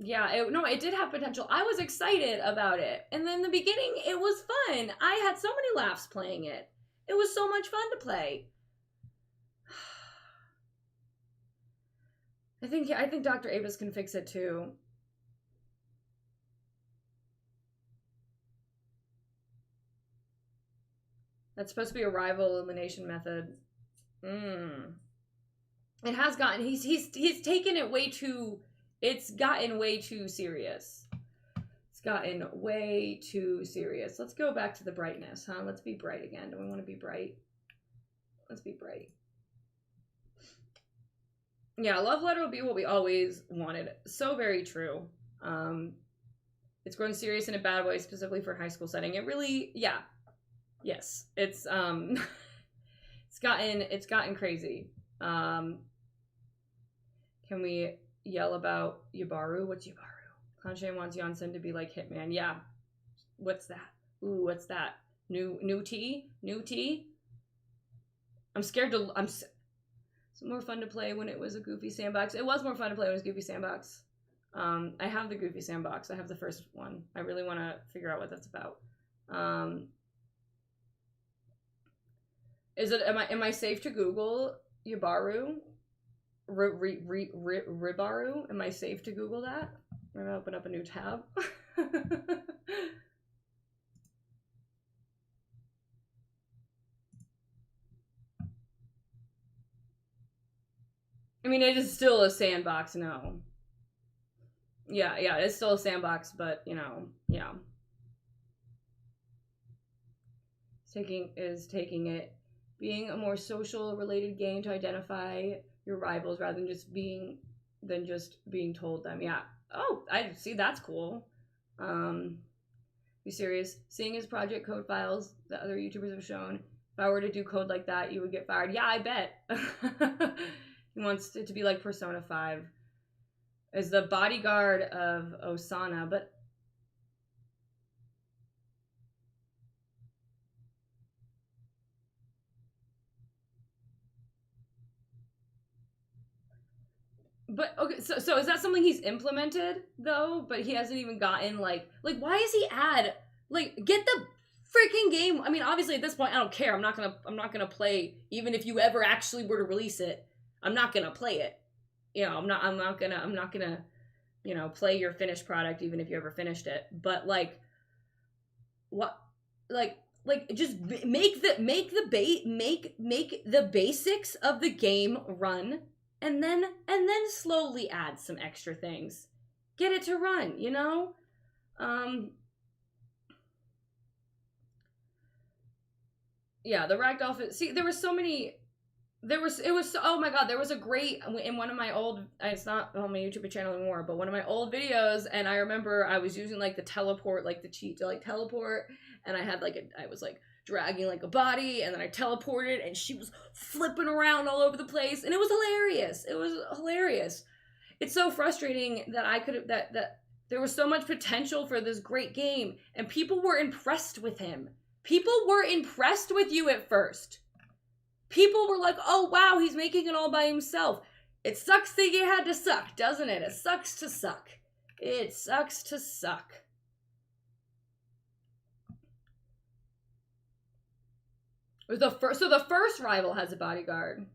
Yeah, it did have potential. I was excited about it. And then in the beginning, it was fun. I had so many laughs playing it. It was so much fun to play. I think Dr. Avis can fix it too. That's supposed to be a rival elimination method. It has gotten he's taken it way too. It's gotten way too serious. It's gotten way too serious. Let's go back to the brightness, huh? Let's be bright again. Do we want to be bright? Let's be bright. Yeah, love letter will be what we always wanted. So very true. It's grown serious in a bad way, specifically for high school setting. It really, yeah. Yes. It's gotten crazy. Can we yell about Yabaru? What's Yabaru? Kanshin wants Yonsen to be like Hitman. Yeah. What's that? Ooh, what's that? New tea? New tea? I'm scared to it's more fun to play when it was a Goofy Sandbox. It was more fun to play when it was Goofy Sandbox. I have the Goofy Sandbox. I have the first one. I really want to figure out what that's about. Am I safe to Google Yabaru? Ribaru? Am I safe to Google that? I'm gonna open up a new tab. I mean, it is still a sandbox, no. Yeah, it's still a sandbox, but, you know, yeah. Taking it being a more social related game to identify your rivals rather than just being told them. Yeah. Oh, I see, that's cool. Be serious. Seeing his project code files that other YouTubers have shown, if I were to do code like that, you would get fired. Yeah, I bet. He wants it to be like Persona 5. Is the bodyguard of Osana, but okay, so is that something he's implemented though? But he hasn't even gotten like why is he get the freaking game? I mean, obviously at this point I don't care. I'm not gonna play, even if you ever actually were to release it. I'm not gonna play it. You know, I'm not gonna, you know, play your finished product even if you ever finished it. But just make the basics of the game run, and then slowly add some extra things. get it to run, you know? Yeah, the ragdoll. See, there were so many. Oh my god, there was a great, in one of my old, it's not on my YouTube channel anymore, but one of my old videos, and I remember I was using like the teleport, like the cheat to like teleport, and I had like I was like dragging like a body, and then I teleported, and she was flipping around all over the place, and it was hilarious. It was hilarious. It's so frustrating that I could have, that there was so much potential for this great game, and people were impressed with him. People were impressed with you at first. People were like, oh, wow, he's making it all by himself. It sucks that you had to suck, doesn't it? It sucks to suck. It sucks to suck. So the first rival has a bodyguard.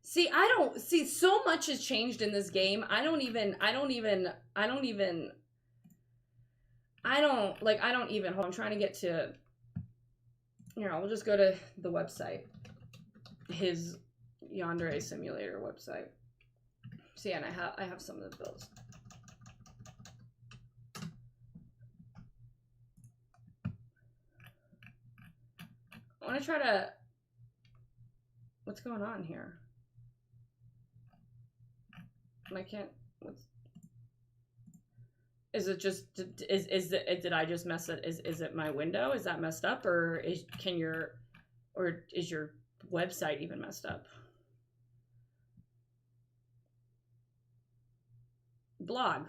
See, so much has changed in this game. I don't even, hold on, I'm trying to get to, we'll just go to the website. His Yandere simulator website. So yeah, and I have some of the bills. I want to try to, what's going on here? I can't, is it just, did I just mess it? Is it my window? Is that messed up? Or is your website even messed up? Blog.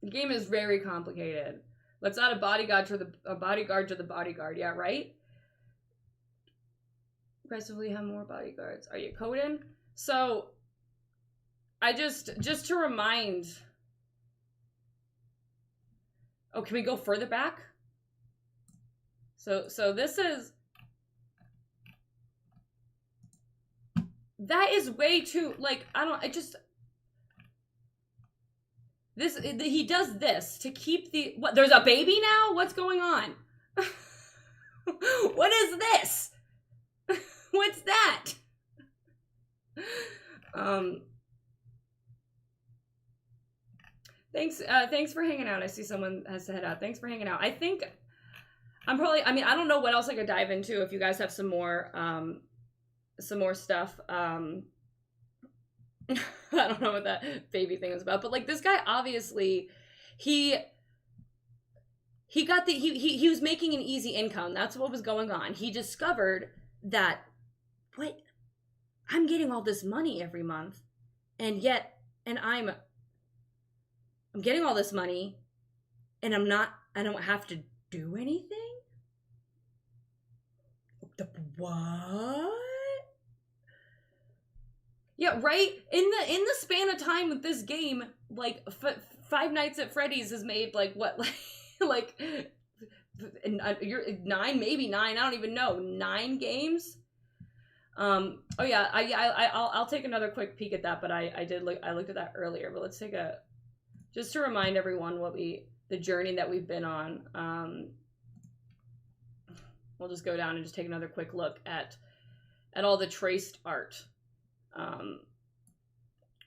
The game is very complicated. Let's add a bodyguard to the bodyguard. Yeah, right? Aggressively have more bodyguards. Are you coding? So, I just to remind. Oh, can we go further back? So this is, that is way too, like, he does this to keep the, what, there's a baby now? What's going on? What is this? What's that? Thanks for hanging out. I see someone has to head out. Thanks for hanging out. I think I don't know what else I could dive into if you guys have some more stuff. I don't know what that baby thing is about, but like this guy obviously he was making an easy income. That's what was going on. He discovered that, wait, I'm getting all this money every month, and I'm getting all this money, and I don't have to do anything? What? Yeah, right? In the span of time with this game, like, Five Nights at Freddy's has made, like, what, like, you're 9, maybe 9, I don't even know, 9 games? Oh yeah, I'll take another quick peek at that, but I looked at that earlier, but let's take just to remind everyone the journey that we've been on. We'll just go down and just take another quick look at all the traced art.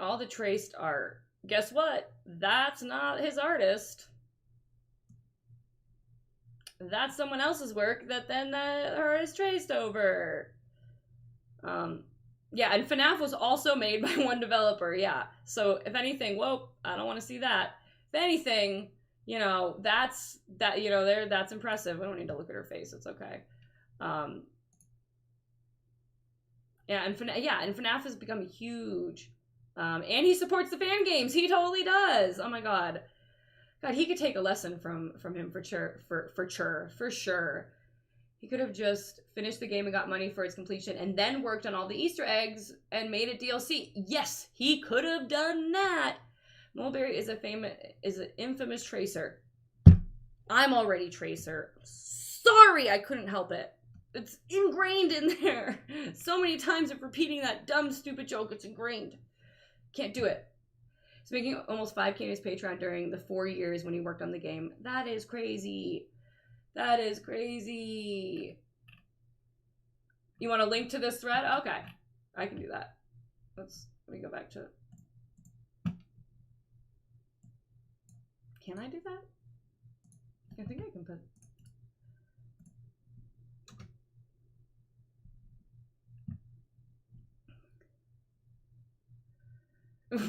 All the traced art. Guess what? That's not his artist. That's someone else's work that then the artist traced over. Yeah, and FNAF was also made by one developer, yeah. So if anything, whoa, I don't want to see that. If anything, that's impressive. We don't need to look at her face. It's okay. Yeah, and FNAF has become huge. And he supports the fan games. He totally does. Oh my god. God, he could take a lesson from him for sure. He could have just finished the game and got money for its completion and then worked on all the Easter eggs and made a DLC. Yes, he could have done that. Mulberry is an infamous tracer. I'm already tracer. Sorry, I couldn't help it. It's ingrained in there. So many times of repeating that dumb, stupid joke, it's ingrained. Can't do it. He's making almost 5K in his Patreon during the 4 years when he worked on the game. That is crazy. That is crazy. You want a link to this thread? Okay. I can do that. Let me go back to... Can I do that? I think I can put...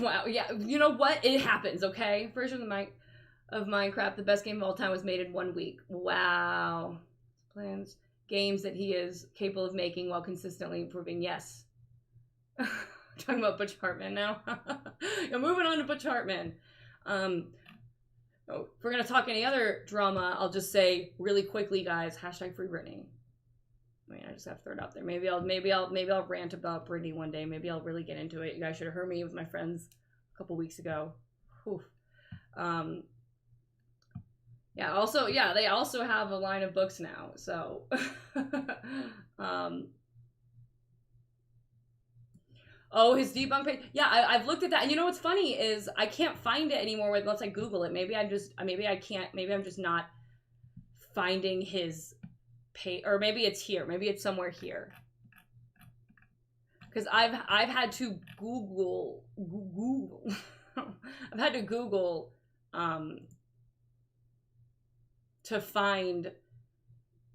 Wow, yeah, you know what? It happens, okay? Version of Minecraft, the best game of all time, was made in 1 week. Wow. Plans, games that he is capable of making while consistently improving. Yes. Talking about Butch Hartman now. Yeah, moving on to Butch Hartman. Oh, if we're gonna talk any other drama, I'll just say really quickly, guys. Hashtag free Britney. I mean, I just have to throw it out there. Maybe I'll rant about Britney one day. Maybe I'll really get into it. You guys should have heard me with my friends a couple weeks ago. Whew. Yeah. Also, yeah, they also have a line of books now. So, oh, his debunk page. Yeah, I've looked at that, and you know what's funny is I can't find it anymore unless I Google it. Maybe I'm just not finding his page, or maybe it's here. Maybe it's somewhere here. Because I've had to Google. I've had to Google to find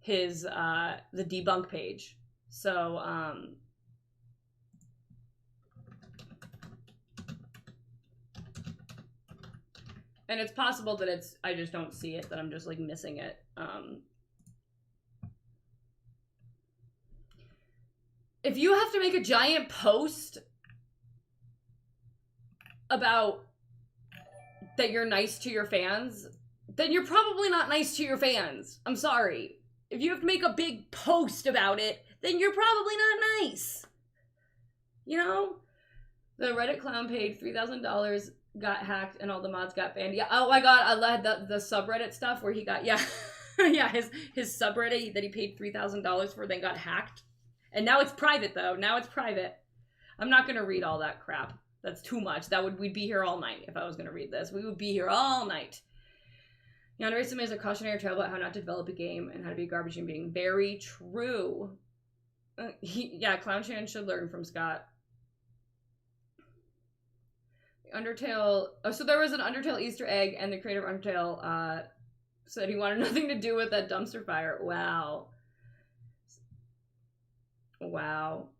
his the debunk page. So and it's possible that I just don't see it, that I'm just like missing it. If you have to make a giant post about that you're nice to your fans, then you're probably not nice to your fans. I'm sorry. If you have to make a big post about it, then you're probably not nice. You know? The Reddit clown paid $3,000, got hacked, and all the mods got banned. Yeah, oh my god, I led the subreddit stuff where he got, yeah, yeah, his subreddit that he paid $3,000 for, then got hacked. And now it's private, though. Now it's private. I'm not going to read all that crap. That's too much. We'd be here all night if I was going to read this. We would be here all night. YandereDev is a cautionary tale about how not to develop a game and how to be a garbage human being. Very true. Yeah, Clown Chan should learn from Scott. Undertale. Oh, so there was an Undertale Easter egg, and the creator of Undertale said he wanted nothing to do with that dumpster fire. Wow. Wow.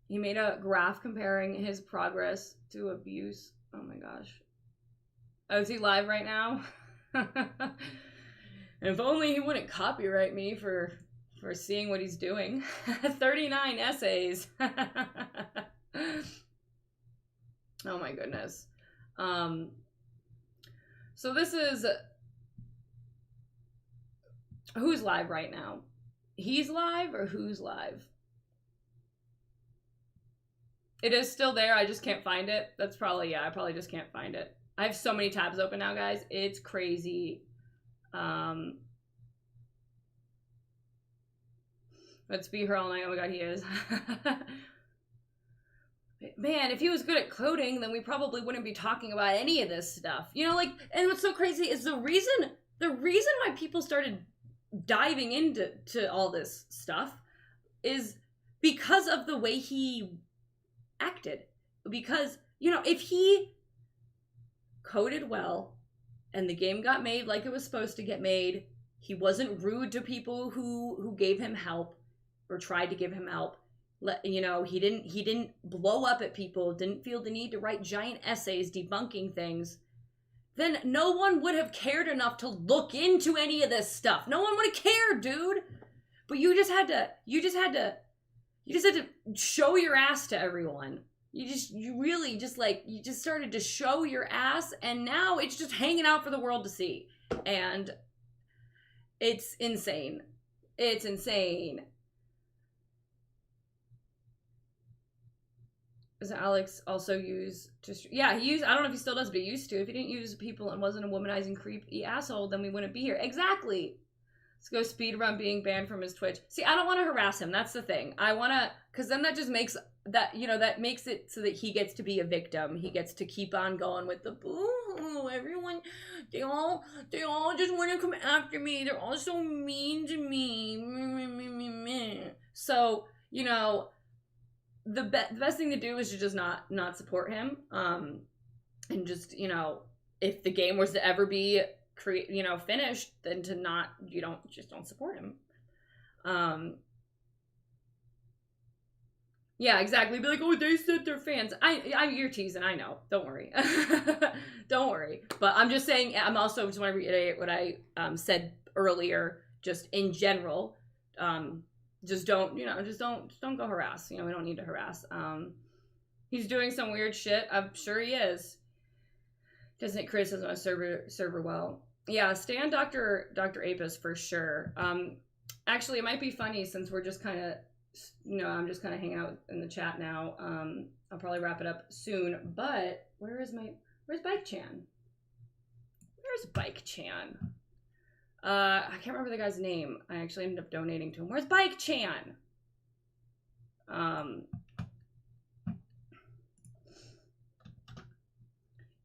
He made a graph comparing his progress to abuse. Oh my gosh. Oh, is he live right now? If only he wouldn't copyright me for seeing what he's doing. 39 essays. Oh my goodness. So this is... Who's live right now? He's live or who's live? It is still there. I just can't find it. That's probably, yeah, I probably just can't find it. I have so many tabs open now, guys. It's crazy. Let's be here all night. Oh my god, he is. Man, if he was good at coding, then we probably wouldn't be talking about any of this stuff. You know, like, and what's so crazy is the reason why people started diving into all this stuff is because of the way he acted. Because, you know, if he coded well and the game got made like it was supposed to get made, he wasn't rude to people who gave him help or tried to give him help. You know, he didn't blow up at people, didn't feel the need to write giant essays debunking things, then no one would have cared enough to look into any of this stuff. No one would have cared, dude. But you just had to show your ass to everyone. You just started to show your ass, and now it's just hanging out for the world to see. And it's insane. It's insane. Does Alex also use to... Yeah, he used... I don't know if he still does, but he used to. If he didn't use people and wasn't a womanizing creepy asshole, then we wouldn't be here. Exactly. Let's go speedrun being banned from his Twitch. See, I don't want to harass him. That's the thing. I want to... Because then that just makes... That, you know, that makes it so that he gets to be a victim. He gets to keep on going with the boo. Everyone... They all just want to come after me. They're all so mean to me. So... you know, the best thing to do is to just not support him. And just, you know, if the game was to ever be finished, then to not, don't support him. Yeah, exactly. Be like, oh, they said they're fans. You're teasing. I know. Don't worry. Don't worry. But I'm just saying. I'm also just want to reiterate what I said earlier. Just in general, just don't go harass. We don't need to harass. He's doing some weird shit. I'm sure he is. Doesn't it criticism a server well? Yeah, stay on Dr. Apis for sure. Actually, it might be funny since we're just kind of. I'm just kind of hanging out in the chat now. I'll probably wrap it up soon. But where's Bike Chan? Where's Bike Chan? I can't remember the guy's name. I actually ended up donating to him. Where's Bike Chan?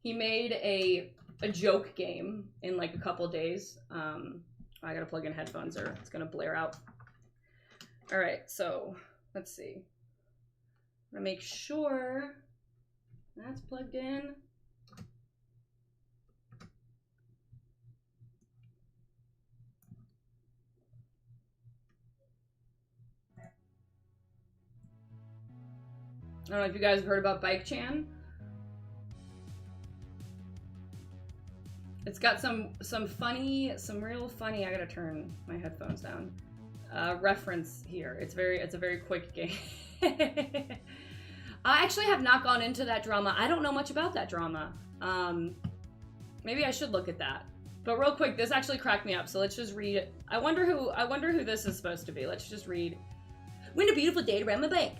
He made a joke game in like a couple days. I gotta plug in headphones or it's gonna blare out. All right, so let's see. I'm gonna make sure that's plugged in. I don't know if you guys have heard about Bike Chan. It's got some real funny. I gotta turn my headphones down. Reference here. It's a very quick game. I actually have not gone into that drama. I don't know much about that drama. Maybe I should look at that. But real quick, this actually cracked me up. So let's just read it. I wonder who this is supposed to be. Let's just read. Win a beautiful day around my bank.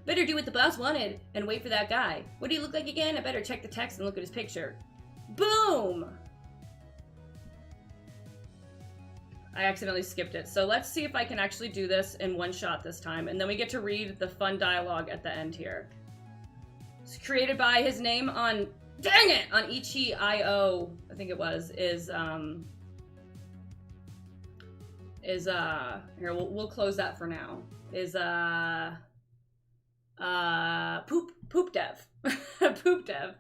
Better do what the boss wanted and wait for that guy. What do you look like again? I better check the text and look at his picture. Boom! I accidentally skipped it. So let's see if I can actually do this in one shot this time. And then we get to read the fun dialogue at the end here. It's created by his name on, dang it, on Ichi.io, I think it was, here, we'll close that for now. Poop Dev. Poop Dev.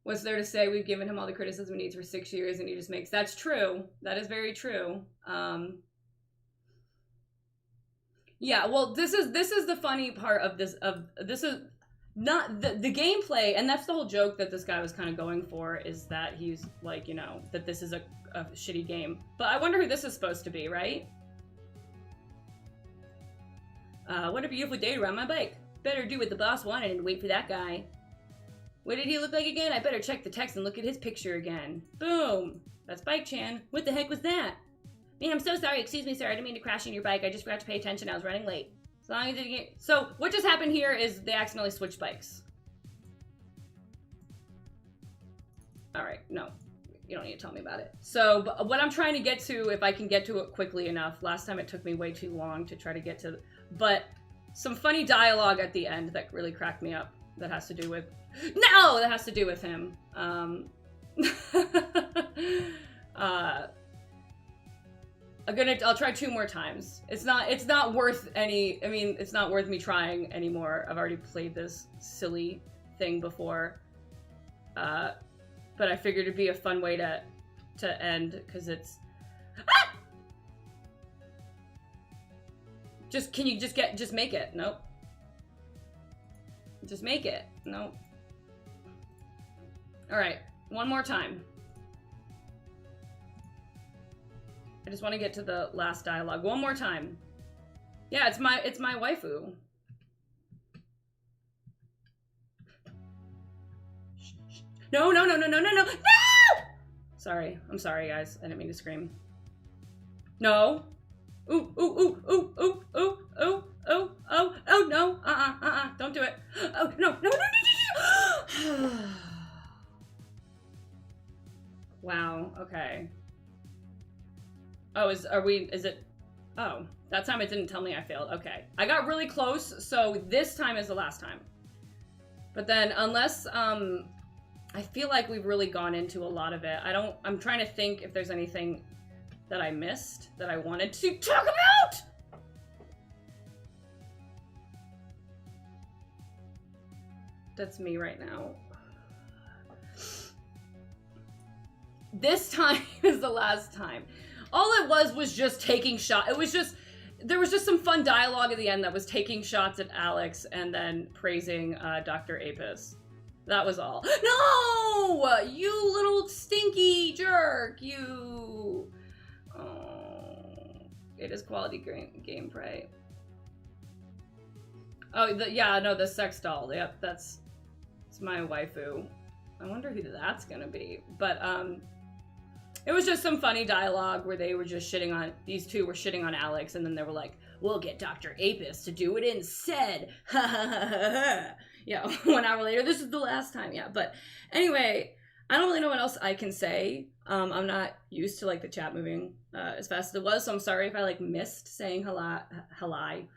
What's there to say? We've given him all the criticism he needs for 6 years and he just makes... That's true. That is very true. Yeah, well, this is the funny part of this. This is not the gameplay, and that's the whole joke that this guy was kind of going for, is that he's like, that this is a shitty game. But I wonder who this is supposed to be, right? What a beautiful day to ride my bike. Better do what the boss wanted and wait for that guy. What did he look like again? I better check the text and look at his picture again. Boom! That's Bike Chan. What the heck was that? Man, I'm so sorry. Excuse me, sir. I didn't mean to crash on your bike. I just forgot to pay attention. I was running late. As long as it didn't get... So, what just happened here is they accidentally switched bikes. Alright, no. You don't need to tell me about it. So, but what I'm trying to get to, if I can get to it quickly enough, last time it took me way too long to try to get to... But some funny dialogue at the end that really cracked me up that has to do with... No! That has to do with him. I'll try 2 more times. It's not worth any, it's not worth me trying anymore. I've already played this silly thing before. But I figured it'd be a fun way to end, because it's... Ah! Can you just make it? Nope. Just make it. Nope. Alright, one more time. I just want to get to the last dialogue. One more time. Yeah, it's Mai Waifu. No! Sorry. I'm sorry, guys. I didn't mean to scream. No. Ooh. Oh, no. Don't do it. Oh, no. Wow, okay. Oh, is it? Oh, that time it didn't tell me I failed. Okay. I got really close, so this time is the last time. But then, unless, I feel like we've really gone into a lot of it. I'm trying to think if there's anything that I missed that I wanted to talk about? That's me right now. This time is the last time. All it was just taking shots. It was just, there was just some fun dialogue at the end that was taking shots at Alex and then praising Dr. Apis. That was all. No! You little stinky jerk! You... Oh... It is quality gameplay. Oh, yeah, no, the sex doll. Yep, it's Mai Waifu. I wonder who that's gonna be. But, it was just some funny dialogue where they were just shitting on, these two were shitting on Alex, and then they were like, we'll get Dr. Apis to do it instead. Ha ha ha ha ha. Yeah, 1 hour later, this is the last time, yeah. But anyway, I don't really know what else I can say. I'm not used to, like, the chat moving as fast as it was, so I'm sorry if I, like, missed saying halai. Oh my gosh,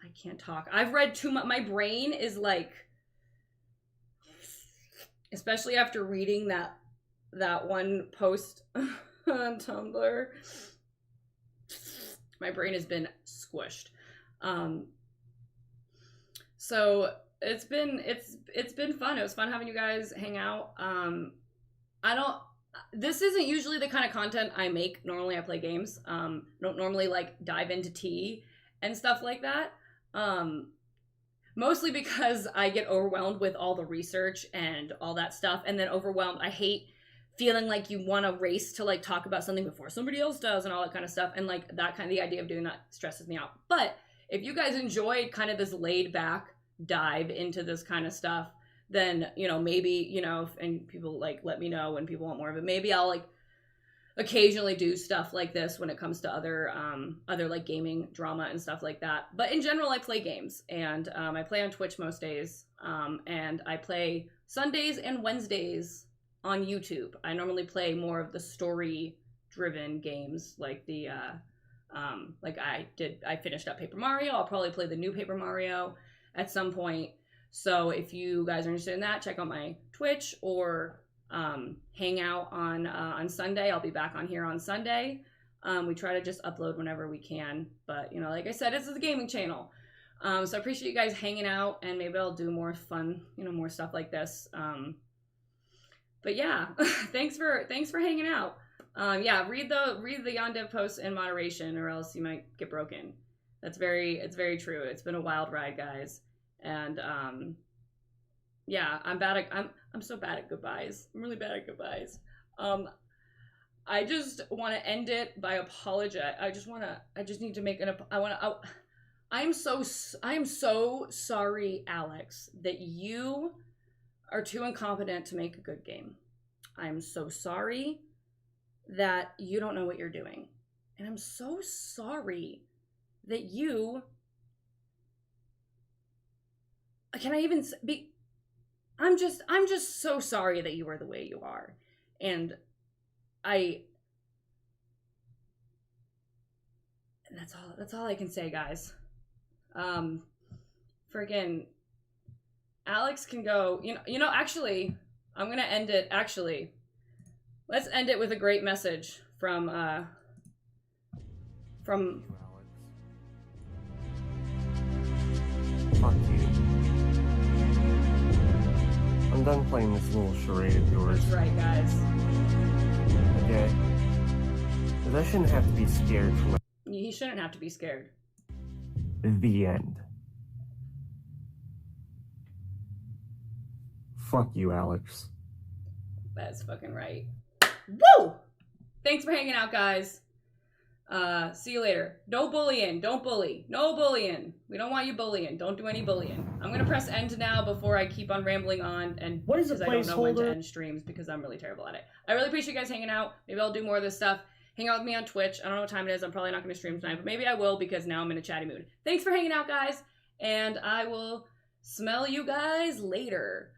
I can't talk. I've read too much. My brain is, like, especially after reading that one post on Tumblr, my brain has been squished. So it's been fun. It was fun having you guys hang out. This isn't usually the kind of content I make. Normally I play games. Don't normally like dive into tea and stuff like that. Mostly because I get overwhelmed with all the research and all that stuff, and then overwhelmed. I hate feeling like you want to race to like talk about something before somebody else does and all that kind of stuff, and like that kind of, the idea of doing that stresses me out. But if you guys enjoyed kind of this laid back dive into this kind of stuff, then, you know, maybe, you know, and people like let me know when people want more of it, maybe I'll like occasionally do stuff like this when it comes to other like gaming drama and stuff like that. But in general, I play games, and I play on Twitch most days, and I play Sundays and Wednesdays on YouTube. I normally play more of the story driven games, like the like I finished up Paper Mario. I'll probably play the new Paper Mario at some point. So if you guys are interested in that, check out my Twitch, or hang out on Sunday. I'll be back on here on Sunday. We try to just upload whenever we can, but you know, like I said, this is a gaming channel. So I appreciate you guys hanging out, and maybe I'll do more fun, you know, more stuff like this. But yeah, thanks for hanging out. Yeah, read the YandereDev posts in moderation, or else you might get broken. It's very true. It's been a wild ride, guys. And yeah, I'm so bad at goodbyes. I'm really bad at goodbyes. I just want to end it by apologize. I just need to make I am so sorry, Alex, that you are too incompetent to make a good game. I'm so sorry that you don't know what you're doing. And I'm so sorry that you... Can I even be... I'm just so sorry that you are the way you are. And that's all I can say, guys. Friggin' Alex can go, you know, actually, I'm gonna end it, let's end it with a great message from Fuck you. I'm done playing this little charade of yours. That's right, guys. Okay? Because I shouldn't have to be scared from He shouldn't have to be scared. the end. Fuck you, Alex. That's fucking right. Woo! Thanks for hanging out, guys. See you later. No bullying. Don't bully. No bullying. We don't want you bullying. Don't do any bullying. I'm gonna press end now before I keep on rambling on, and what is a because I don't know when to placeholder? end streams because I'm really terrible at it. I really appreciate you guys hanging out. Maybe I'll do more of this stuff. Hang out with me on Twitch. I don't know what time it is. I'm probably not gonna stream tonight, but maybe I will because now I'm in a chatty mood. Thanks for hanging out, guys, and I will smell you guys later.